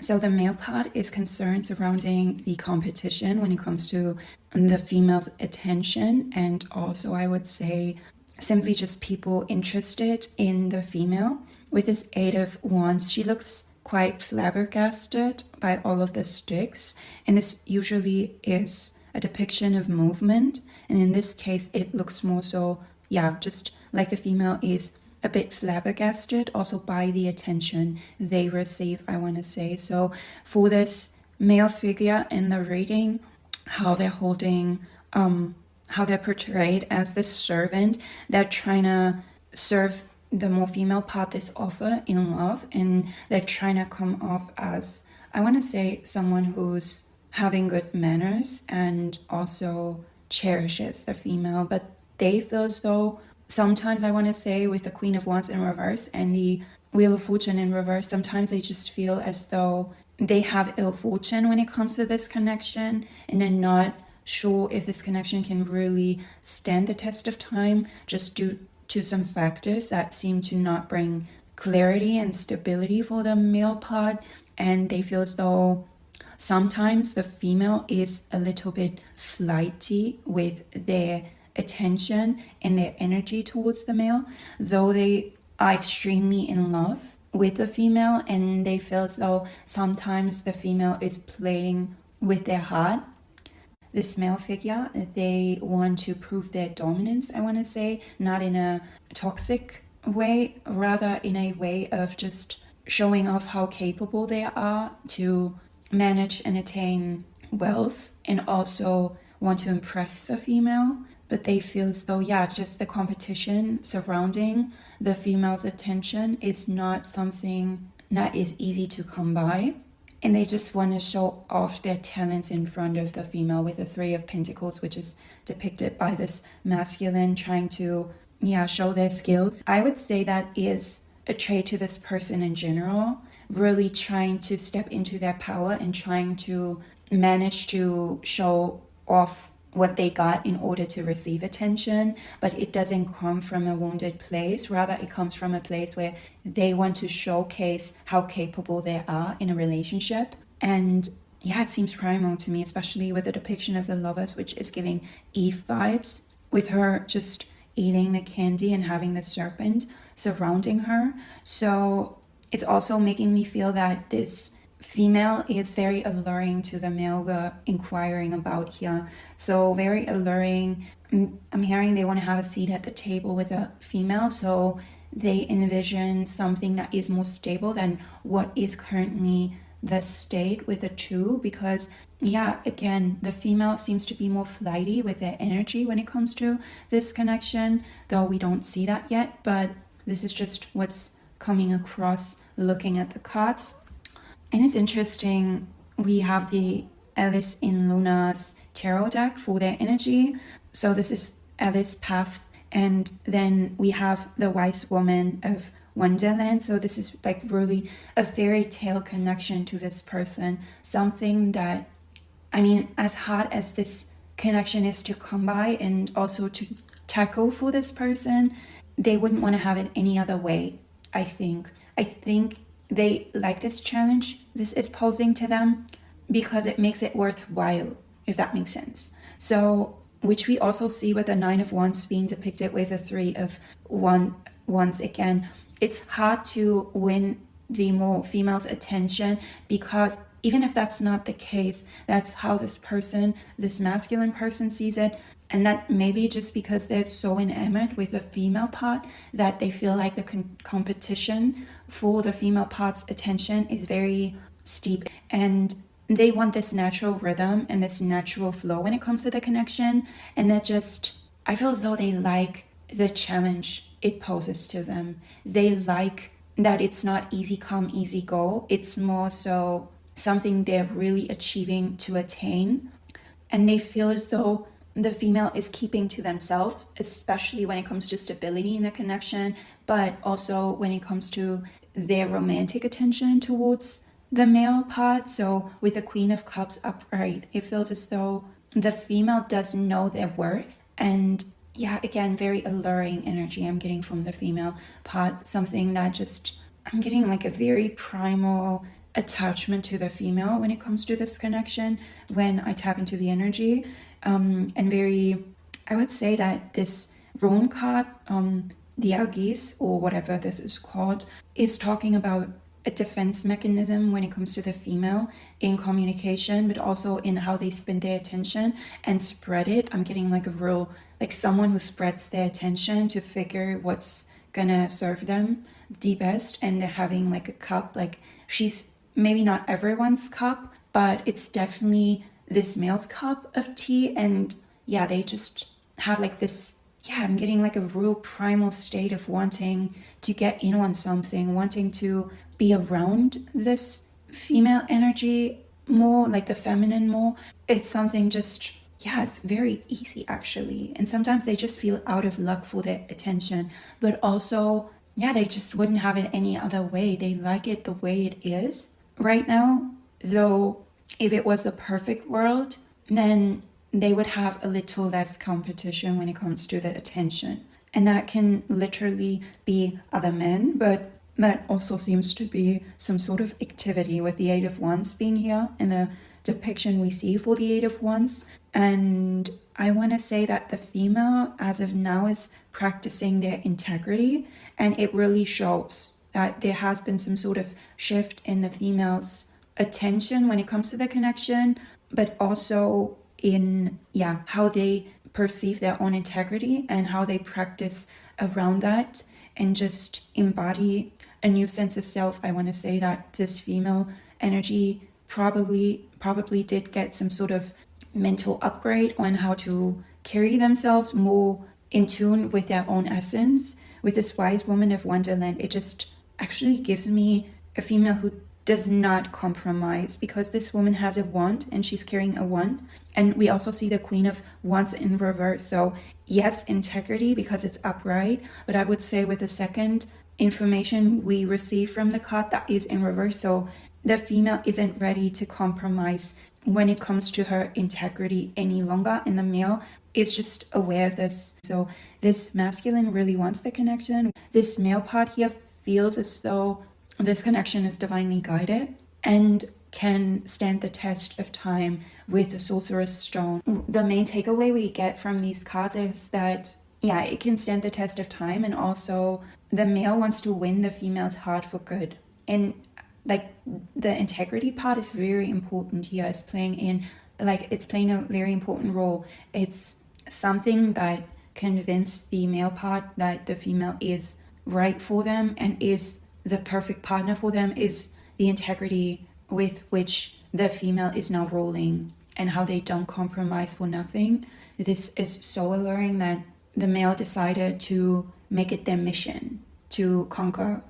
So the male part is concerned surrounding the competition when it comes to the female's attention, and also I would say simply just people interested in the female. With this 8 of Wands, she looks quite flabbergasted by all of the sticks, and this usually is a depiction of movement, and in this case it looks more so, just like the female is a bit flabbergasted also by the attention they receive, I want to say. So for this male figure in the reading, how they're holding, how they're portrayed as this servant, they're trying to serve the more female part this offer in love, and they're trying to come off as, I want to say, someone who's having good manners and also cherishes the female, but they feel as though sometimes, I want to say, with the Queen of Wands in reverse and the Wheel of Fortune in reverse, sometimes they just feel as though they have ill fortune when it comes to this connection, and they're not sure if this connection can really stand the test of time, just due to some factors that seem to not bring clarity and stability for the male part. And they feel as though sometimes the female is a little bit flighty with their attention and their energy towards the male, though they are extremely in love with the female, and they feel as though sometimes the female is playing with their heart. This male figure, they want to prove their dominance, I want to say, not in a toxic way, rather in a way of just showing off how capable they are to manage and attain wealth, and also want to impress the female. But they feel as though, just the competition surrounding the female's attention is not something that is easy to come by. And they just want to show off their talents in front of the female with the 3 of Pentacles, which is depicted by this masculine trying to, show their skills. I would say that is a trait to this person in general, really trying to step into their power and trying to manage to show off what they got in order to receive attention, but it doesn't come from a wounded place. Rather, it comes from a place where they want to showcase how capable they are in a relationship. And it seems primal to me, especially with the depiction of the Lovers, which is giving Eve vibes, with her just eating the candy and having the serpent surrounding her. So it's also making me feel that this female is very alluring to the male we're inquiring about here. So very alluring. I'm hearing they want to have a seat at the table with a female, so they envision something that is more stable than what is currently the state with the 2, because again, the female seems to be more flighty with their energy when it comes to this connection, though we don't see that yet, but this is just what's coming across looking at the cards. And it's interesting, we have the Alice in Luna's tarot deck for their energy. So this is Alice path, and then we have the Wise Woman of Wonderland. So this is like really a fairy tale connection to this person. Something that, as hard as this connection is to come by and also to tackle for this person, they wouldn't want to have it any other way, I think. They like this challenge this is posing to them because it makes it worthwhile, if that makes sense. So, which we also see with the 9 of Wands being depicted with the 3 of Wands again. It's hard to win the more female's attention, because even if that's not the case, that's how this masculine person sees it. And that maybe just because they're so enamored with the female part that they feel like the competition for the female part's attention is very steep. And they want this natural rhythm and this natural flow when it comes to the connection. And I feel as though they like the challenge it poses to them. They like that it's not easy come, easy go. It's more so something they're really achieving to attain. And they feel as though the female is keeping to themselves, especially when it comes to stability in the connection, but also when it comes to their romantic attention towards the male part. So with the Queen of Cups upright, it feels as though the female doesn't know their worth. And yeah, again, very alluring energy I'm getting from the female part. Something that just, I'm getting like a very primal attachment to the female when it comes to this connection when I tap into the energy. And very, I would say that this Rune card, the Algis, or whatever this is called, is talking about a defense mechanism when it comes to the female in communication, but also in how they spend their attention and spread it. I'm getting like a real, like someone who spreads their attention to figure what's gonna serve them the best. And they're having like a cup, like she's maybe not everyone's cup, but it's definitely this male's cup of tea. And yeah, they just have like this, yeah, I'm getting like a real primal state of wanting to get in on something, wanting to be around this female energy more, like the feminine more. It's something just, yeah, it's very easy actually. And sometimes they just feel out of luck for their attention, but also, yeah, they just wouldn't have it any other way. They like it the way it is right now. Though if it was a perfect world, then they would have a little less competition when it comes to the attention. And that can literally be other men, but that also seems to be some sort of activity with the Eight of Wands being here in the depiction we see for the Eight of Wands. And I want to say that the female, as of now, is practicing their integrity, and it really shows that there has been some sort of shift in the female's attention when it comes to the connection, but also in, yeah, how they perceive their own integrity and how they practice around that and just embody a new sense of self. I want to say that this female energy probably did get some sort of mental upgrade on how to carry themselves more in tune with their own essence. With this Wise Woman of Wonderland, it just actually gives me a female who does not compromise, because this woman has a wand and she's carrying a wand. And we also see the Queen of Wands in reverse. So yes, integrity because it's upright, but I would say with the second information we receive from the card, that is in reverse. So the female isn't ready to compromise when it comes to her integrity any longer, and the male is just aware of this. So this masculine really wants the connection. This male part here feels as though this connection is divinely guided and can stand the test of time with the Sorcerer's Stone. The main takeaway we get from these cards is that, yeah, it can stand the test of time, and also the male wants to win the female's heart for good. And like the integrity part is very important here. It's playing a very important role. It's something that convinced the male part that the female is right for them and is the perfect partner for them, is the integrity with which the female is now rolling and how they don't compromise for nothing. This is so alluring that the male decided to make it their mission to conquer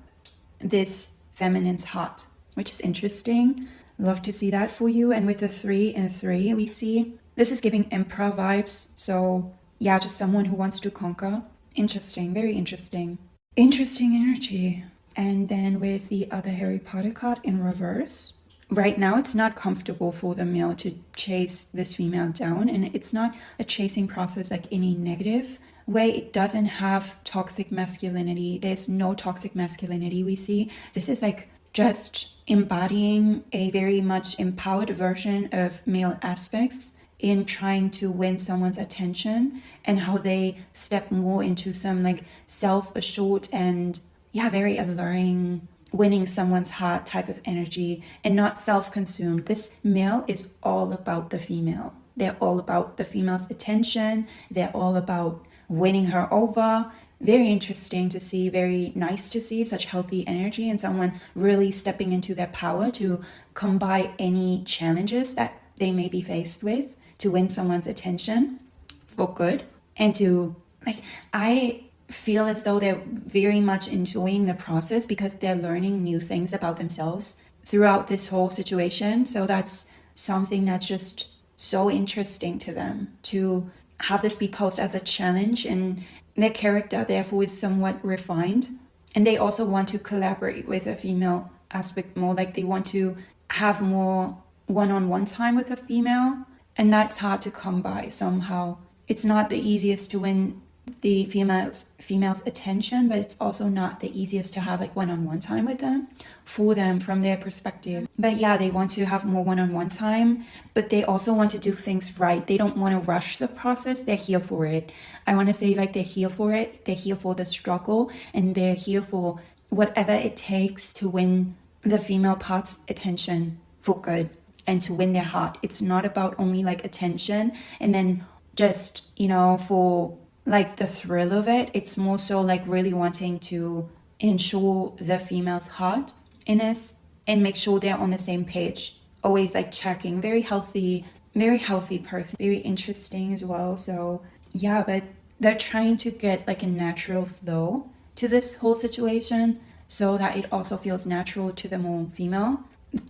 this feminine's heart, which is interesting. Love to see that for you. And with the 3 and 3, we see this is giving Emperor vibes. So yeah, just someone who wants to conquer. Interesting, very interesting. Interesting energy. And then with the other Harry Potter card in reverse, right now it's not comfortable for the male to chase this female down, and it's not a chasing process like any negative way. It doesn't have toxic masculinity. There's no toxic masculinity we see. This is like just embodying a very much empowered version of male aspects in trying to win someone's attention, and how they step more into some like self-assured and, yeah, very alluring, winning someone's heart type of energy, and not self-consumed. This male is all about the female. They're all about the female's attention. They're all about winning her over. Very interesting to see, very nice to see such healthy energy and someone really stepping into their power to come by any challenges that they may be faced with to win someone's attention for good. And to, like, I feel as though they're very much enjoying the process because they're learning new things about themselves throughout this whole situation. So that's something that's just so interesting to them, to have this be posed as a challenge, and their character therefore is somewhat refined. And they also want to collaborate with a female aspect more, like they want to have more one-on-one time with a female, and that's hard to come by somehow. It's not the easiest to win the female's attention, but it's also not the easiest to have like one-on-one time with them, for them from their perspective. But yeah, they want to have more one-on-one time, but they also want to do things right. They don't want to rush the process. They're here for it. I want to say like they're here for it. They're here for the struggle, and they're here for whatever it takes to win the female part's attention for good and to win their heart. It's not about only like attention and then just, for like the thrill of it. It's more so like really wanting to ensure the female's heart in this and make sure they're on the same page. Always like checking. Very healthy person. Very interesting as well. So yeah, but they're trying to get like a natural flow to this whole situation so that it also feels natural to the more female,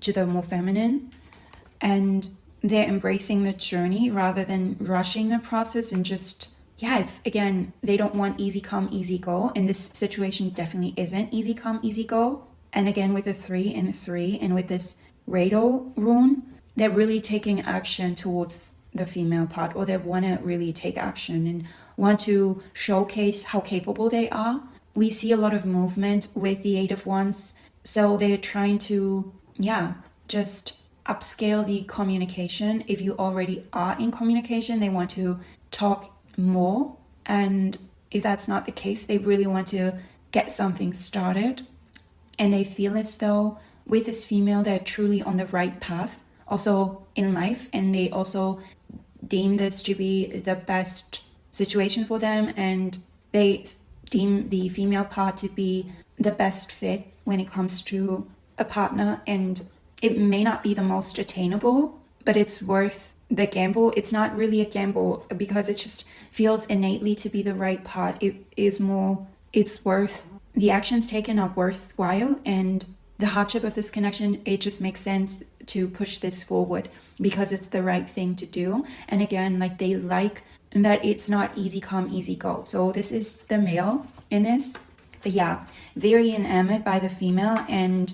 to the more feminine. And they're embracing the journey rather than rushing the process and just, it's, again, they don't want easy come, easy go. And this situation definitely isn't easy come, easy go. And again, with the 3 and 3 and with this Rado rune, they're really taking action towards the female part, or they want to really take action and want to showcase how capable they are. We see a lot of movement with the 8 of Wands. So they're trying to, just upscale the communication. If you already are in communication, they want to talk more. And if that's not the case, they really want to get something started. And they feel as though with this female, they're truly on the right path also in life. And they also deem this to be the best situation for them. And they deem the female part to be the best fit when it comes to a partner. And it may not be the most attainable, but it's worth the gamble. It's not really a gamble because it just feels innately to be the right part. It's worth, the actions taken are worthwhile, and the hardship of this connection, it just makes sense to push this forward because it's the right thing to do. And again, like they like that it's not easy come, easy go. So this is the male in this. But yeah, very enamored by the female, and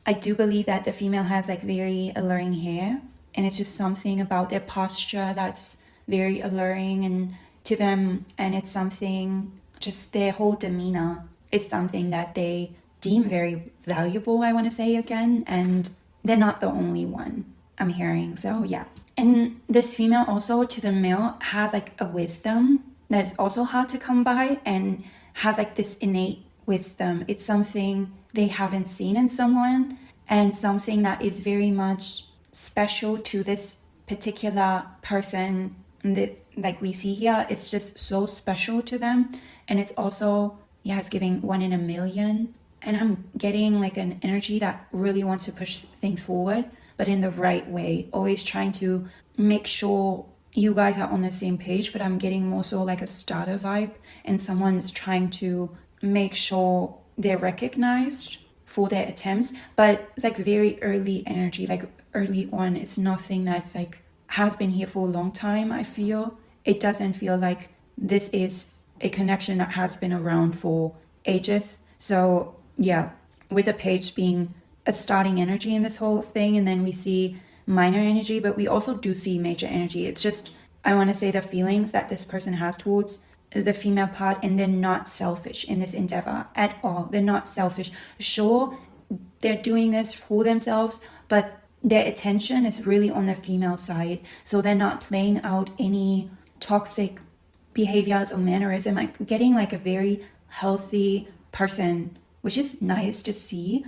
I do believe that the female has like very alluring hair, and it's just something about their posture that's very alluring and to them, and it's something, just their whole demeanor is something that they deem very valuable, I want to say again, and they're not the only one I'm hearing. So yeah. And this female also to the male has like a wisdom that is also hard to come by, and has like this innate wisdom. It's something they haven't seen in someone, and something that is very much special to this particular person that like we see here. It's just so special to them, and it's also it's giving 1 in a million. And I'm getting like an energy that really wants to push things forward, but in the right way, always trying to make sure you guys are on the same page. But I'm getting more so like a starter vibe, and someone is trying to make sure they're recognized for their attempts, but it's like very early energy, like early on. It's nothing that's like has been here for a long time. I feel it doesn't feel like this is a connection that has been around for ages. So yeah, with the page being a starting energy in this whole thing, and then we see minor energy, but we also do see major energy. It's just, I want to say the feelings that this person has towards the female part, and they're not selfish in this endeavor at all. They're not selfish. Sure, they're doing this for themselves, but their attention is really on the female side. So they're not playing out any toxic behaviors or mannerism. I'm getting like a very healthy person, which is nice to see.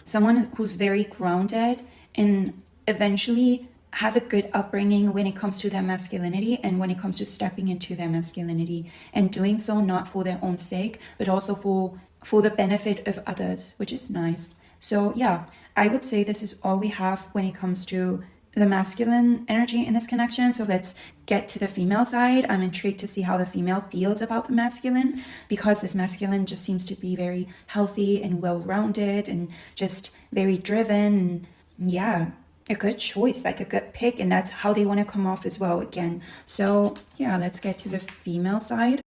Someone who's very grounded and eventually has a good upbringing when it comes to their masculinity, and when it comes to stepping into their masculinity, and doing so not for their own sake, but also for the benefit of others, which is nice. So yeah, I would say this is all we have when it comes to the masculine energy in this connection. So let's get to the female side. I'm intrigued to see how the female feels about the masculine, because this masculine just seems to be very healthy and well-rounded and just very driven. And yeah, a good choice, like a good pick, and that's how they want to come off as well again. So yeah, let's get to the female side.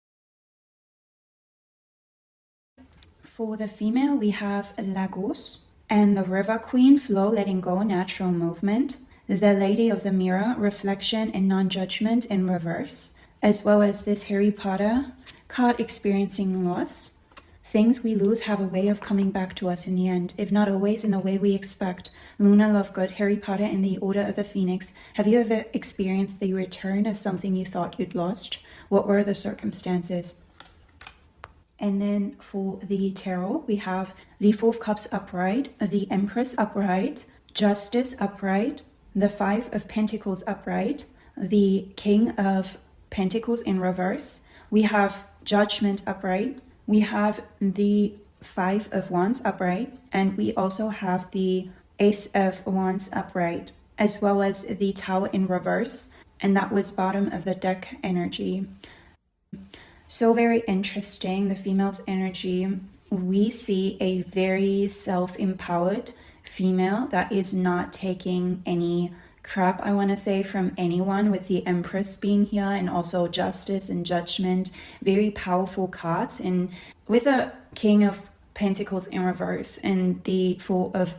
For the female, we have Lagos and the River Queen, flow, letting go, natural movement. The Lady of the Mirror, reflection and non-judgment in reverse, as well as this Harry Potter card, experiencing loss. Things we lose have a way of coming back to us in the end, if not always in the way we expect. Luna Lovegood, Harry Potter and the Order of the Phoenix. Have you ever experienced the return of something you thought you'd lost? What were the circumstances? And then for the tarot, we have the Four of Cups upright, the Empress upright, Justice upright, the Five of Pentacles upright, the King of Pentacles in reverse. We have Judgment upright. We have the Five of Wands upright. And we also have the Ace of Wands upright, as well as the Tower in reverse. And that was bottom of the deck energy. So very interesting, the female's energy. We see a very self-empowered female that is not taking any crap, I want to say, from anyone, with the Empress being here and also Justice and Judgment. Very powerful cards. And with the King of Pentacles in reverse and the Four of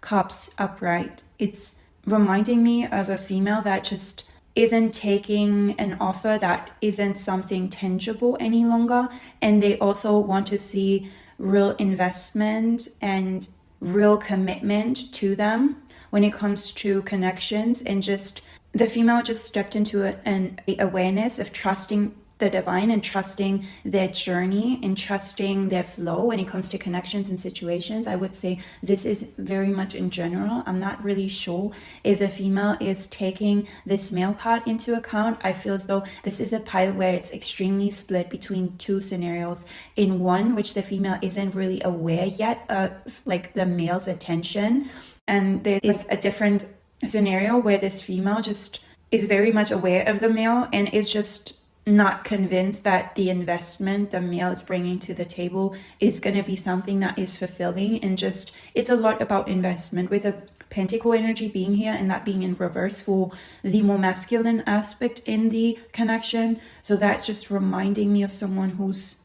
Cups upright, it's reminding me of a female that just isn't taking an offer that isn't something tangible any longer. And they also want to see real investment and real commitment to them when it comes to connections. And just the female just stepped into an awareness of trusting the divine and trusting their journey and trusting their flow when it comes to connections and situations. I would say this is very much in general. I'm not really sure if the female is taking this male part into account. I feel as though this is a pile where it's extremely split between two scenarios. In one, which the female isn't really aware yet of, like, the male's attention, and there is a different scenario where this female just is very much aware of the male and is just not convinced that the investment the male is bringing to the table is going to be something that is fulfilling. And just, it's a lot about investment, with a Pentacle energy being here and that being in reverse for the more masculine aspect in the connection. So that's just reminding me of someone who's,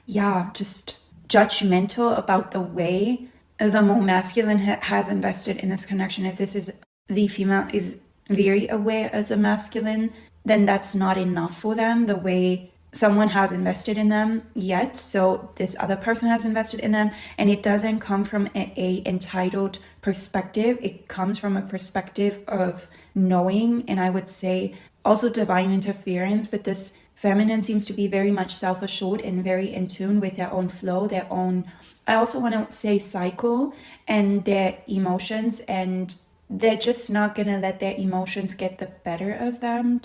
just judgmental about the way the more masculine has invested in this connection. If this is, the female is very aware of the masculine, then that's not enough for them the way someone has invested in them yet. So this other person has invested in them, and it doesn't come from a entitled perspective. It comes from a perspective of knowing, and I would say also divine interference. But this feminine seems to be very much self-assured and very in tune with their own flow, their own, I also want to say, cycle and their emotions, and they're just not going to let their emotions get the better of them.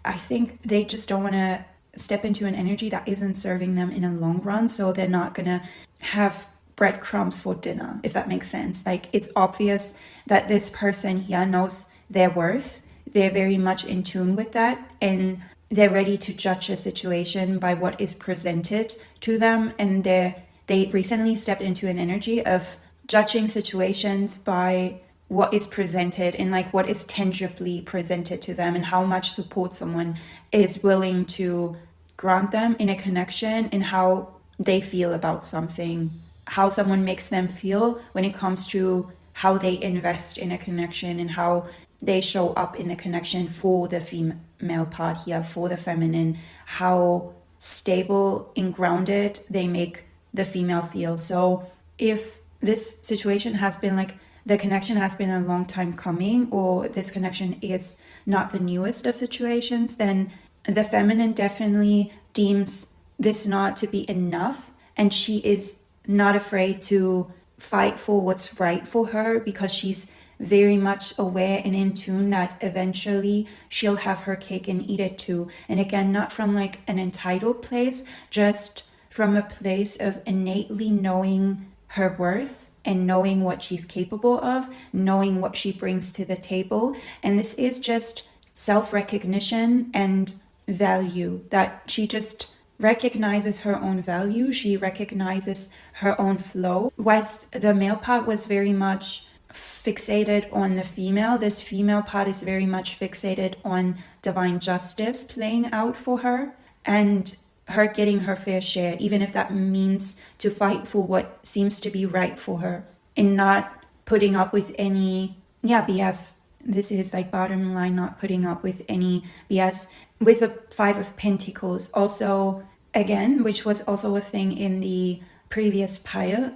I think they just don't want to step into an energy that isn't serving them in a long run. So they're not going to have breadcrumbs for dinner, if that makes sense. Like, it's obvious that this person here knows their worth. They're very much in tune with that, and they're ready to judge a situation by what is presented to them. And they recently stepped into an energy of judging situations by what is presented and like what is tangibly presented to them, and how much support someone is willing to grant them in a connection, and how they feel about something, how someone makes them feel when it comes to how they invest in a connection and how they show up in the connection for the female part here, for the feminine, how stable and grounded they make the female feel. So if this situation has been like, the connection has been a long time coming, or this connection is not the newest of situations, then the feminine definitely deems this not to be enough, and she is not afraid to fight for what's right for her, because she's very much aware and in tune that eventually she'll have her cake and eat it too. And again, not from like an entitled place, just from a place of innately knowing her worth and knowing what she's capable of, knowing what she brings to the table. And this is just self-recognition and value, that she just recognizes her own value. She recognizes her own flow. Whilst the male part was very much fixated on the female, this female part is very much fixated on divine justice playing out for her and her getting her fair share, even if that means to fight for what seems to be right for her and not putting up with any BS. This is like bottom line, not putting up with any BS. With the 5 of Pentacles also, again, which was also a thing in the previous pile,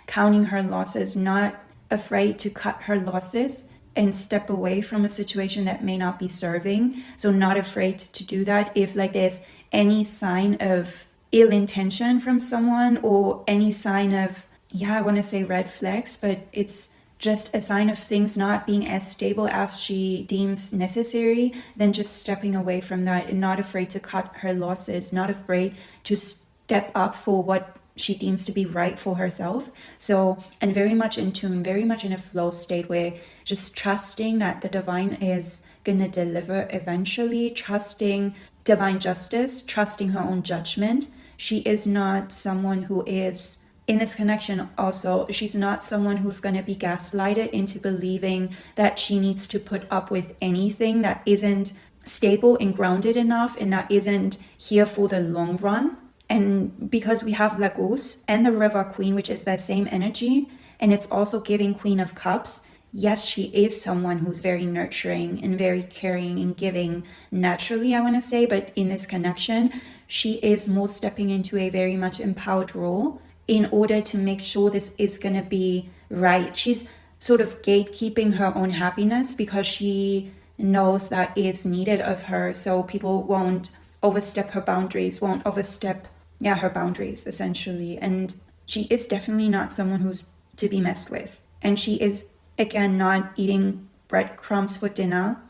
counting her losses, not afraid to cut her losses and step away from a situation that may not be serving. So not afraid to do that if like there's any sign of ill intention from someone or any sign of, I want to say red flags, but it's just a sign of things not being as stable as she deems necessary, then just stepping away from that and not afraid to cut her losses, not afraid to step up for what she deems to be right for herself. So, and very much in tune, very much in a flow state where just trusting that the divine is going to deliver eventually, trusting divine justice, trusting her own judgment. She is not someone who is, in this connection also, she's not someone who's going to be gaslighted into believing that she needs to put up with anything that isn't stable and grounded enough and that isn't here for the long run. And because we have Lagos and the River Queen, which is that same energy, and it's also giving Queen of Cups, yes, she is someone who's very nurturing and very caring and giving naturally, I want to say, but in this connection, she is more stepping into a very much empowered role in order to make sure this is going to be right. She's sort of gatekeeping her own happiness because she knows that is needed of her, so people won't overstep her boundaries, won't overstep her boundaries essentially. And she is definitely not someone who's to be messed with. And she is, again, not eating breadcrumbs for dinner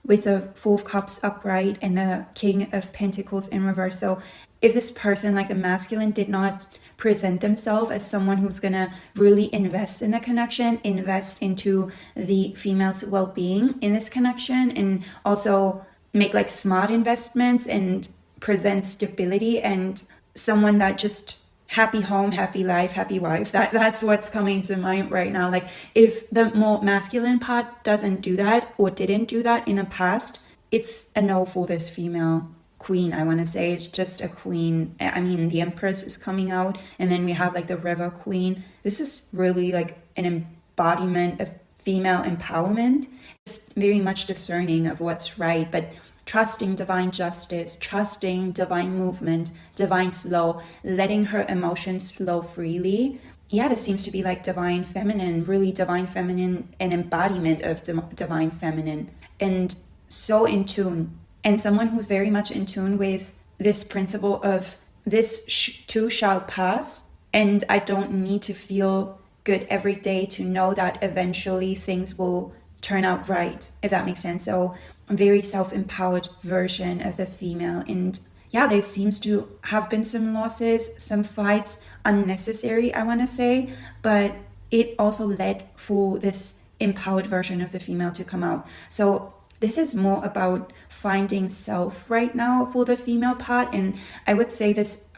with the 4 of Cups upright and the King of Pentacles in reverse. So if this person, like the masculine, did not present themselves as someone who's going to really invest in the connection, invest into the female's well-being in this connection, and also make like smart investments and present stability and someone that just happy home, happy life, happy wife. That's what's coming to mind right now. Like if the more masculine part doesn't do that or didn't do that in the past, it's a no for this female queen. I want to say it's just a queen. I mean, the Empress is coming out, and then we have like the River Queen. This is really like an embodiment of female empowerment. It's very much discerning of what's right, but trusting divine justice, trusting divine movement, divine flow, letting her emotions flow freely. This seems to be like divine feminine, really divine feminine, an embodiment of divine feminine, and so in tune. And someone who's very much in tune with this principle of this too shall pass, and I don't need to feel good every day to know that eventually things will turn out right, if that makes sense. So a very self-empowered version of the female. And there seems to have been some losses, some fights, unnecessary, I want to say, but it also led for this empowered version of the female to come out. So this is more about finding self right now for the female part. And I would say this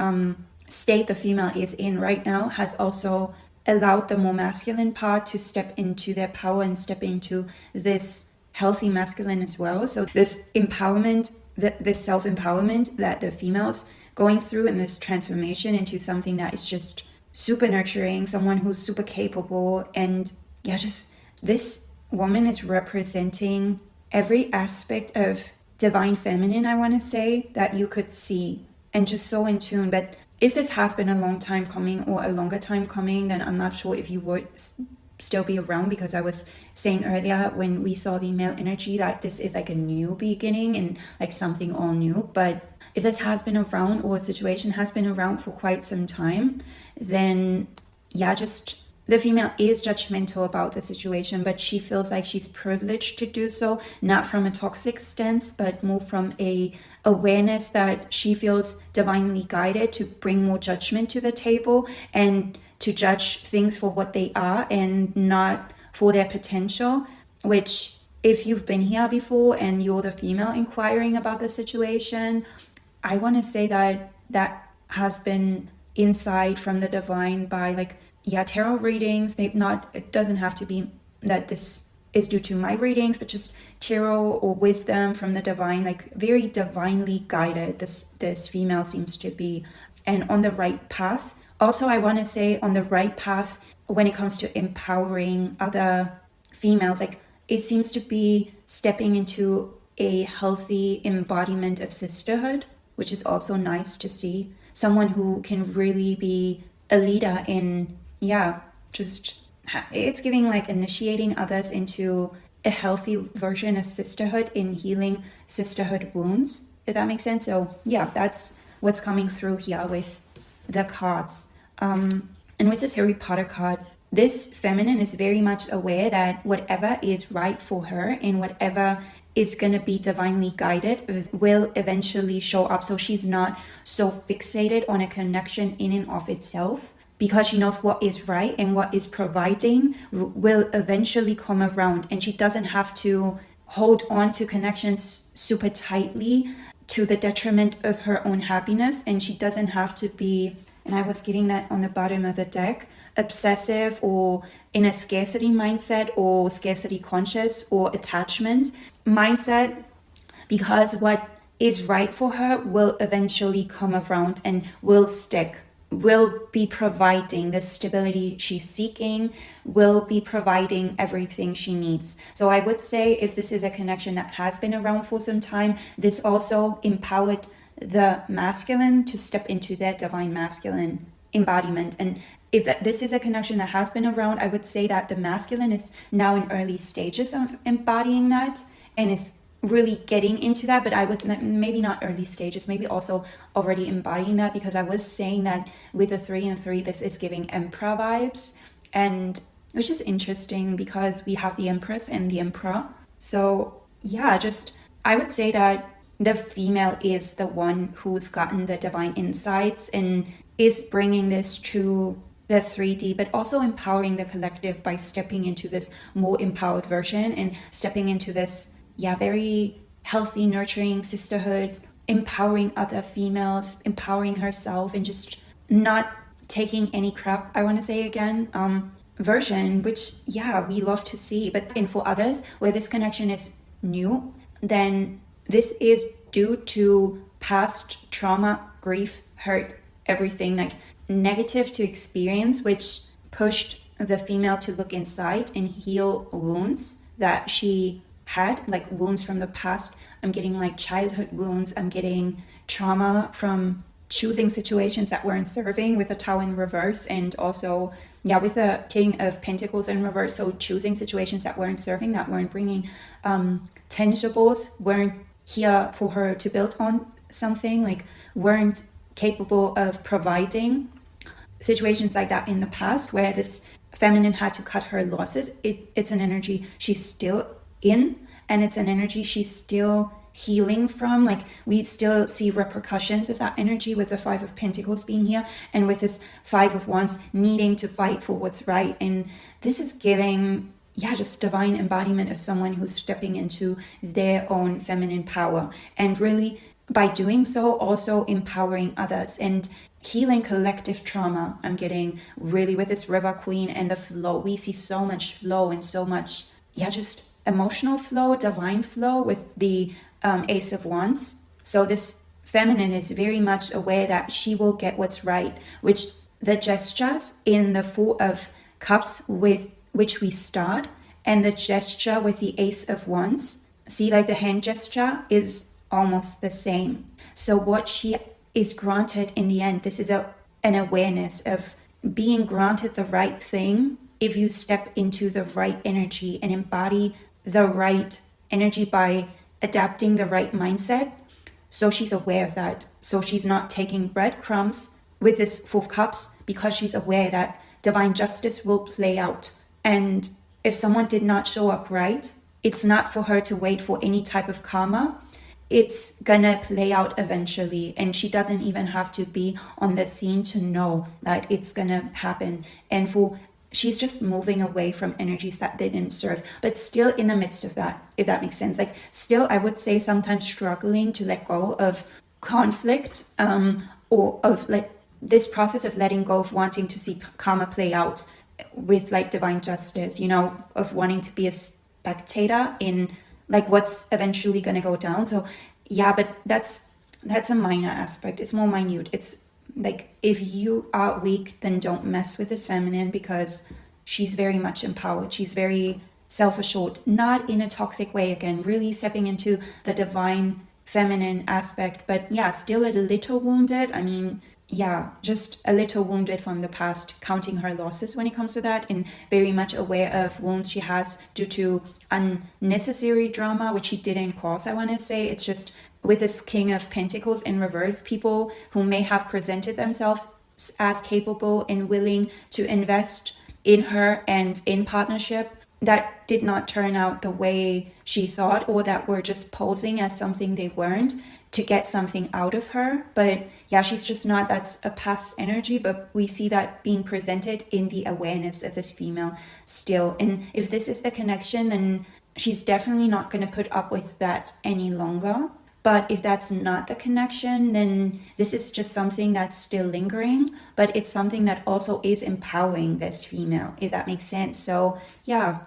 state the female is in right now has also allowed the more masculine part to step into their power and step into this healthy masculine as well. So this empowerment, this self-empowerment that the female's going through, and this transformation into something that is just super nurturing, someone who's super capable. And just this woman is representing every aspect of divine feminine, I want to say, that you could see, and just so in tune. But if this has been a long time coming or a longer time coming, then I'm not sure if you would still be around, because I was saying earlier when we saw the male energy that this is like a new beginning and like something all new. But if this has been around, or a situation has been around for quite some time, then just the female is judgmental about the situation, but she feels like she's privileged to do so, not from a toxic stance, but more from a awareness that she feels divinely guided to bring more judgment to the table and to judge things for what they are and not for their potential, which if you've been here before and you're the female inquiring about the situation, I want to say that that has been insight from the divine by tarot readings. Maybe not, it doesn't have to be that this is due to my readings, but just tarot or wisdom from the divine, very divinely guided this female seems to be, and on the right path. Also, I want to say on the right path when it comes to empowering other females. It seems to be stepping into a healthy embodiment of sisterhood, which is also nice to see. Someone who can really be a leader in, it's giving initiating others into a healthy version of sisterhood in healing sisterhood wounds, if that makes sense. So that's what's coming through here with the cards. And with this Harry Potter card, this feminine is very much aware that whatever is right for her and whatever is going to be divinely guided will eventually show up. So she's not so fixated on a connection in and of itself, because she knows what is right and what is providing will eventually come around, and she doesn't have to hold on to connections super tightly to the detriment of her own happiness. And she doesn't have to be, and I was getting that on the bottom of the deck, obsessive or in a scarcity mindset or scarcity conscious or attachment mindset, because what is right for her will eventually come around and will stick, will be providing the stability she's seeking, will be providing everything she needs. So I would say if this is a connection that has been around for some time, this also empowered the masculine to step into their divine masculine embodiment. And if this is a connection that has been around, I would say that the masculine is now in early stages of embodying that and is really getting into that. But I was maybe not early stages, maybe also already embodying that, because I was saying that with the 3 and 3, this is giving Emperor vibes, and which is interesting because we have the Empress and the Emperor. So I would say that the female is the one who's gotten the divine insights and is bringing this to the 3D, but also empowering the collective by stepping into this more empowered version and stepping into this very healthy, nurturing sisterhood, empowering other females, empowering herself, and just not taking any crap, I want to say again, version, which we love to see. But for others where this connection is new, then this is due to past trauma, grief, hurt, everything negative to experience, which pushed the female to look inside and heal wounds that she had, wounds from the past. I'm getting childhood wounds. I'm getting trauma from choosing situations that weren't serving with the Tower in reverse, and also with the King of Pentacles in reverse. So choosing situations that weren't serving, that weren't bringing tangibles, weren't here for her to build on something, weren't capable of providing. Situations like that in the past where this feminine had to cut her losses. It's an energy she's still in, and it's an energy she's still healing from. We still see repercussions of that energy with the 5 of Pentacles being here, and with this 5 of Wands needing to fight for what's right. And this is giving just divine embodiment of someone who's stepping into their own feminine power, and really by doing so also empowering others and healing collective trauma. I'm getting really with this River Queen and the flow. We see so much flow and so much just emotional flow, divine flow with the Ace of Wands. So this feminine is very much aware that she will get what's right, which the gestures in the 4 of Cups with which we start, and the gesture with the Ace of Wands, see the hand gesture is almost the same. So what she is granted in the end, this is an awareness of being granted the right thing if you step into the right energy and embody the right energy by adapting the right mindset. So she's aware of that. So she's not taking breadcrumbs with this 4 of Cups, because she's aware that divine justice will play out. And if someone did not show up right, it's not for her to wait for any type of karma. it's gonna play out eventually, and she doesn't even have to be on the scene to know that it's gonna happen. And she's just moving away from energies that they didn't serve, but still in the midst of that, if that makes sense. Like, still, I would say sometimes struggling to let go of conflict, or of like this process of letting go of wanting to see karma play out with like divine justice, of wanting to be a spectator in like what's eventually going to go down. So yeah, but that's a minor aspect. It's more minute. It's like, if you are weak, then don't mess with this feminine, because she's very much empowered. She's very self-assured, not in a toxic way, again, really stepping into the divine feminine aspect, but yeah, still a little wounded. I mean, yeah, just a little wounded from the past, counting her losses when it comes to that, and very much aware of wounds she has due to unnecessary drama, which she didn't cause, I want to say. It's just with this King of Pentacles in reverse, people who may have presented themselves as capable and willing to invest in her and in partnership, that did not turn out the way she thought, or that were just posing as something they weren't to get something out of her. But yeah, she's just not, that's a past energy, but we see that being presented in the awareness of this female still. And if this is the connection, then she's definitely not going to put up with that any longer. But if that's not the connection, then this is just something that's still lingering, but it's something that also is empowering this female, if that makes sense. So yeah,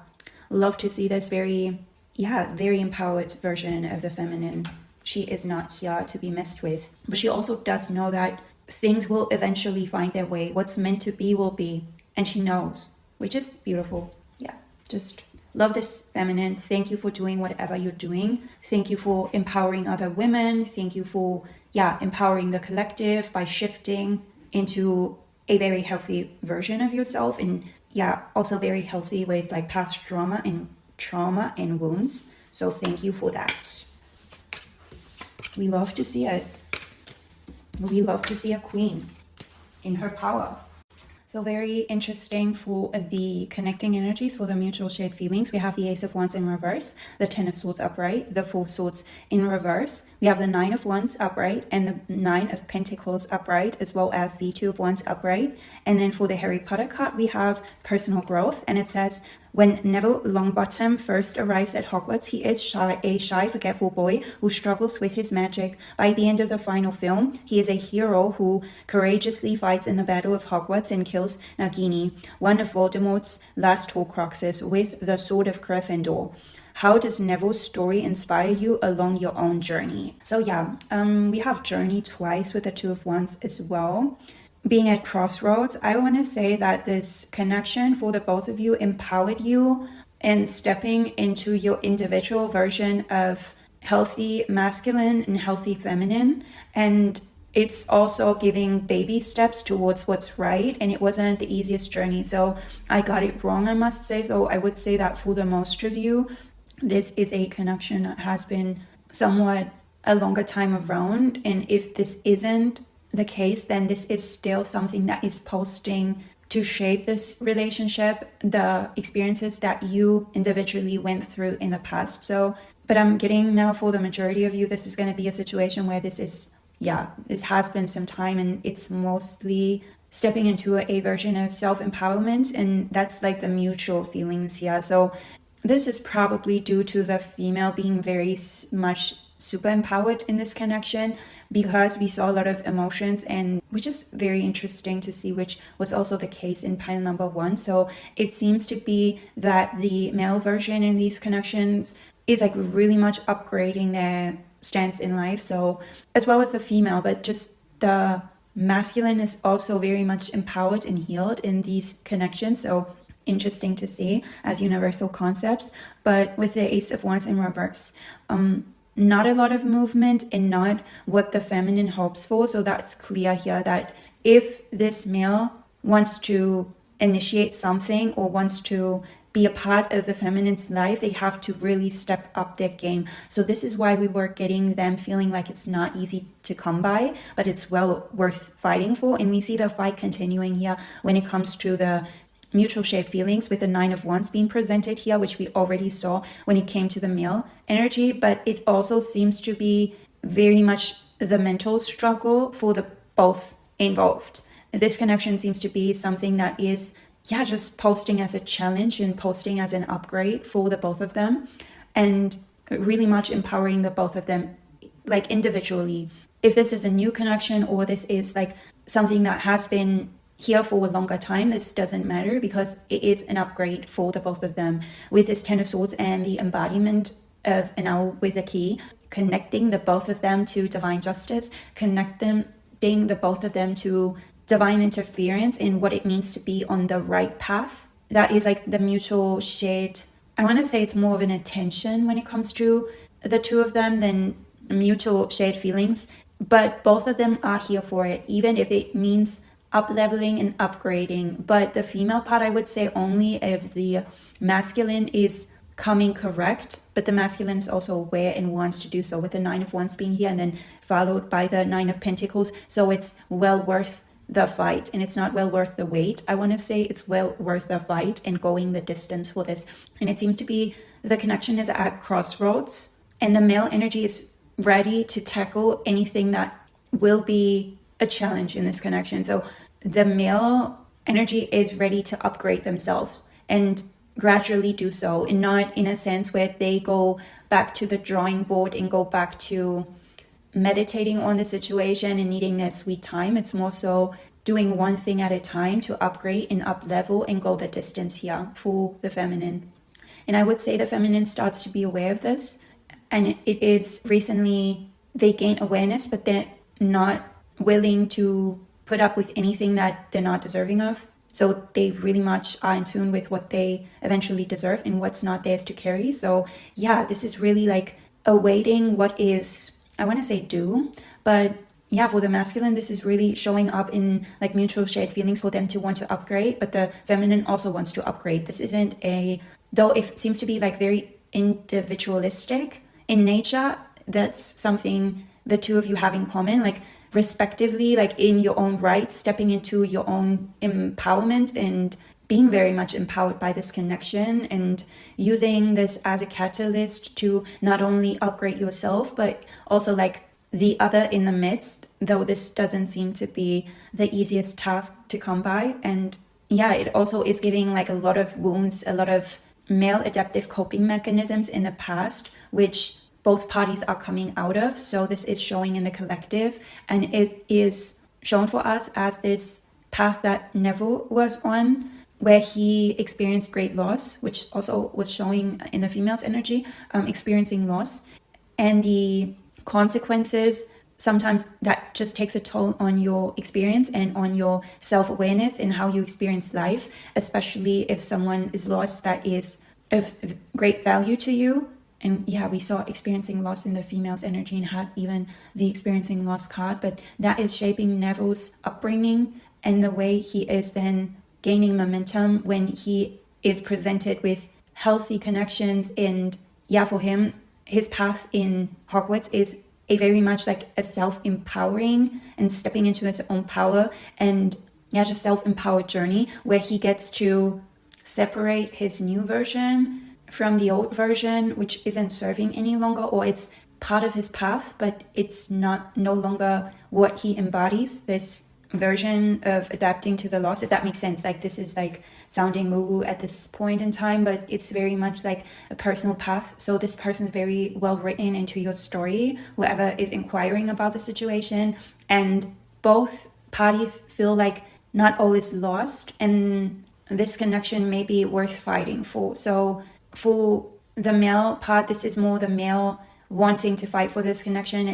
love to see this very empowered version of the feminine. She is not here to be messed with, but she also does know that things will eventually find their way. What's meant to be will be, and she knows, which is beautiful. Yeah, just love this feminine. Thank you for doing whatever you're doing. Thank you for empowering other women. Thank you for empowering the collective by shifting into a very healthy version of yourself, and also very healthy with like past trauma and wounds. So thank you for that. We love to see it. We love to see a queen in her power. So very interesting for the connecting energies for the mutual shared feelings. We have the Ace of Wands in reverse, the Ten of Swords upright, the Four of Swords in reverse. We have the Nine of Wands upright and the Nine of Pentacles upright, as well as the Two of Wands upright. And then for the Harry Potter card, we have personal growth, and it says, when Neville Longbottom first arrives at Hogwarts, he is a shy, forgetful boy who struggles with his magic. By the end of the final film, he is a hero who courageously fights in the Battle of Hogwarts and kills Nagini, one of Voldemort's last Horcruxes, with the Sword of Gryffindor. How does Neville's story inspire you along your own journey? So we have journey twice with the Two of Wands as well. Being at crossroads, I want to say that this connection for the both of you empowered you in stepping into your individual version of healthy masculine and healthy feminine. And it's also giving baby steps towards what's right. And it wasn't the easiest journey. So I got it wrong, I must say. So I would say that for the most of you, this is a connection that has been somewhat a longer time around. And if this isn't the case, then this is still something that is posting to shape this relationship, the experiences that you individually went through in the past. So, but I'm getting now for the majority of you, this is going to be a situation where this has been some time, and it's mostly stepping into a version of self-empowerment, and that's like the mutual feelings here. So this is probably due to the female being very much super empowered in this connection, because we saw a lot of emotions, and which is very interesting to see, which was also the case in pile number 1. So it seems to be that the male version in these connections is like really much upgrading their stance in life, so as well as the female, but just the masculine is also very much empowered and healed in these connections. So interesting to see as universal concepts. But with the Ace of Wands in reverse, not a lot of movement and not what the feminine hopes for. So that's clear here that if this male wants to initiate something or wants to be a part of the feminine's life, they have to really step up their game. So this is why we were getting them feeling like it's not easy to come by, but it's well worth fighting for. And we see the fight continuing here when it comes to the mutual shared feelings with the Nine of Wands being presented here, which we already saw when it came to the male energy, but it also seems to be very much the mental struggle for the both involved. This connection seems to be something that is, just posting as a challenge and posting as an upgrade for the both of them, and really much empowering the both of them, like individually. If this is a new connection or this is like something that has been here for a longer time, this doesn't matter because it is an upgrade for the both of them. With this Ten of Swords and the embodiment of an owl with a key, connecting the both of them to divine justice, connecting the both of them to divine interference in what it means to be on the right path. That is like the mutual shared, I want to say it's more of an attention when it comes to the two of them than mutual shared feelings, but both of them are here for it, even if it means up-leveling and upgrading. But the female part, I would say only if the masculine is coming correct, but the masculine is also aware and wants to do so, with the Nine of Wands being here and then followed by the Nine of Pentacles. So it's well worth the fight, and it's not well worth the wait. I want to say it's well worth the fight and going the distance for this. And it seems to be the connection is at crossroads, and the male energy is ready to tackle anything that will be a challenge in this connection. So the male energy is ready to upgrade themselves and gradually do so, and not in a sense where they go back to the drawing board and go back to meditating on the situation and needing their sweet time. It's more so doing one thing at a time to upgrade and up level and go the distance here for the feminine. And I would say the feminine starts to be aware of this, and it is recently they gain awareness, but they're not willing to put up with anything that they're not deserving of. So they really much are in tune with what they eventually deserve and what's not theirs to carry. So this is really like awaiting what is, I want to say due, but for the masculine, this is really showing up in like mutual shared feelings for them to want to upgrade, but the feminine also wants to upgrade. This isn't though it seems to be like very individualistic in nature, that's something the two of you have in common, like respectively, like in your own right, stepping into your own empowerment and being very much empowered by this connection, and using this as a catalyst to not only upgrade yourself, but also like the other in the midst, though this doesn't seem to be the easiest task to come by. And it also is giving like a lot of wounds, a lot of male adaptive coping mechanisms in the past, which both parties are coming out of. So this is showing in the collective, and it is shown for us as this path that Neville was on, where he experienced great loss, which also was showing in the female's energy, experiencing loss. And the consequences, sometimes that just takes a toll on your experience and on your self-awareness and how you experience life, especially if someone is lost that is of great value to you. And we saw experiencing loss in the female's energy and had even the experiencing loss card, but that is shaping Neville's upbringing and the way he is then gaining momentum when he is presented with healthy connections. And for him, his path in Hogwarts is a very much like a self-empowering and stepping into his own power, and just self-empowered journey where he gets to separate his new version from the old version, which isn't serving any longer, or it's part of his path, but it's no longer what he embodies, this version of adapting to the loss, if that makes sense. Like this is like sounding woo-woo at this point in time, but it's very much like a personal path. So this person is very well written into your story, whoever is inquiring about the situation, and both parties feel like not all is lost, and this connection may be worth fighting for. So for the male part, this is more the male wanting to fight for this connection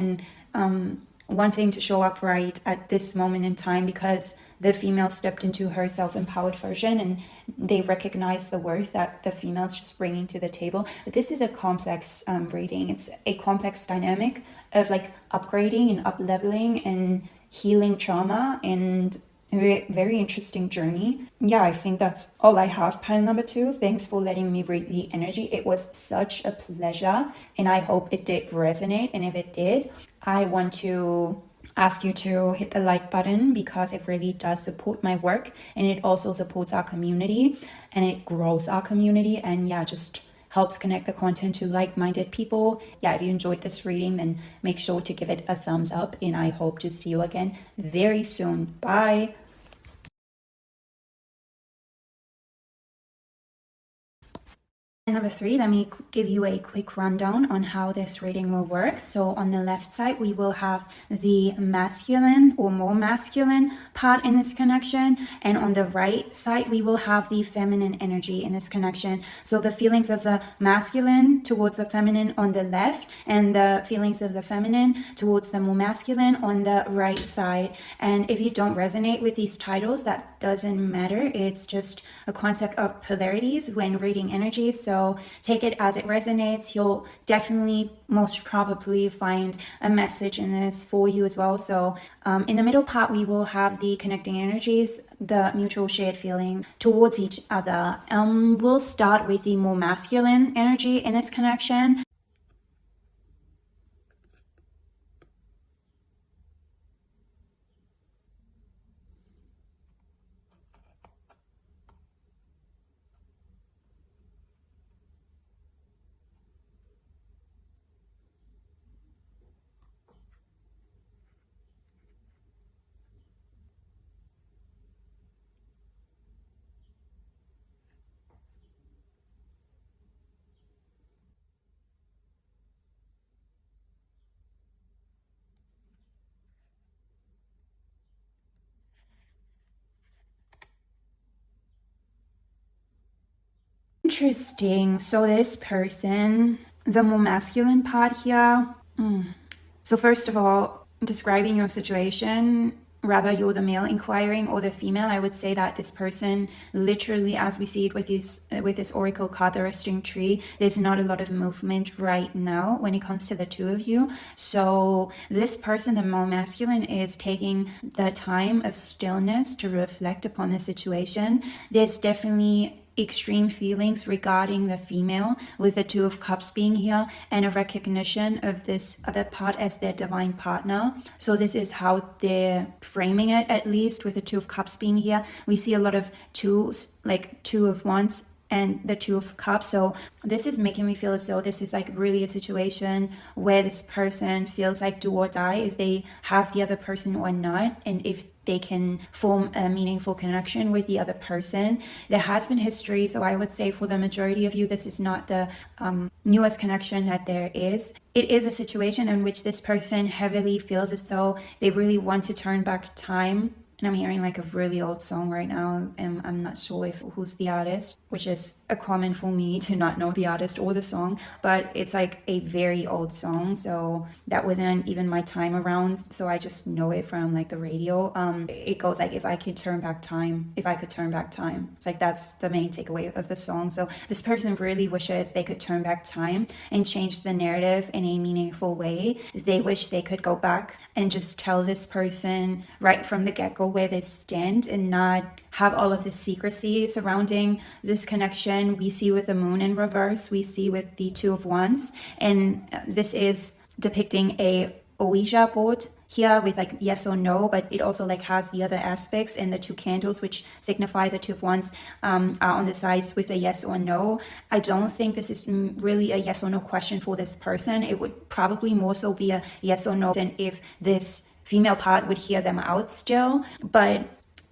and wanting to show up right at this moment in time, because the female stepped into her self-empowered version and they recognize the worth that the female's just bringing to the table. But this is a complex reading. It's a complex dynamic of like upgrading and up-leveling and healing trauma, and a very interesting journey. I think that's all I have, pile number 2. Thanks for letting me read the energy. It was such a pleasure, and I hope it did resonate. And if it did, I want to ask you to hit the like button because it really does support my work, and it also supports our community and it grows our community, and yeah, just helps connect the content to like-minded people. Yeah, if you enjoyed this reading, then make sure to give it a thumbs up, and I hope to see you again very soon. Bye. Number 3, let me give you a quick rundown on how this reading will work. So on the left side, we will have the masculine or more masculine part in this connection. And on the right side, we will have the feminine energy in this connection. So the feelings of the masculine towards the feminine on the left, and the feelings of the feminine towards the more masculine on the right side. And if you don't resonate with these titles, that doesn't matter. It's just a concept of polarities when reading energies. So take it as it resonates. You'll definitely, most probably, find a message in this for you as well. So in the middle part, we will have the connecting energies, the mutual shared feelings towards each other. We'll start with the more masculine energy in this connection. Interesting. So this person, the more masculine part here. So first of all, describing your situation, rather you're the male inquiring or the female, I would say that this person, literally as we see it with this oracle card, the resting tree, there's not a lot of movement right now when it comes to the two of you. So this person, the more masculine, is taking the time of stillness to reflect upon the situation. There's definitely extreme feelings regarding the female, with the Two of Cups being here, and a recognition of this other part as their divine partner. So this is how they're framing it, at least with the Two of Cups being here. We see a lot of twos, like Two of Wands and the Two of Cups. So this is making me feel as though this is like really a situation where this person feels like do or die if they have the other person or not, and if they can form a meaningful connection with the other person. There has been history, so I would say for the majority of you, this is not the newest connection that there is. It is a situation in which this person heavily feels as though they really want to turn back time. And I'm hearing like a really old song right now, and I'm not sure who's the artist, which is a common for me to not know the artist or the song, but it's like a very old song, so that wasn't even my time around, so I just know it from like the radio. It goes like, if I could turn back time, if I could turn back time. It's like that's the main takeaway of the song. So this person really wishes they could turn back time and change the narrative in a meaningful way. They wish they could go back and just tell this person right from the get-go where they stand, and not have all of the secrecy surrounding this connection. We see with the moon in reverse, we see with the Two of Wands, and this is depicting a Ouija board here with like yes or no, but it also like has the other aspects, and the two candles which signify the Two of Wands are on the sides with a yes or no. I don't think this is really a yes or no question for this person. It would probably more so be a yes or no than if this female part would hear them out still, but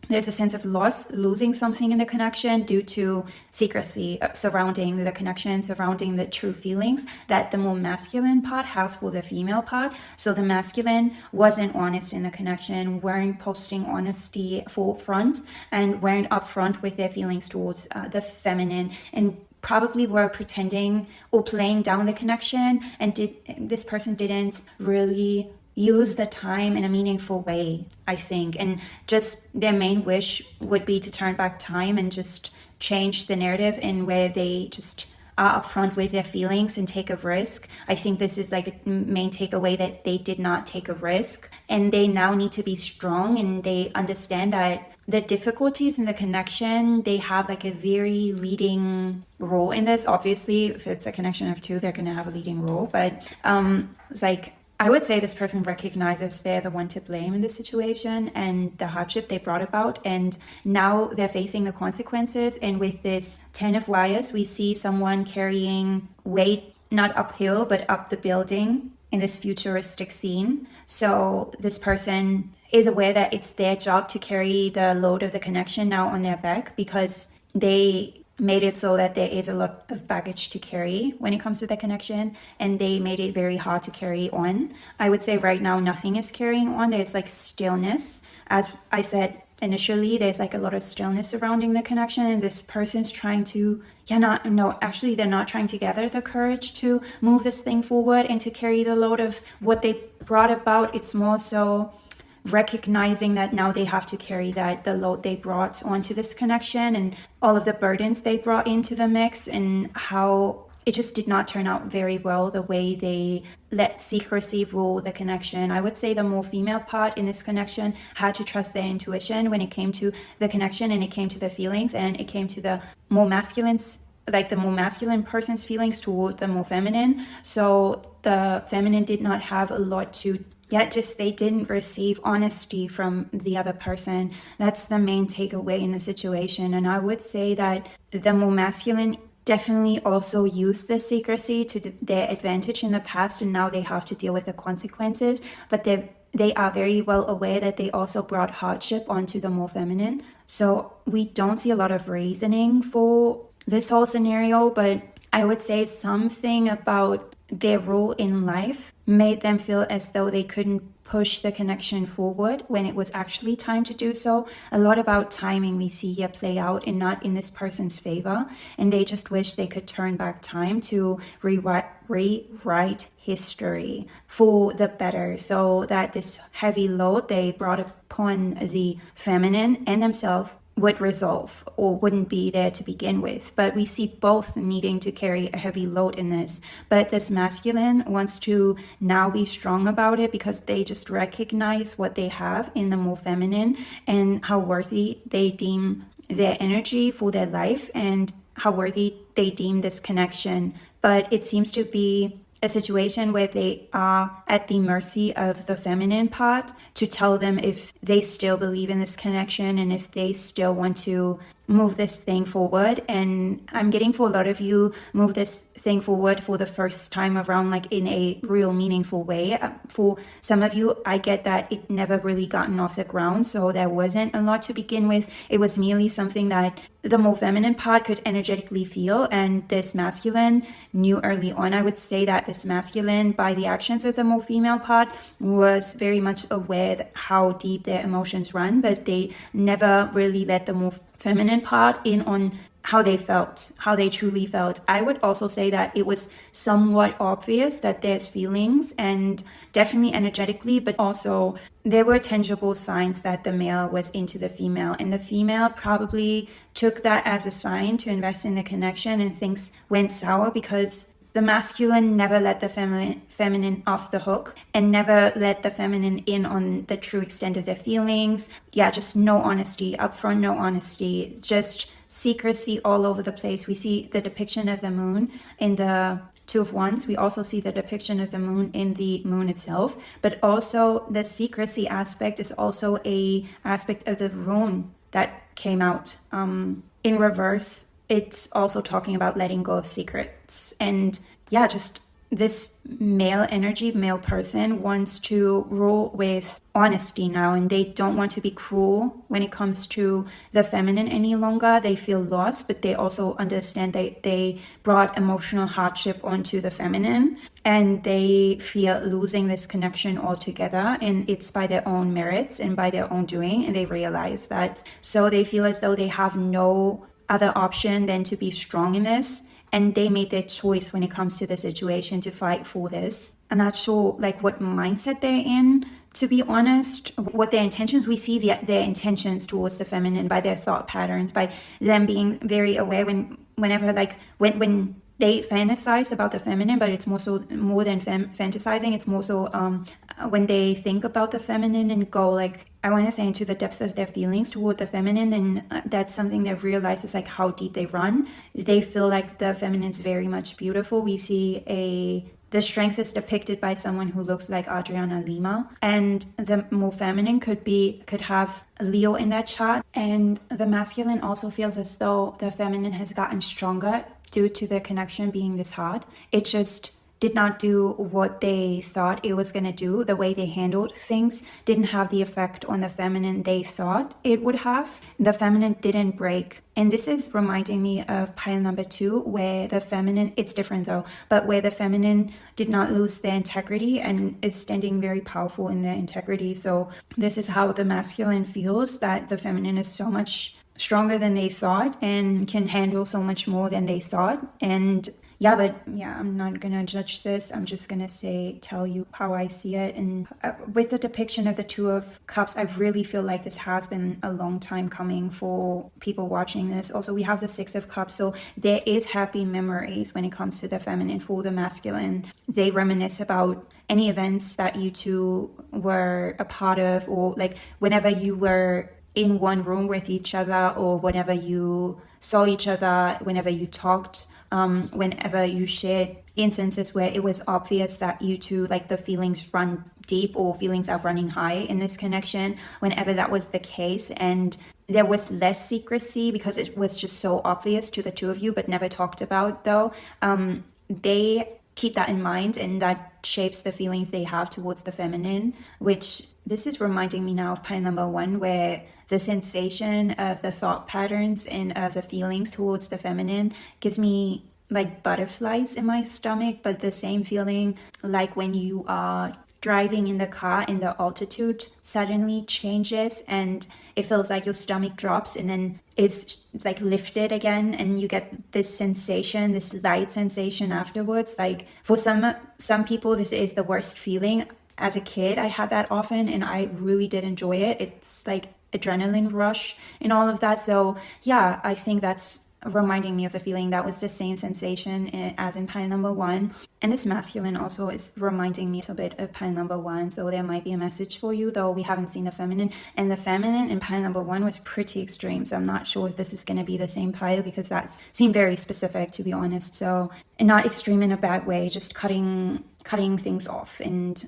there's a sense of loss, losing something in the connection due to secrecy surrounding the connection, surrounding the true feelings that the more masculine part has for the female part. So the masculine wasn't honest in the connection, weren't posting honesty forefront, and weren't upfront with their feelings towards the feminine, and probably were pretending or playing down the connection, and this person didn't really use the time in a meaningful way, I think, and just their main wish would be to turn back time and just change the narrative in where they just are upfront with their feelings and take a risk. I think this is like the main takeaway, that they did not take a risk, and they now need to be strong, and they understand that the difficulties in the connection, they have like a very leading role in this. Obviously, if it's a connection of two, they're going to have a leading role, but it's like I would say this person recognizes they're the one to blame in this situation and the hardship they brought about, and now they're facing the consequences. And with this 10 of wires, we see someone carrying weight not uphill but up the building in this futuristic scene. So this person is aware that it's their job to carry the load of the connection now on their back, because they made it so that there is a lot of baggage to carry when it comes to the connection, and they made it very hard to carry on. I would say right now nothing is carrying on. There's like stillness. As I said initially, there's like a lot of stillness surrounding the connection, and this person's trying to they're not trying to gather the courage to move this thing forward and to carry the load of what they brought about. It's more so recognizing that now they have to carry the load they brought onto this connection and all of the burdens they brought into the mix, and how it just did not turn out very well the way they let secrecy rule the connection. I would say the more female part in this connection had to trust their intuition when it came to the connection, and it came to the feelings, and it came to the more masculine person's feelings toward the more feminine. So the feminine did not have a lot to they didn't receive honesty from the other person. That's the main takeaway in the situation. And I would say that the more masculine definitely also used the secrecy to their advantage in the past, and now they have to deal with the consequences. But they are very well aware that they also brought hardship onto the more feminine. So we don't see a lot of reasoning for this whole scenario, but I would say something about their role in life made them feel as though they couldn't push the connection forward when it was actually time to do so. A lot about timing we see here play out, and not in this person's favor, and they just wish they could turn back time to rewrite history for the better, so that this heavy load they brought upon the feminine and themselves would resolve or wouldn't be there to begin with. But we see both needing to carry a heavy load in this. But this masculine wants to now be strong about it, because they just recognize what they have in the more feminine and how worthy they deem their energy for their life and how worthy they deem this connection. But it seems to be a situation where they are at the mercy of the feminine part to tell them if they still believe in this connection and if they still want to move this thing forward. And I'm getting, for a lot of you, move this thing forward for the first time around, like in a real meaningful way. For some of you, I get that it never really gotten off the ground, so there wasn't a lot to begin with. It was merely something that the more feminine part could energetically feel, and this masculine knew early on. I would say that this masculine, by the actions of the more female part, was very much aware that how deep their emotions run, but they never really let the more feminine part in on how they felt, how they truly felt. I would also say that it was somewhat obvious that there's feelings, and definitely energetically, but also there were tangible signs that the male was into the female, and the female probably took that as a sign to invest in the connection, and things went sour because the masculine never let the feminine off the hook and never let the feminine in on the true extent of their feelings. Yeah, just no honesty, upfront no honesty, just secrecy all over the place. We see the depiction of the moon in the Two of Wands. We also see the depiction of the moon in the moon itself, but also the secrecy aspect is also a aspect of the rune that came out in reverse. It's also talking about letting go of secrets. And yeah, just this male energy, male person wants to rule with honesty now, and they don't want to be cruel when it comes to the feminine any longer. They feel lost, but they also understand that they brought emotional hardship onto the feminine, and they fear losing this connection altogether, and it's by their own merits and by their own doing, and they realize that. So they feel as though they have no other option than to be strong in this, and they made their choice when it comes to the situation to fight for this. I'm not sure like what mindset they're in, to be honest, what their intentions. We see their intentions towards the feminine by their thought patterns, by them being very aware when they fantasize about the feminine, but it's more than fantasizing. It's more so when they think about the feminine and go, like, I want to say, into the depth of their feelings toward the feminine, and that's something they've realized is like how deep they run. They feel like the feminine is very much beautiful. We see a the strength is depicted by someone who looks like Adriana Lima, and the more feminine could have Leo in that chart, and the masculine also feels as though the feminine has gotten stronger due to the connection being this hard. It just did not do what they thought it was going to do. The way they handled things didn't have the effect on the feminine they thought it would have. The feminine didn't break. And this is reminding me of pile number 2, where the feminine, it's different though, but where the feminine did not lose their integrity and is standing very powerful in their integrity. So this is how the masculine feels, that the feminine is so much stronger than they thought and can handle so much more than they thought. And I'm not gonna judge this. I'm just gonna tell you how I see it. And with the depiction of the 2 of Cups, I really feel like this has been a long time coming for people watching this. Also, we have the 6 of Cups, so there is happy memories when it comes to the feminine. For the masculine, they reminisce about any events that you two were a part of, or like whenever you were in one room with each other, or whenever you saw each other, whenever you talked, whenever you shared instances where it was obvious that you two, like, the feelings run deep or feelings are running high in this connection, whenever that was the case and there was less secrecy because it was just so obvious to the 2 of you but never talked about though, they keep that in mind, and that shapes the feelings they have towards the feminine, which this is reminding me now of pile number 1, where the sensation of the thought patterns and of the feelings towards the feminine gives me like butterflies in my stomach, but the same feeling like when you are driving in the car and the altitude suddenly changes and it feels like your stomach drops and then it's like lifted again, and you get this sensation, this light sensation afterwards. Like for some people this is the worst feeling. As a kid I had that often and I really did enjoy it. It's like adrenaline rush and all of that. So yeah, I think that's reminding me of the feeling that was the same sensation as in pile number 1. And this masculine also is reminding me a bit of pile number 1, so there might be a message for you, though we haven't seen the feminine, and the feminine in pile number 1 was pretty extreme, so I'm not sure if this is going to be the same pile because that seemed very specific, to be honest. So, and not extreme in a bad way, just cutting things off and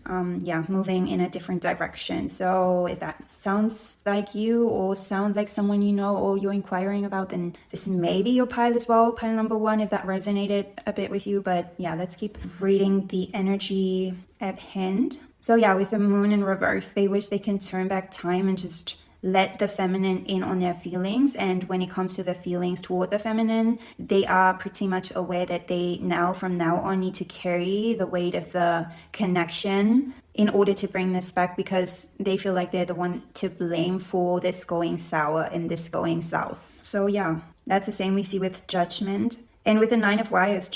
moving in a different direction. So if that sounds like you or sounds like someone you know or you're inquiring about, then this may be your pile as well, pile number 1, if that resonated a bit with you. But yeah, let's keep reading the energy at hand. So yeah, with the moon in reverse, they wish they can turn back time and just let the feminine in on their feelings. And when it comes to the feelings toward the feminine, they are pretty much aware that they from now on need to carry the weight of the connection in order to bring this back, because they feel like they're the one to blame for this going sour and this going south. So yeah, that's the same we see with Judgment. And with the 9 of Wires,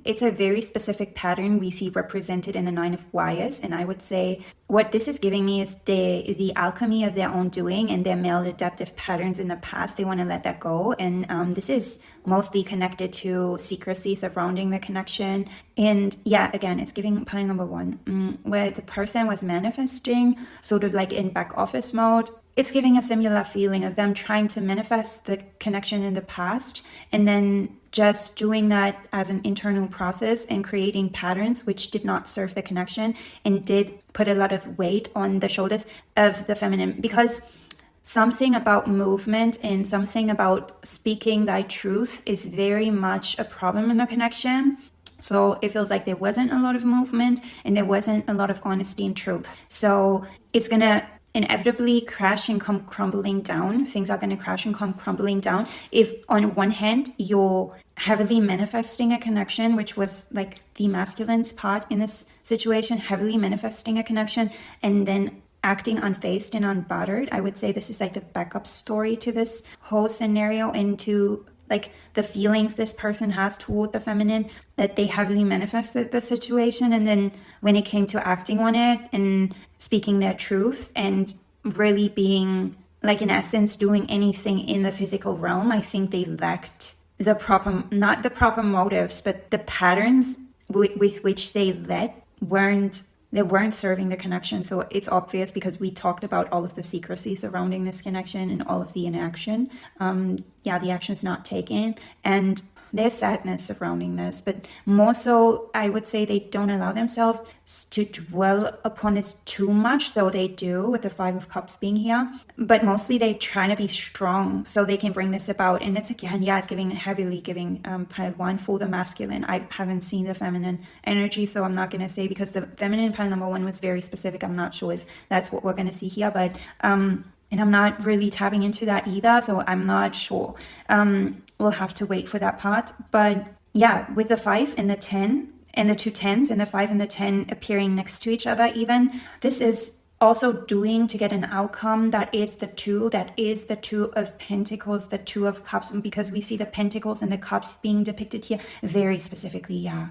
it's a very specific pattern we see represented in the 9 of Wires. And I would say what this is giving me is the alchemy of their own doing and their male adaptive patterns in the past. They want to let that go. And this is mostly connected to secrecy surrounding the connection. And yeah, again, it's giving pile number 1, where the person was manifesting sort of like in back office mode. It's giving a similar feeling of them trying to manifest the connection in the past and then just doing that as an internal process and creating patterns which did not serve the connection and did put a lot of weight on the shoulders of the feminine, because something about movement and something about speaking thy truth is very much a problem in the connection. So it feels like there wasn't a lot of movement and there wasn't a lot of honesty and truth. So it's going to inevitably crash and come crumbling down. Things are going to crash and come crumbling down if on one hand you're heavily manifesting a connection, which was like the masculine's part in this situation, heavily manifesting a connection and then acting unfazed and unbothered. I would say this is like the backup story to this whole scenario and to like the feelings this person has toward the feminine, that they heavily manifested the situation, and then when it came to acting on it and speaking their truth and really being like in essence doing anything in the physical realm, I think they lacked the proper, not the proper motives, but the patterns with which they led weren't serving the connection. So it's obvious because we talked about all of the secrecy surrounding this connection and all of the inaction. The action is not taken. And There's sadness surrounding this, but more so, I would say they don't allow themselves to dwell upon this too much, though they do with the Five of Cups being here. But mostly they try to be strong so they can bring this about. And it's again, yeah, it's heavily giving pile 1 for the masculine. I haven't seen the feminine energy, so I'm not going to say, because the feminine pile number 1 was very specific. I'm not sure if that's what we're going to see here, but and I'm not really tapping into that either, so I'm not sure. We'll have to wait for that part. But yeah, with the 5 and the 10 and the 2 10s and the 5 and the 10 appearing next to each other even, this is also doing to get an outcome that is the 2 of Pentacles, the 2 of Cups, because we see the Pentacles and the Cups being depicted here very specifically. Yeah.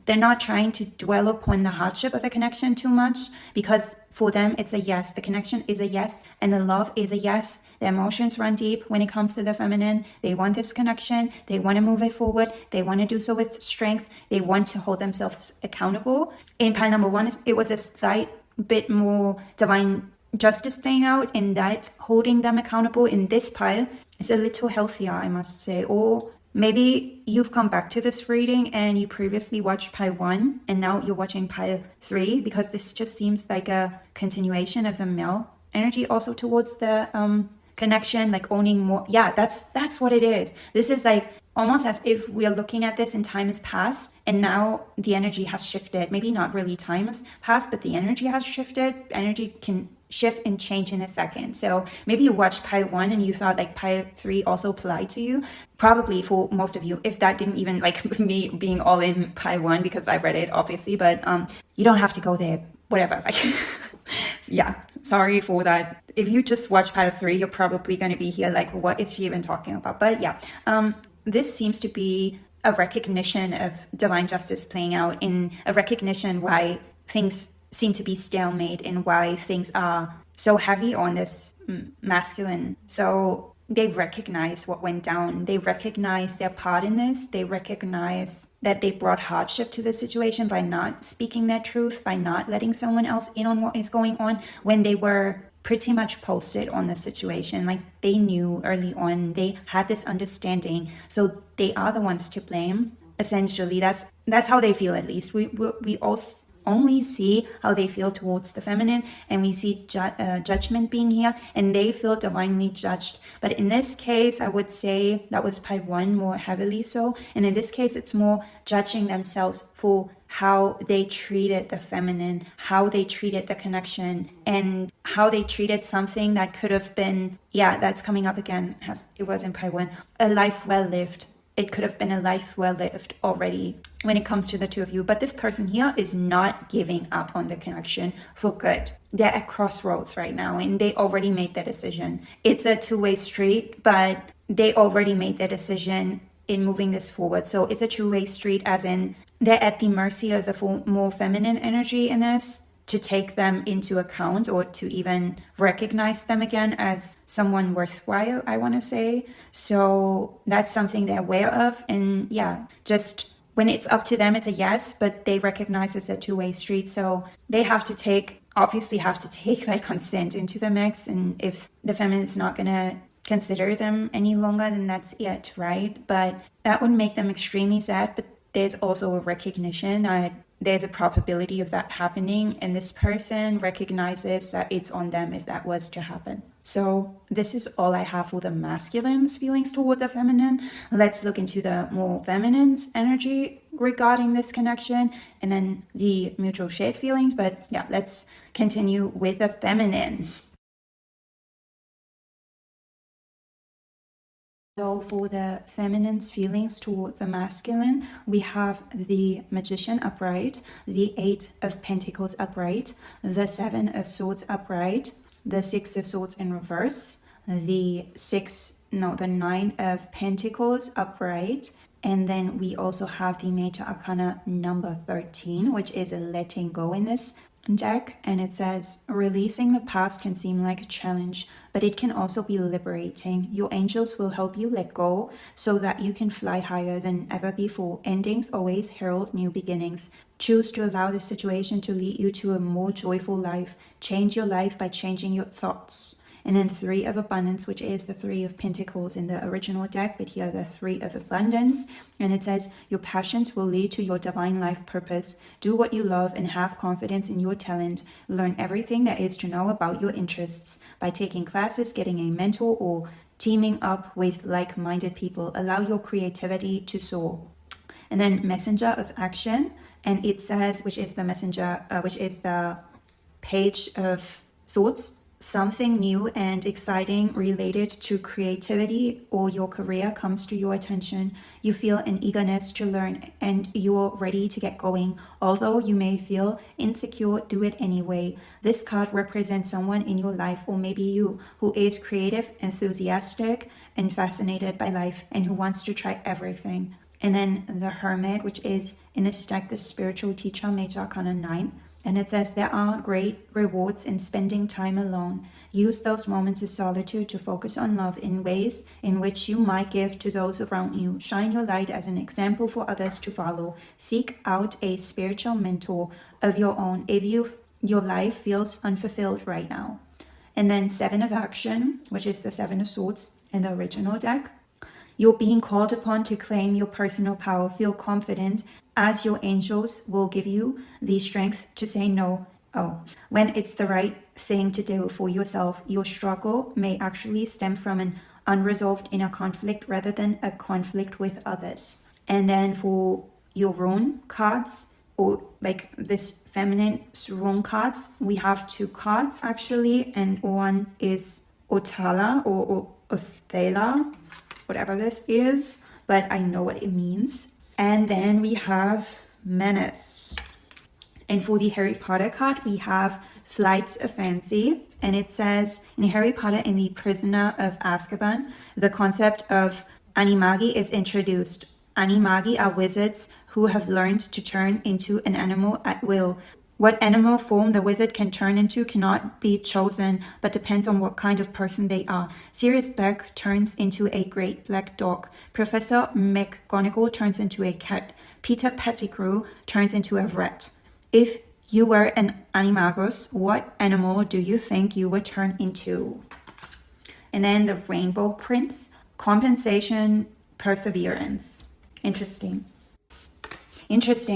They're not trying to dwell upon the hardship of the connection too much, because for them it's a yes. The connection is a yes, and the love is a yes. The emotions run deep when it comes to the feminine. They want this connection. They want to move it forward. They want to do so with strength. They want to hold themselves accountable. In pile number 1, it was a slight bit more divine justice playing out, in that holding them accountable. In this pile, it's a little healthier, I must say. Or maybe you've come back to this reading and you previously watched pile 1 and now you're watching pile 3, because this just seems like a continuation of the male energy also towards the connection, like owning more. Yeah, that's what it is. This is like almost as if we are looking at this and time has passed and now the energy has shifted. Maybe not really time has passed, but the energy has shifted. Energy can shift and change in a second. So maybe you watched pile 1 and you thought like pile 3 also applied to you. Probably for most of you, if that didn't even, like me being all in pile 1 because I read it obviously, but you don't have to go there. Whatever. Like, yeah, sorry for that. If you just watch pile 3, you're probably going to be here like, what is she even talking about? But yeah, this seems to be a recognition of divine justice playing out, in a recognition why things seem to be stalemate and why things are so heavy on this masculine. So they recognize what went down. They recognize their part in this. They recognize that they brought hardship to the situation by not speaking their truth, by not letting someone else in on what is going on when they were pretty much posted on the situation. Like they knew early on, they had this understanding. So they are the ones to blame. Essentially, that's how they feel. At least we all only see how they feel towards the feminine, and we see judgment being here, and they feel divinely judged. But in this case, I would say that was pile 1 more heavily so, and in this case it's more judging themselves for how they treated the feminine, how they treated the connection, and how they treated something that could have been, yeah, that's coming up again, as it was in pile 1, a life well lived. It could have been a life well lived already when it comes to the 2 of you. But this person here is not giving up on the connection for good. They're at crossroads right now and they already made their decision. It's a 2-way street, but they already made their decision in moving this forward. So it's a 2-way street, as in they're at the mercy of the more feminine energy in this, to take them into account or to even recognize them again as someone worthwhile, I want to say. So that's something they're aware of. And yeah, just when it's up to them, it's a yes, but they recognize it's a 2-way street. So they obviously have to take like consent into the mix. And if the feminine is not going to consider them any longer, then that's it, right? But that would make them extremely sad. But there's also a recognition that there's a probability of that happening, and this person recognizes that it's on them if that was to happen. So this is all I have for the masculine's feelings toward the feminine. Let's look into the more feminine's energy regarding this connection, and then the mutual shared feelings. But yeah, let's continue with the feminine. So for the feminine's feelings toward the masculine, we have the Magician upright, the 8 of Pentacles upright, the 7 of Swords upright, the 6 of Swords in reverse, the 9 of Pentacles upright, and then we also have the Major Arcana number 13, which is a letting go in this deck, and it says, releasing the past can seem like a challenge, but it can also be liberating. Your angels will help you let go so that you can fly higher than ever before. Endings always herald new beginnings. Choose to allow the situation to lead you to a more joyful life. Change your life by changing your thoughts. And then 3 of abundance, which is the 3 of pentacles in the original deck, but here the 3 of abundance. And it says, your passions will lead to your divine life purpose. Do what you love and have confidence in your talent. Learn everything there is to know about your interests by taking classes, getting a mentor, or teaming up with like-minded people. Allow your creativity to soar. And then messenger of action, and it says, which is the messenger, which is the page of swords, something new and exciting related to creativity or your career comes to your attention. You feel an eagerness to learn and you're ready to get going. Although you may feel insecure, do it anyway. This card represents someone in your life, or maybe you, who is creative, enthusiastic, and fascinated by life, and who wants to try everything. And then the Hermit, which is in this deck, the spiritual teacher, Major Arcana 9. And it says, there are great rewards in spending time alone. Use those moments of solitude to focus on love in ways in which you might give to those around you. Shine your light as an example for others to follow. Seek out a spiritual mentor of your own if your life feels unfulfilled right now. And then 7 of action, which is the 7 of swords in the original deck. You're being called upon to claim your personal power. Feel confident as your angels will give you the strength to say no. When it's the right thing to do for yourself. Your struggle may actually stem from an unresolved inner conflict rather than a conflict with others. And then for your rune cards, or like this feminine rune cards, we have 2 cards actually, and one is Othala or Othala, whatever this is, but I know what it means. And then we have Menace. And for the Harry Potter card, we have Flights of Fancy. And it says, in Harry Potter and the Prisoner of Azkaban, the concept of animagi is introduced. Animagi are wizards who have learned to turn into an animal at will. What animal form the wizard can turn into cannot be chosen, but depends on what kind of person they are. Sirius Black turns into a great black dog. Professor McGonagall turns into a cat. Peter Pettigrew turns into a rat. If you were an animagus, what animal do you think you would turn into? And then the Rainbow Prince, compensation, perseverance. Interesting.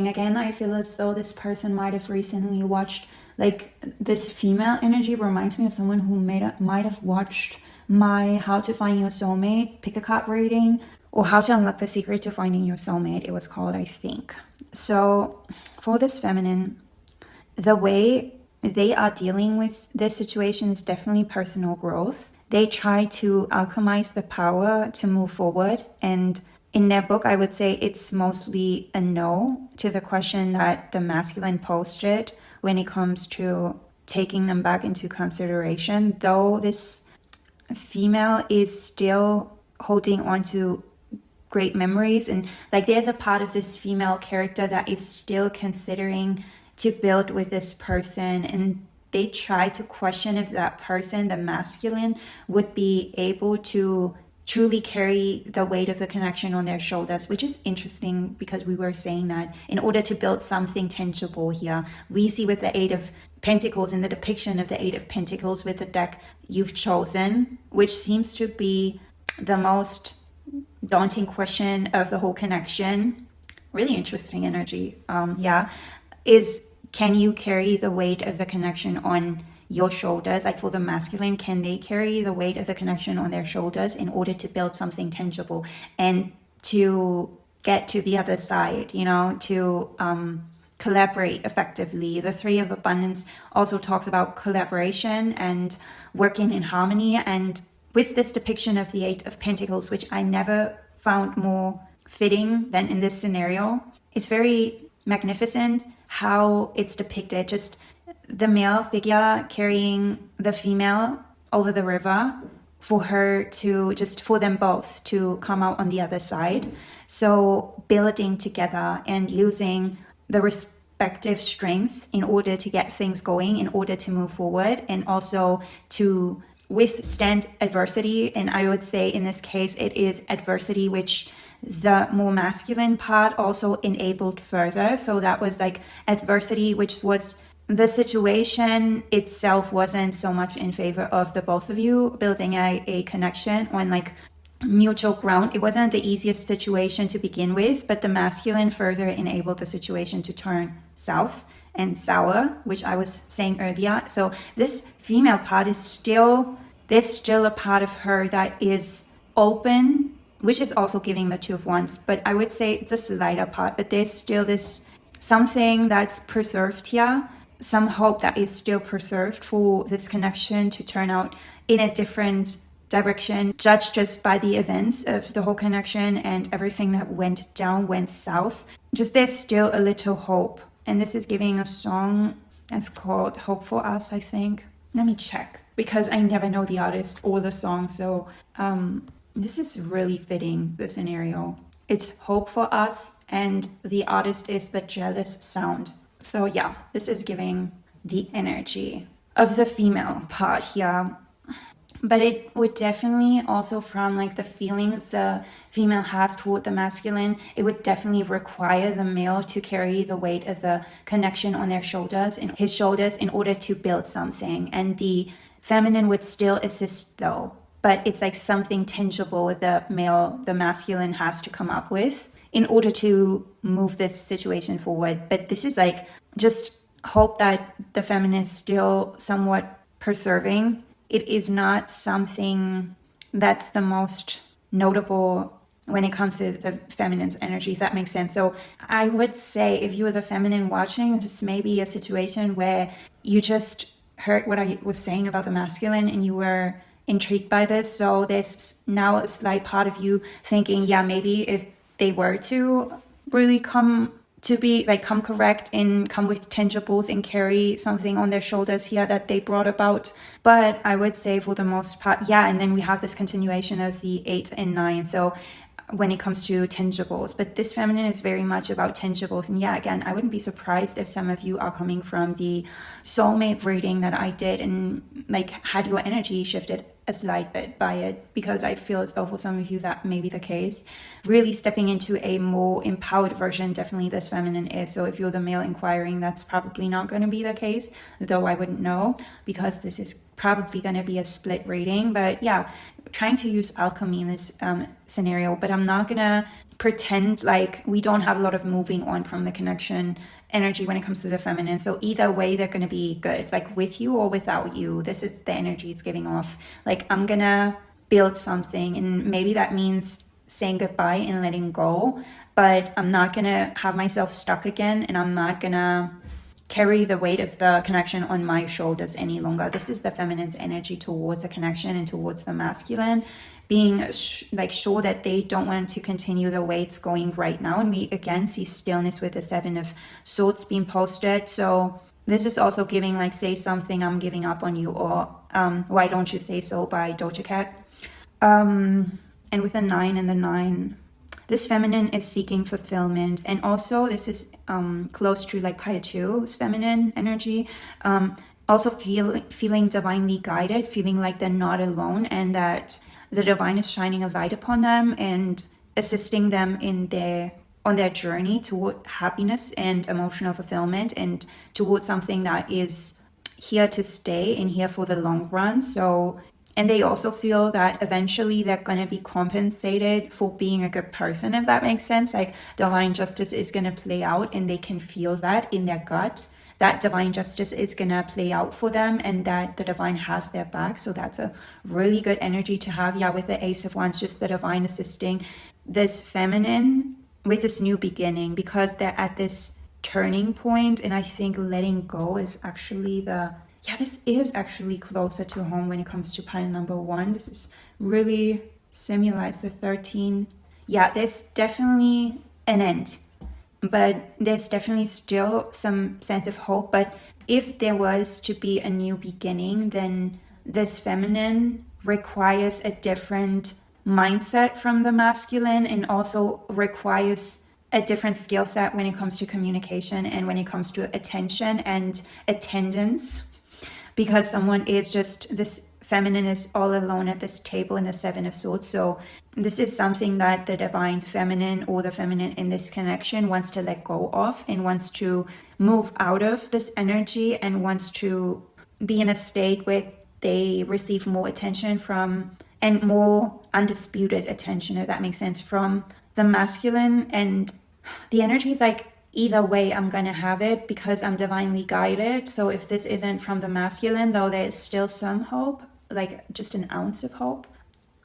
Again, I feel as though this person might have recently watched, like, this female energy reminds me of someone who might have watched my How to Find Your Soulmate pick-a-card reading, or How to Unlock the Secret to Finding Your Soulmate, it was called, I think. So for this feminine, the way they are dealing with this situation is definitely personal growth. They try to alchemize the power to move forward, and in their book, I would say it's mostly a no to the question that the masculine posted when it comes to taking them back into consideration, though this female is still holding on to great memories. And like, there's a part of this female character that is still considering to build with this person, and they try to question if that person, the masculine, would be able to truly carry the weight of the connection on their shoulders, which is interesting because we were saying that in order to build something tangible here, we see with the 8 of Pentacles, in the depiction of the 8 of Pentacles with the deck you've chosen, which seems to be the most daunting question of the whole connection. Really interesting energy. Is can you carry the weight of the connection on your shoulders? Like for the masculine, can they carry the weight of the connection on their shoulders in order to build something tangible and to get to the other side, to collaborate effectively? The 3 of Abundance also talks about collaboration and working in harmony. And with this depiction of the 8 of Pentacles, which I never found more fitting than in this scenario, it's very magnificent how it's depicted. Just the male figure carrying the female over the river for them both to come out on the other side. So building together and using the respective strengths in order to get things going, in order to move forward, and also to withstand adversity. And I would say in this case, it is adversity which the more masculine part also enabled further. So that was like adversity which was the situation itself wasn't so much in favor of the both of you building a connection on like mutual ground. It wasn't the easiest situation to begin with, but the masculine further enabled the situation to turn south and sour, which I was saying earlier. So this female part is still, there's still a part of her that is open, which is also giving the Two of Wands, but I would say it's a slighter part, but there's still this something that's preserved here, some hope that is still preserved for this connection to turn out in a different direction, judged just by the events of the whole connection and everything that went down, went south. Just there's still a little hope. And this is giving a song that's called Hope for Us, I think. Let me check, because I never know the artist or the song. So this is really fitting, the scenario. It's Hope for Us, and the artist is The Jealous Sound. So yeah, this is giving the energy of the female part here. But it would definitely also, from like the feelings the female has toward the masculine, it would definitely require the male to carry the weight of the connection on their shoulders, in his shoulders, in order to build something. And the feminine would still assist though, but it's like something tangible the masculine has to come up with in order to move this situation forward. But this is like just hope that the feminine is still somewhat preserving. It is not something that's the most notable when it comes to the feminine's energy, if that makes sense. So I would say if you were the feminine watching, this may be a situation where you just heard what I was saying about the masculine and you were intrigued by this. So there's now a slight part of you thinking, yeah, maybe if they were to really come correct and come with tangibles and carry something on their shoulders here that they brought about. But I would say for the most part, yeah, and then we have this continuation of the 8 and 9. So when it comes to tangibles, but this feminine is very much about tangibles. And yeah, again, I wouldn't be surprised if some of you are coming from the soulmate reading that I did and like had your energy shifted a slight bit by it, because I feel as though for some of you that may be the case. Really stepping into a more empowered version, definitely this feminine is. So if you're the male inquiring, that's probably not going to be the case, though I wouldn't know, because this is probably going to be a split reading. But yeah, trying to use alchemy in this scenario, but I'm not going to pretend like we don't have a lot of moving on from the connection energy when it comes to the feminine. So either way, they're going to be good, like with you or without you. This is the energy it's giving off. Like I'm going to build something, and maybe that means saying goodbye and letting go, but I'm not going to have myself stuck again, and I'm not going to carry the weight of the connection on my shoulders any longer. This is the feminine's energy towards the connection and towards the masculine, being sure that they don't want to continue the way it's going right now. And we again see stillness with the 7 of Swords being posted. So this is also giving like, say something, I'm giving up on you, or why don't you say so, by Doja Cat. And with the 9 and the 9, this feminine is seeking fulfillment. And also this is close to like Pietio's feminine energy. Also feeling divinely guided, feeling like they're not alone, and that the divine is shining a light upon them and assisting them on their journey toward happiness and emotional fulfillment, and toward something that is here to stay and here for the long run. So, and they also feel that eventually they're going to be compensated for being a good person, if that makes sense. Like divine justice is going to play out, and they can feel that in their gut, that divine justice is going to play out for them, and that the divine has their back. So that's a really good energy to have. Yeah, with the Ace of Wands, just the divine assisting this feminine with this new beginning, because they're at this turning point. And I think letting go is actually this is actually closer to home when it comes to pile number 1. This is really symbolized the 13. Yeah, there's definitely an end, but there's definitely still some sense of hope. But if there was to be a new beginning, then this feminine requires a different mindset from the masculine, and also requires a different skill set when it comes to communication and when it comes to attention and attendance, because someone is just, this feminine is all alone at this table in the Seven of Swords. So this is something that the divine feminine or the feminine in this connection wants to let go of and wants to move out of this energy and wants to be in a state where they receive more attention from, and more undisputed attention, if that makes sense, from the masculine. And the energy is like, either way, I'm going to have it because I'm divinely guided. So if this isn't from the masculine, though, there's still some hope, like just an ounce of hope.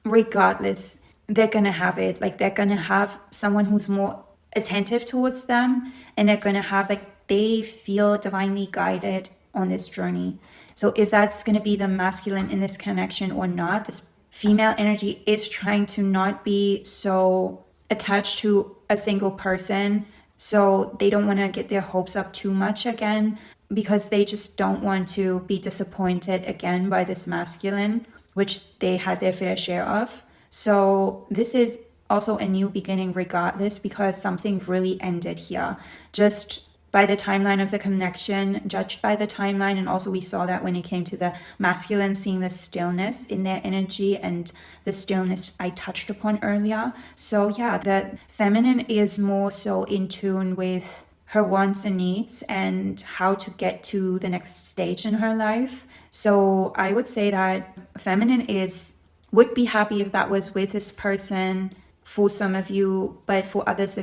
Regardless, they're going to have it. Like they're going to have someone who's more attentive towards them, and they're going to have, like, they feel divinely guided on this journey. So if that's going to be the masculine in this connection or not, this female energy is trying to not be so attached to a single person. So they don't want to get their hopes up too much again, because they just don't want to be disappointed again by this masculine, which they had their fair share of. So this is also a new beginning regardless, because something really ended here. Just by the timeline of the connection, judged by the timeline. And also we saw that when it came to the masculine, seeing the stillness in their energy and the stillness I touched upon earlier. So yeah, the feminine is more so in tune with her wants and needs and how to get to the next stage in her life. So I would say that feminine would be happy if that was with this person for some of you, but for others,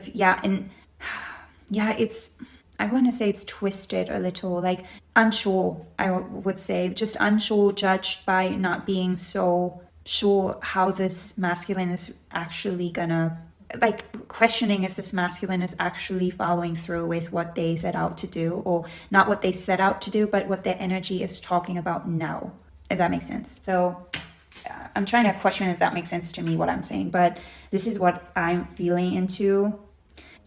I want to say it's twisted a little, like unsure, I would say, just unsure, judged by not being so sure how this masculine is actually gonna, like questioning if this masculine is actually following through with what they set out to do, or not what they set out to do, but what their energy is talking about now, if that makes sense. So I'm trying to question if that makes sense to me, what I'm saying, but this is what I'm feeling into.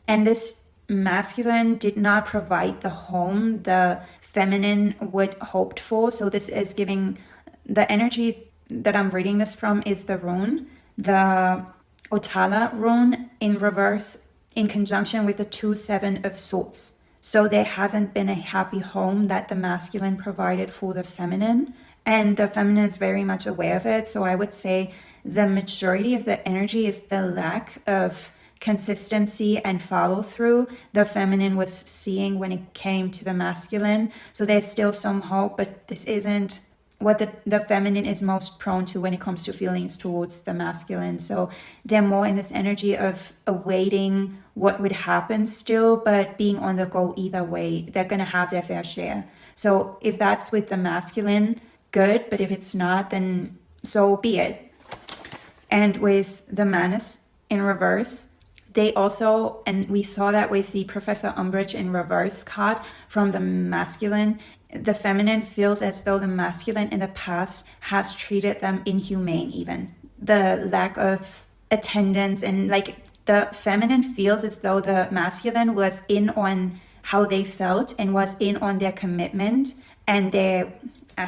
And this masculine did not provide the home the feminine would hoped for. So this is giving, the energy that I'm reading this from is the rune, the Otala rune in reverse, in conjunction with the 2-7 of swords. So there hasn't been a happy home that the masculine provided for the feminine, and the feminine is very much aware of it. So I would say the majority of the energy is the lack of consistency and follow through the feminine was seeing when it came to the masculine. So there's still some hope, but this isn't what the feminine is most prone to when it comes to feelings towards the masculine. So they're more in this energy of awaiting what would happen still, but being on the go either way. They're going to have their fair share. So if that's with the masculine, good, but if it's not, then so be it. And with the Manus in reverse, they also, and we saw that with the Professor Umbridge in reverse card from the masculine, the feminine feels as though the masculine in the past has treated them inhumane even. The lack of attendance, and like the feminine feels as though the masculine was in on how they felt and was in on their commitment, and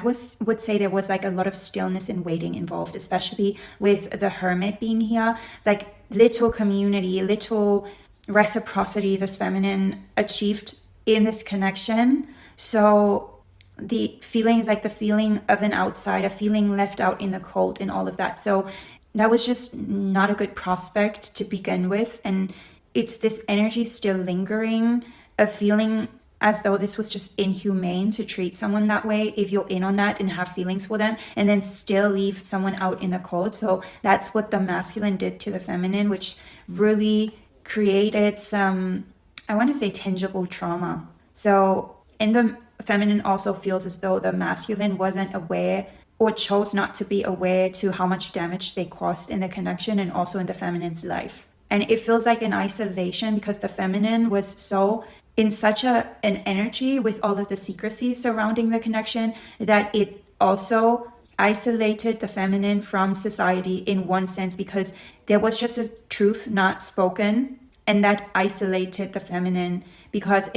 would say there was like a lot of stillness and waiting involved, especially with the Hermit being here. Like little community, little reciprocity this feminine achieved in this connection. So the feeling is like the feeling of an outsider, feeling left out in the cold and all of that. So that was just not a good prospect to begin with. And it's this energy still lingering, a feeling as though this was just inhumane to treat someone that way if you're in on that and have feelings for them, and then still leave someone out in the cold. So that's what the masculine did to the feminine, which really created some, I want to say, tangible trauma. So, and the feminine also feels as though the masculine wasn't aware or chose not to be aware to how much damage they caused in the connection and also in the feminine's life. And it feels like an isolation because the feminine was so in such an energy with all of the secrecy surrounding the connection that it also isolated the feminine from society in one sense, because there was just a truth not spoken, and that isolated the feminine because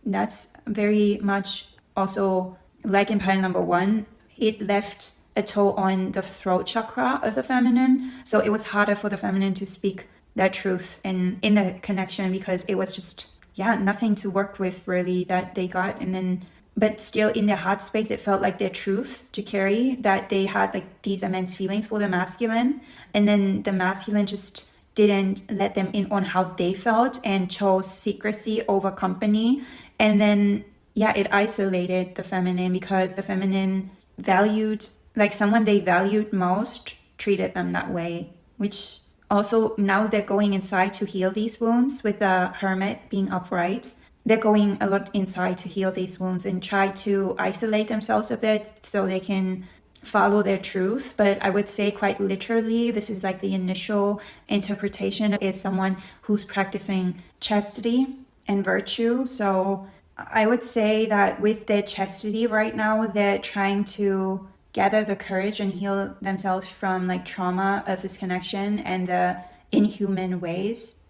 that's very much also like in pile number 1, it left a toll on the throat chakra of the feminine. So it was harder for the feminine to speak that truth in the connection because it was just nothing to work with really that they got. And then but still in their heart space, it felt like their truth to carry, that they had like these immense feelings for the masculine. And then the masculine just didn't let them in on how they felt and chose secrecy over company. And then, yeah, it isolated the feminine because the feminine valued, like someone they valued most treated them that way, which also now they're going inside to heal these wounds with the hermit being upright. They're going a lot inside to heal these wounds and try to isolate themselves a bit so they can follow their truth. But I would say quite literally, this is like the initial interpretation is someone who's practicing chastity and virtue. So I would say that with their chastity right now, they're trying to gather the courage and heal themselves from like trauma of this connection and the inhumane ways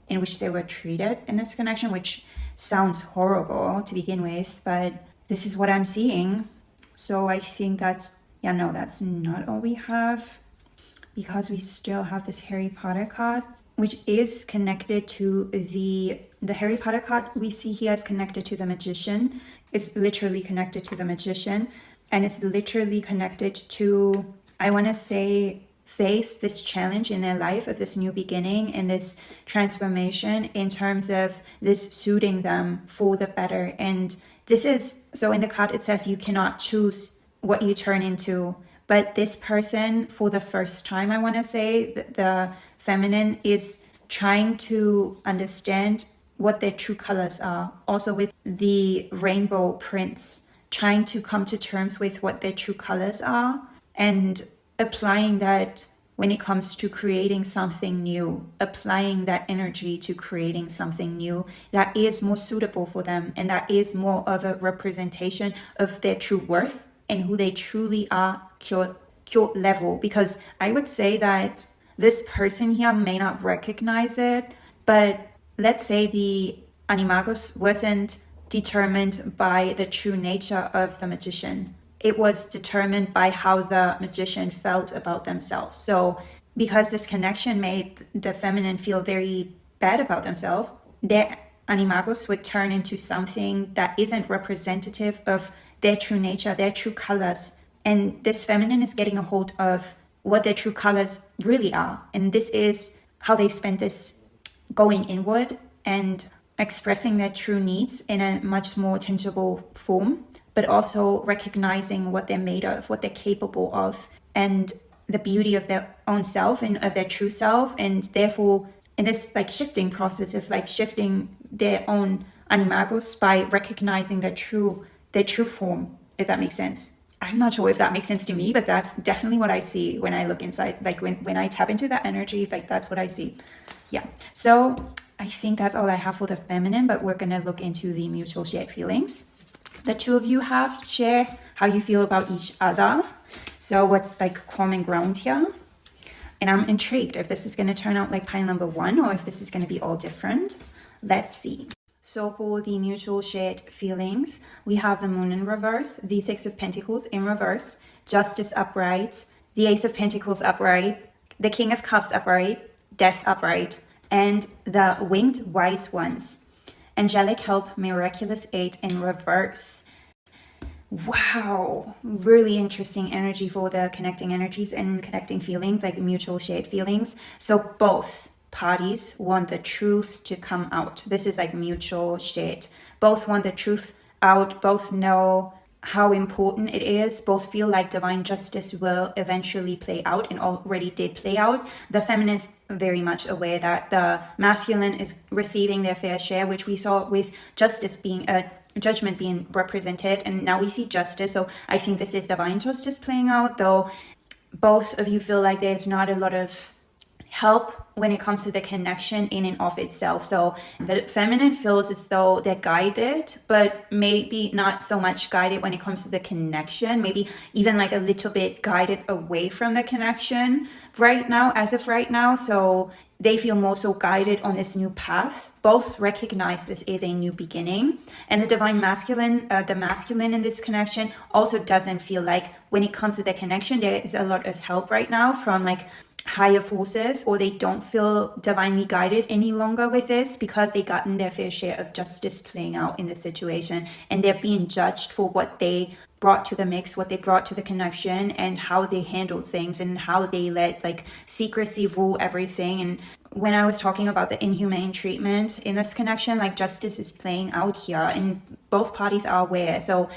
in which they were treated in this connection, which sounds horrible to begin with, but this is what I'm seeing. So I think that's not all we have, because we still have this Harry Potter card, which is connected to the Harry Potter card we see here is connected to the magician. It's literally connected to the magician, and it's literally connected to, I want to say, face this challenge in their life of this new beginning and this transformation in terms of this suiting them for the better. And this is, so in the card it says you cannot choose what you turn into, but this person, for the first time, I want to say, the feminine is trying to understand what their true colors are, also with the rainbow prince, trying to come to terms with what their true colors are and applying that when it comes to creating something new, applying that energy to creating something new that is more suitable for them and that is more of a representation of their true worth and who they truly are, cute level. Because I would say that this person here may not recognize it, but let's say the animagus wasn't determined by the true nature of the magician. It was determined by how the magician felt about themselves. So because this connection made the feminine feel very bad about themselves, their animagus would turn into something that isn't representative of their true nature, their true colors. And this feminine is getting a hold of what their true colors really are. And this is how they spent this going inward and expressing their true needs in a much more tangible form, but also recognizing what they're made of, what they're capable of, and the beauty of their own self and of their true self. And therefore, in this like shifting process of like shifting their own animagus by recognizing their true form, if that makes sense. I'm not sure if that makes sense to me, but that's definitely what I see when I look inside, like when I tap into that energy, like that's what I see. Yeah. So I think that's all I have for the feminine, but we're going to look into the mutual shared feelings. The two of you have share how you feel about each other. So what's like common ground here? And I'm intrigued if this is going to turn out like pile number one or if this is going to be all different. Let's see. So for the mutual shared feelings, we have the moon in reverse, the Six of Pentacles in reverse, Justice upright, the Ace of Pentacles upright, the King of Cups upright, Death upright, and the Winged Wise Ones. Angelic help, miraculous aid in reverse. Wow, really interesting energy for the connecting energies and connecting feelings, like mutual shared feelings. So both parties want the truth to come out. This is like mutual shared. Both want the truth out, both know how important it is, both feel like divine justice will eventually play out and already did play out. The feminine is very much aware that the masculine is receiving their fair share, which we saw with justice being a judgment being represented, and now we see justice. So I think this is divine justice playing out, though both of you feel like there's not a lot of help when it comes to the connection in and of itself. So the feminine feels as though they're guided, but maybe not so much guided when it comes to the connection, maybe even like a little bit guided away from the connection right now, as of right now. So they feel more so guided on this new path. Both recognize this is a new beginning. And the divine masculine, the masculine in this connection also doesn't feel like when it comes to the connection, there is a lot of help right now from like higher forces, or they don't feel divinely guided any longer with this because they gotten their fair share of justice playing out in the situation, and they're being judged for what they brought to the mix, what they brought to the connection, and how they handled things, and how they let like secrecy rule everything. And when I was talking about the inhumane treatment in this connection, like justice is playing out here and both parties are aware. So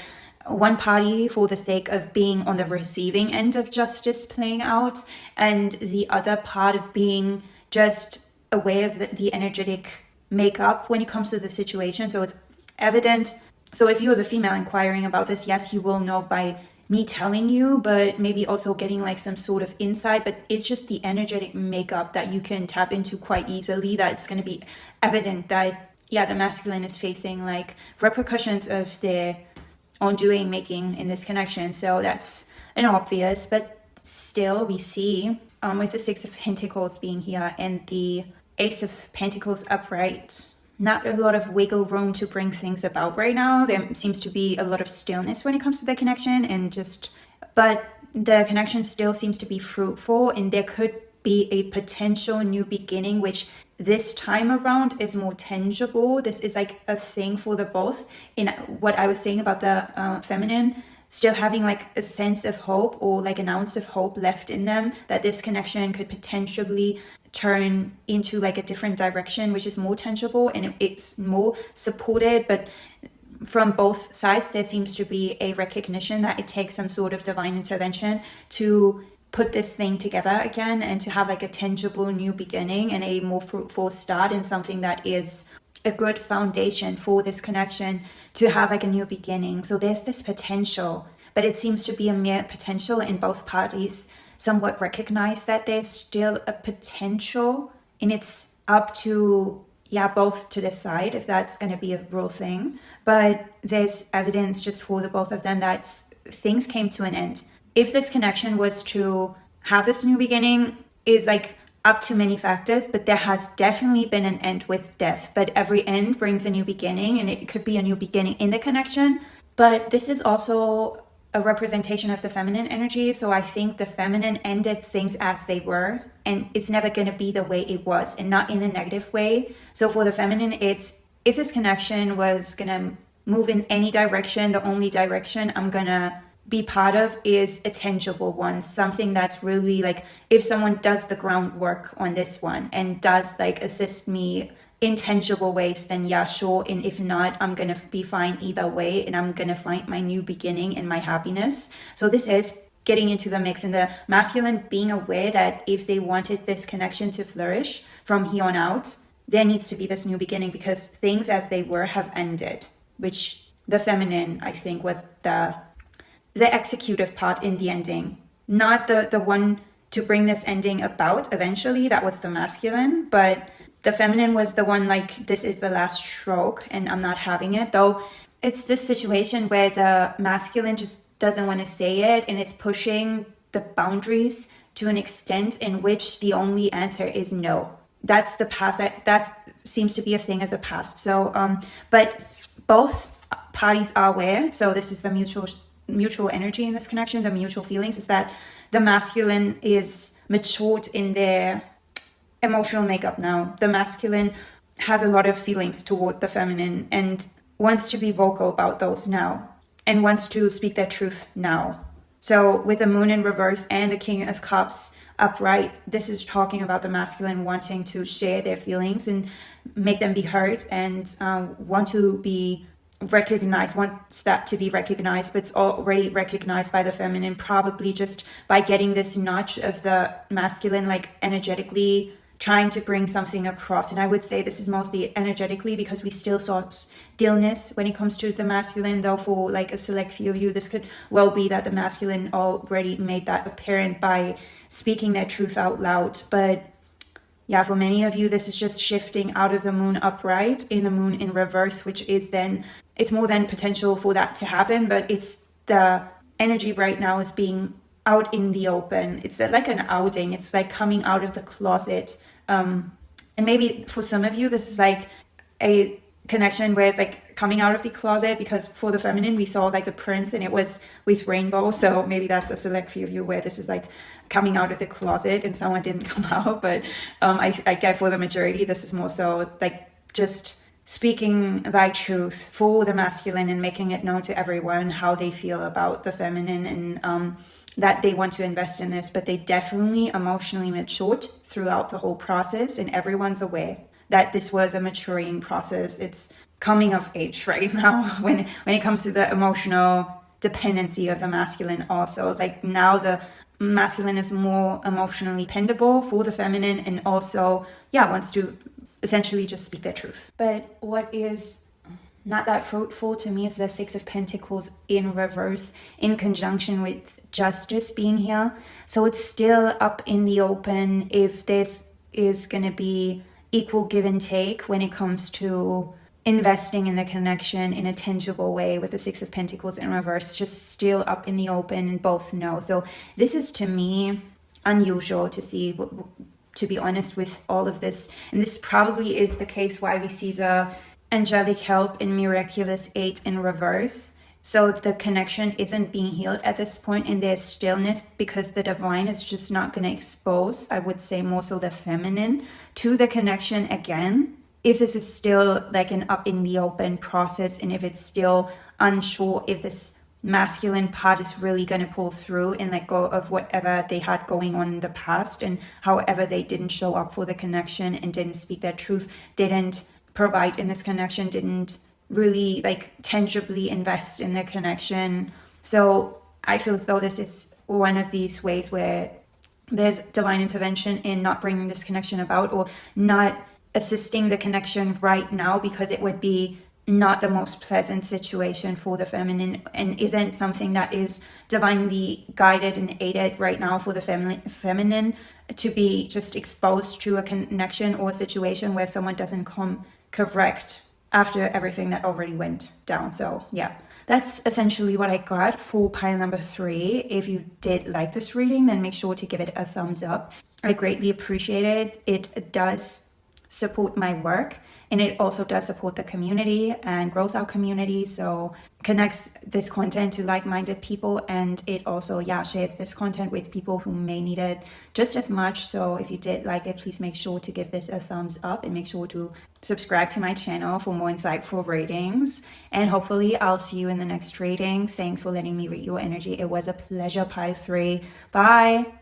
one party for the sake of being on the receiving end of justice playing out, and the other part of being just aware of the energetic makeup when it comes to the situation. So it's evident. So if you're the female inquiring about this, yes, you will know by me telling you, but maybe also getting like some sort of insight. But it's just the energetic makeup that you can tap into quite easily, that it's going to be evident that, yeah, the masculine is facing like repercussions of their on doing making in this connection. So that's an obvious, but still we see with the Six of Pentacles being here and the Ace of Pentacles upright, not a lot of wiggle room to bring things about right now. There seems to be a lot of stillness when it comes to the connection, and but the connection still seems to be fruitful, and there could be a potential new beginning, which this time around is more tangible. This is like a thing for the both. In what I was saying about the feminine, still having like a sense of hope, or like an ounce of hope left in them, that this connection could potentially turn into like a different direction, which is more tangible and it's more supported. But from both sides, there seems to be a recognition that it takes some sort of divine intervention to put this thing together again, and to have like a tangible new beginning and a more fruitful start, in something that is a good foundation for this connection to have like a new beginning. So there's this potential, but it seems to be a mere potential, and both parties somewhat recognize that there's still a potential, and it's up to both to decide if that's going to be a real thing. But there's evidence just for the both of them that things came to an end. If this connection was to have this new beginning, is like up to many factors, but there has definitely been an end with death. But every end brings a new beginning, and it could be a new beginning in the connection. But this is also a representation of the feminine energy. So I think the feminine ended things as they were, and it's never going to be the way it was, and not in a negative way. So for the feminine, it's, if this connection was going to move in any direction, the only direction I'm going to be part of is a tangible one, something that's really like, if someone does the groundwork on this one and does like assist me in tangible ways, then yeah, sure. And if not, I'm gonna be fine either way, and I'm gonna find my new beginning and my happiness. So this is getting into the mix, and the masculine being aware that if they wanted this connection to flourish from here on out, there needs to be this new beginning, because things as they were have ended, which the feminine, I think, was the executive part in the ending, not the one to bring this ending about eventually. That was the masculine, but the feminine was the one like, this is the last stroke and I'm not having it. Though it's this situation where the masculine just doesn't want to say it, and it's pushing the boundaries to an extent in which the only answer is no. That's the past. That seems to be a thing of the past. So but both parties are aware. So this is the mutual energy in this connection. The mutual feelings is that the masculine is matured in their emotional makeup now. The masculine has a lot of feelings toward the feminine and wants to be vocal about those now, and wants to speak their truth now. So with the moon in reverse and the King of Cups upright, this is talking about the masculine wanting to share their feelings and make them be heard, and want to be recognized, wants that to be recognized, but it's already recognized by the feminine, probably just by getting this notch of the masculine, like energetically trying to bring something across. And I would say this is mostly energetically, because we still saw stillness when it comes to the masculine, though for like a select few of you, this could well be that the masculine already made that apparent by speaking their truth out loud. But yeah, for many of you, this is just shifting out of the moon upright in the moon in reverse, which is then, it's more than potential for that to happen, but it's the energy right now is being out in the open. It's like an outing. It's like coming out of the closet. And maybe for some of you, this is like a connection where it's like coming out of the closet, because for the feminine we saw like the prince and it was with rainbow, so maybe that's a select few of you where this is like coming out of the closet and someone didn't come out, but I get for the majority this is more so like just speaking thy truth for the masculine and making it known to everyone how they feel about the feminine, and that they want to invest in this, but they definitely emotionally matured throughout the whole process, and everyone's aware that this was a maturing process. It's coming of age right now when it comes to the emotional dependency of the masculine also. It's like now the masculine is more emotionally dependable for the feminine, and also wants to essentially just speak their truth. But what is not that fruitful to me is the Six of Pentacles in reverse in conjunction with Justice being here. So it's still up in the open if this is going to be equal give and take when it comes to investing in the connection in a tangible way, with the Six of Pentacles in reverse just still up in the open and both know. So this is, to me, unusual to see, to be honest, with all of this. And this probably is the case why we see the angelic help in Miraculous 8 in reverse. So the connection isn't being healed at this point, and there's stillness because the divine is just not going to expose, I would say more so the feminine, to the connection again. If this is still like an up in the open process, and if it's still unsure if this masculine part is really going to pull through and let go of whatever they had going on in the past, and however they didn't show up for the connection and didn't speak their truth, didn't provide in this connection, didn't really like tangibly invest in the connection. So I feel as though this is one of these ways where there's divine intervention in not bringing this connection about, or not assisting the connection right now, because it would be not the most pleasant situation for the feminine, and isn't something that is divinely guided and aided right now for the feminine to be just exposed to a connection or a situation where someone doesn't come correct after everything that already went down. So yeah, that's essentially what I got for pile number 3. If you did like this reading, then make sure to give it a thumbs up. I greatly appreciate it. It does support my work, and it also does support the community and grows our community, so connects this content to like-minded people, and it also shares this content with people who may need it just as much. So if you did like it, please make sure to give this a thumbs up, and make sure to subscribe to my channel for more insightful readings, and hopefully I'll see you in the next reading. Thanks for letting me read your energy. It was a pleasure, pile 3. Bye.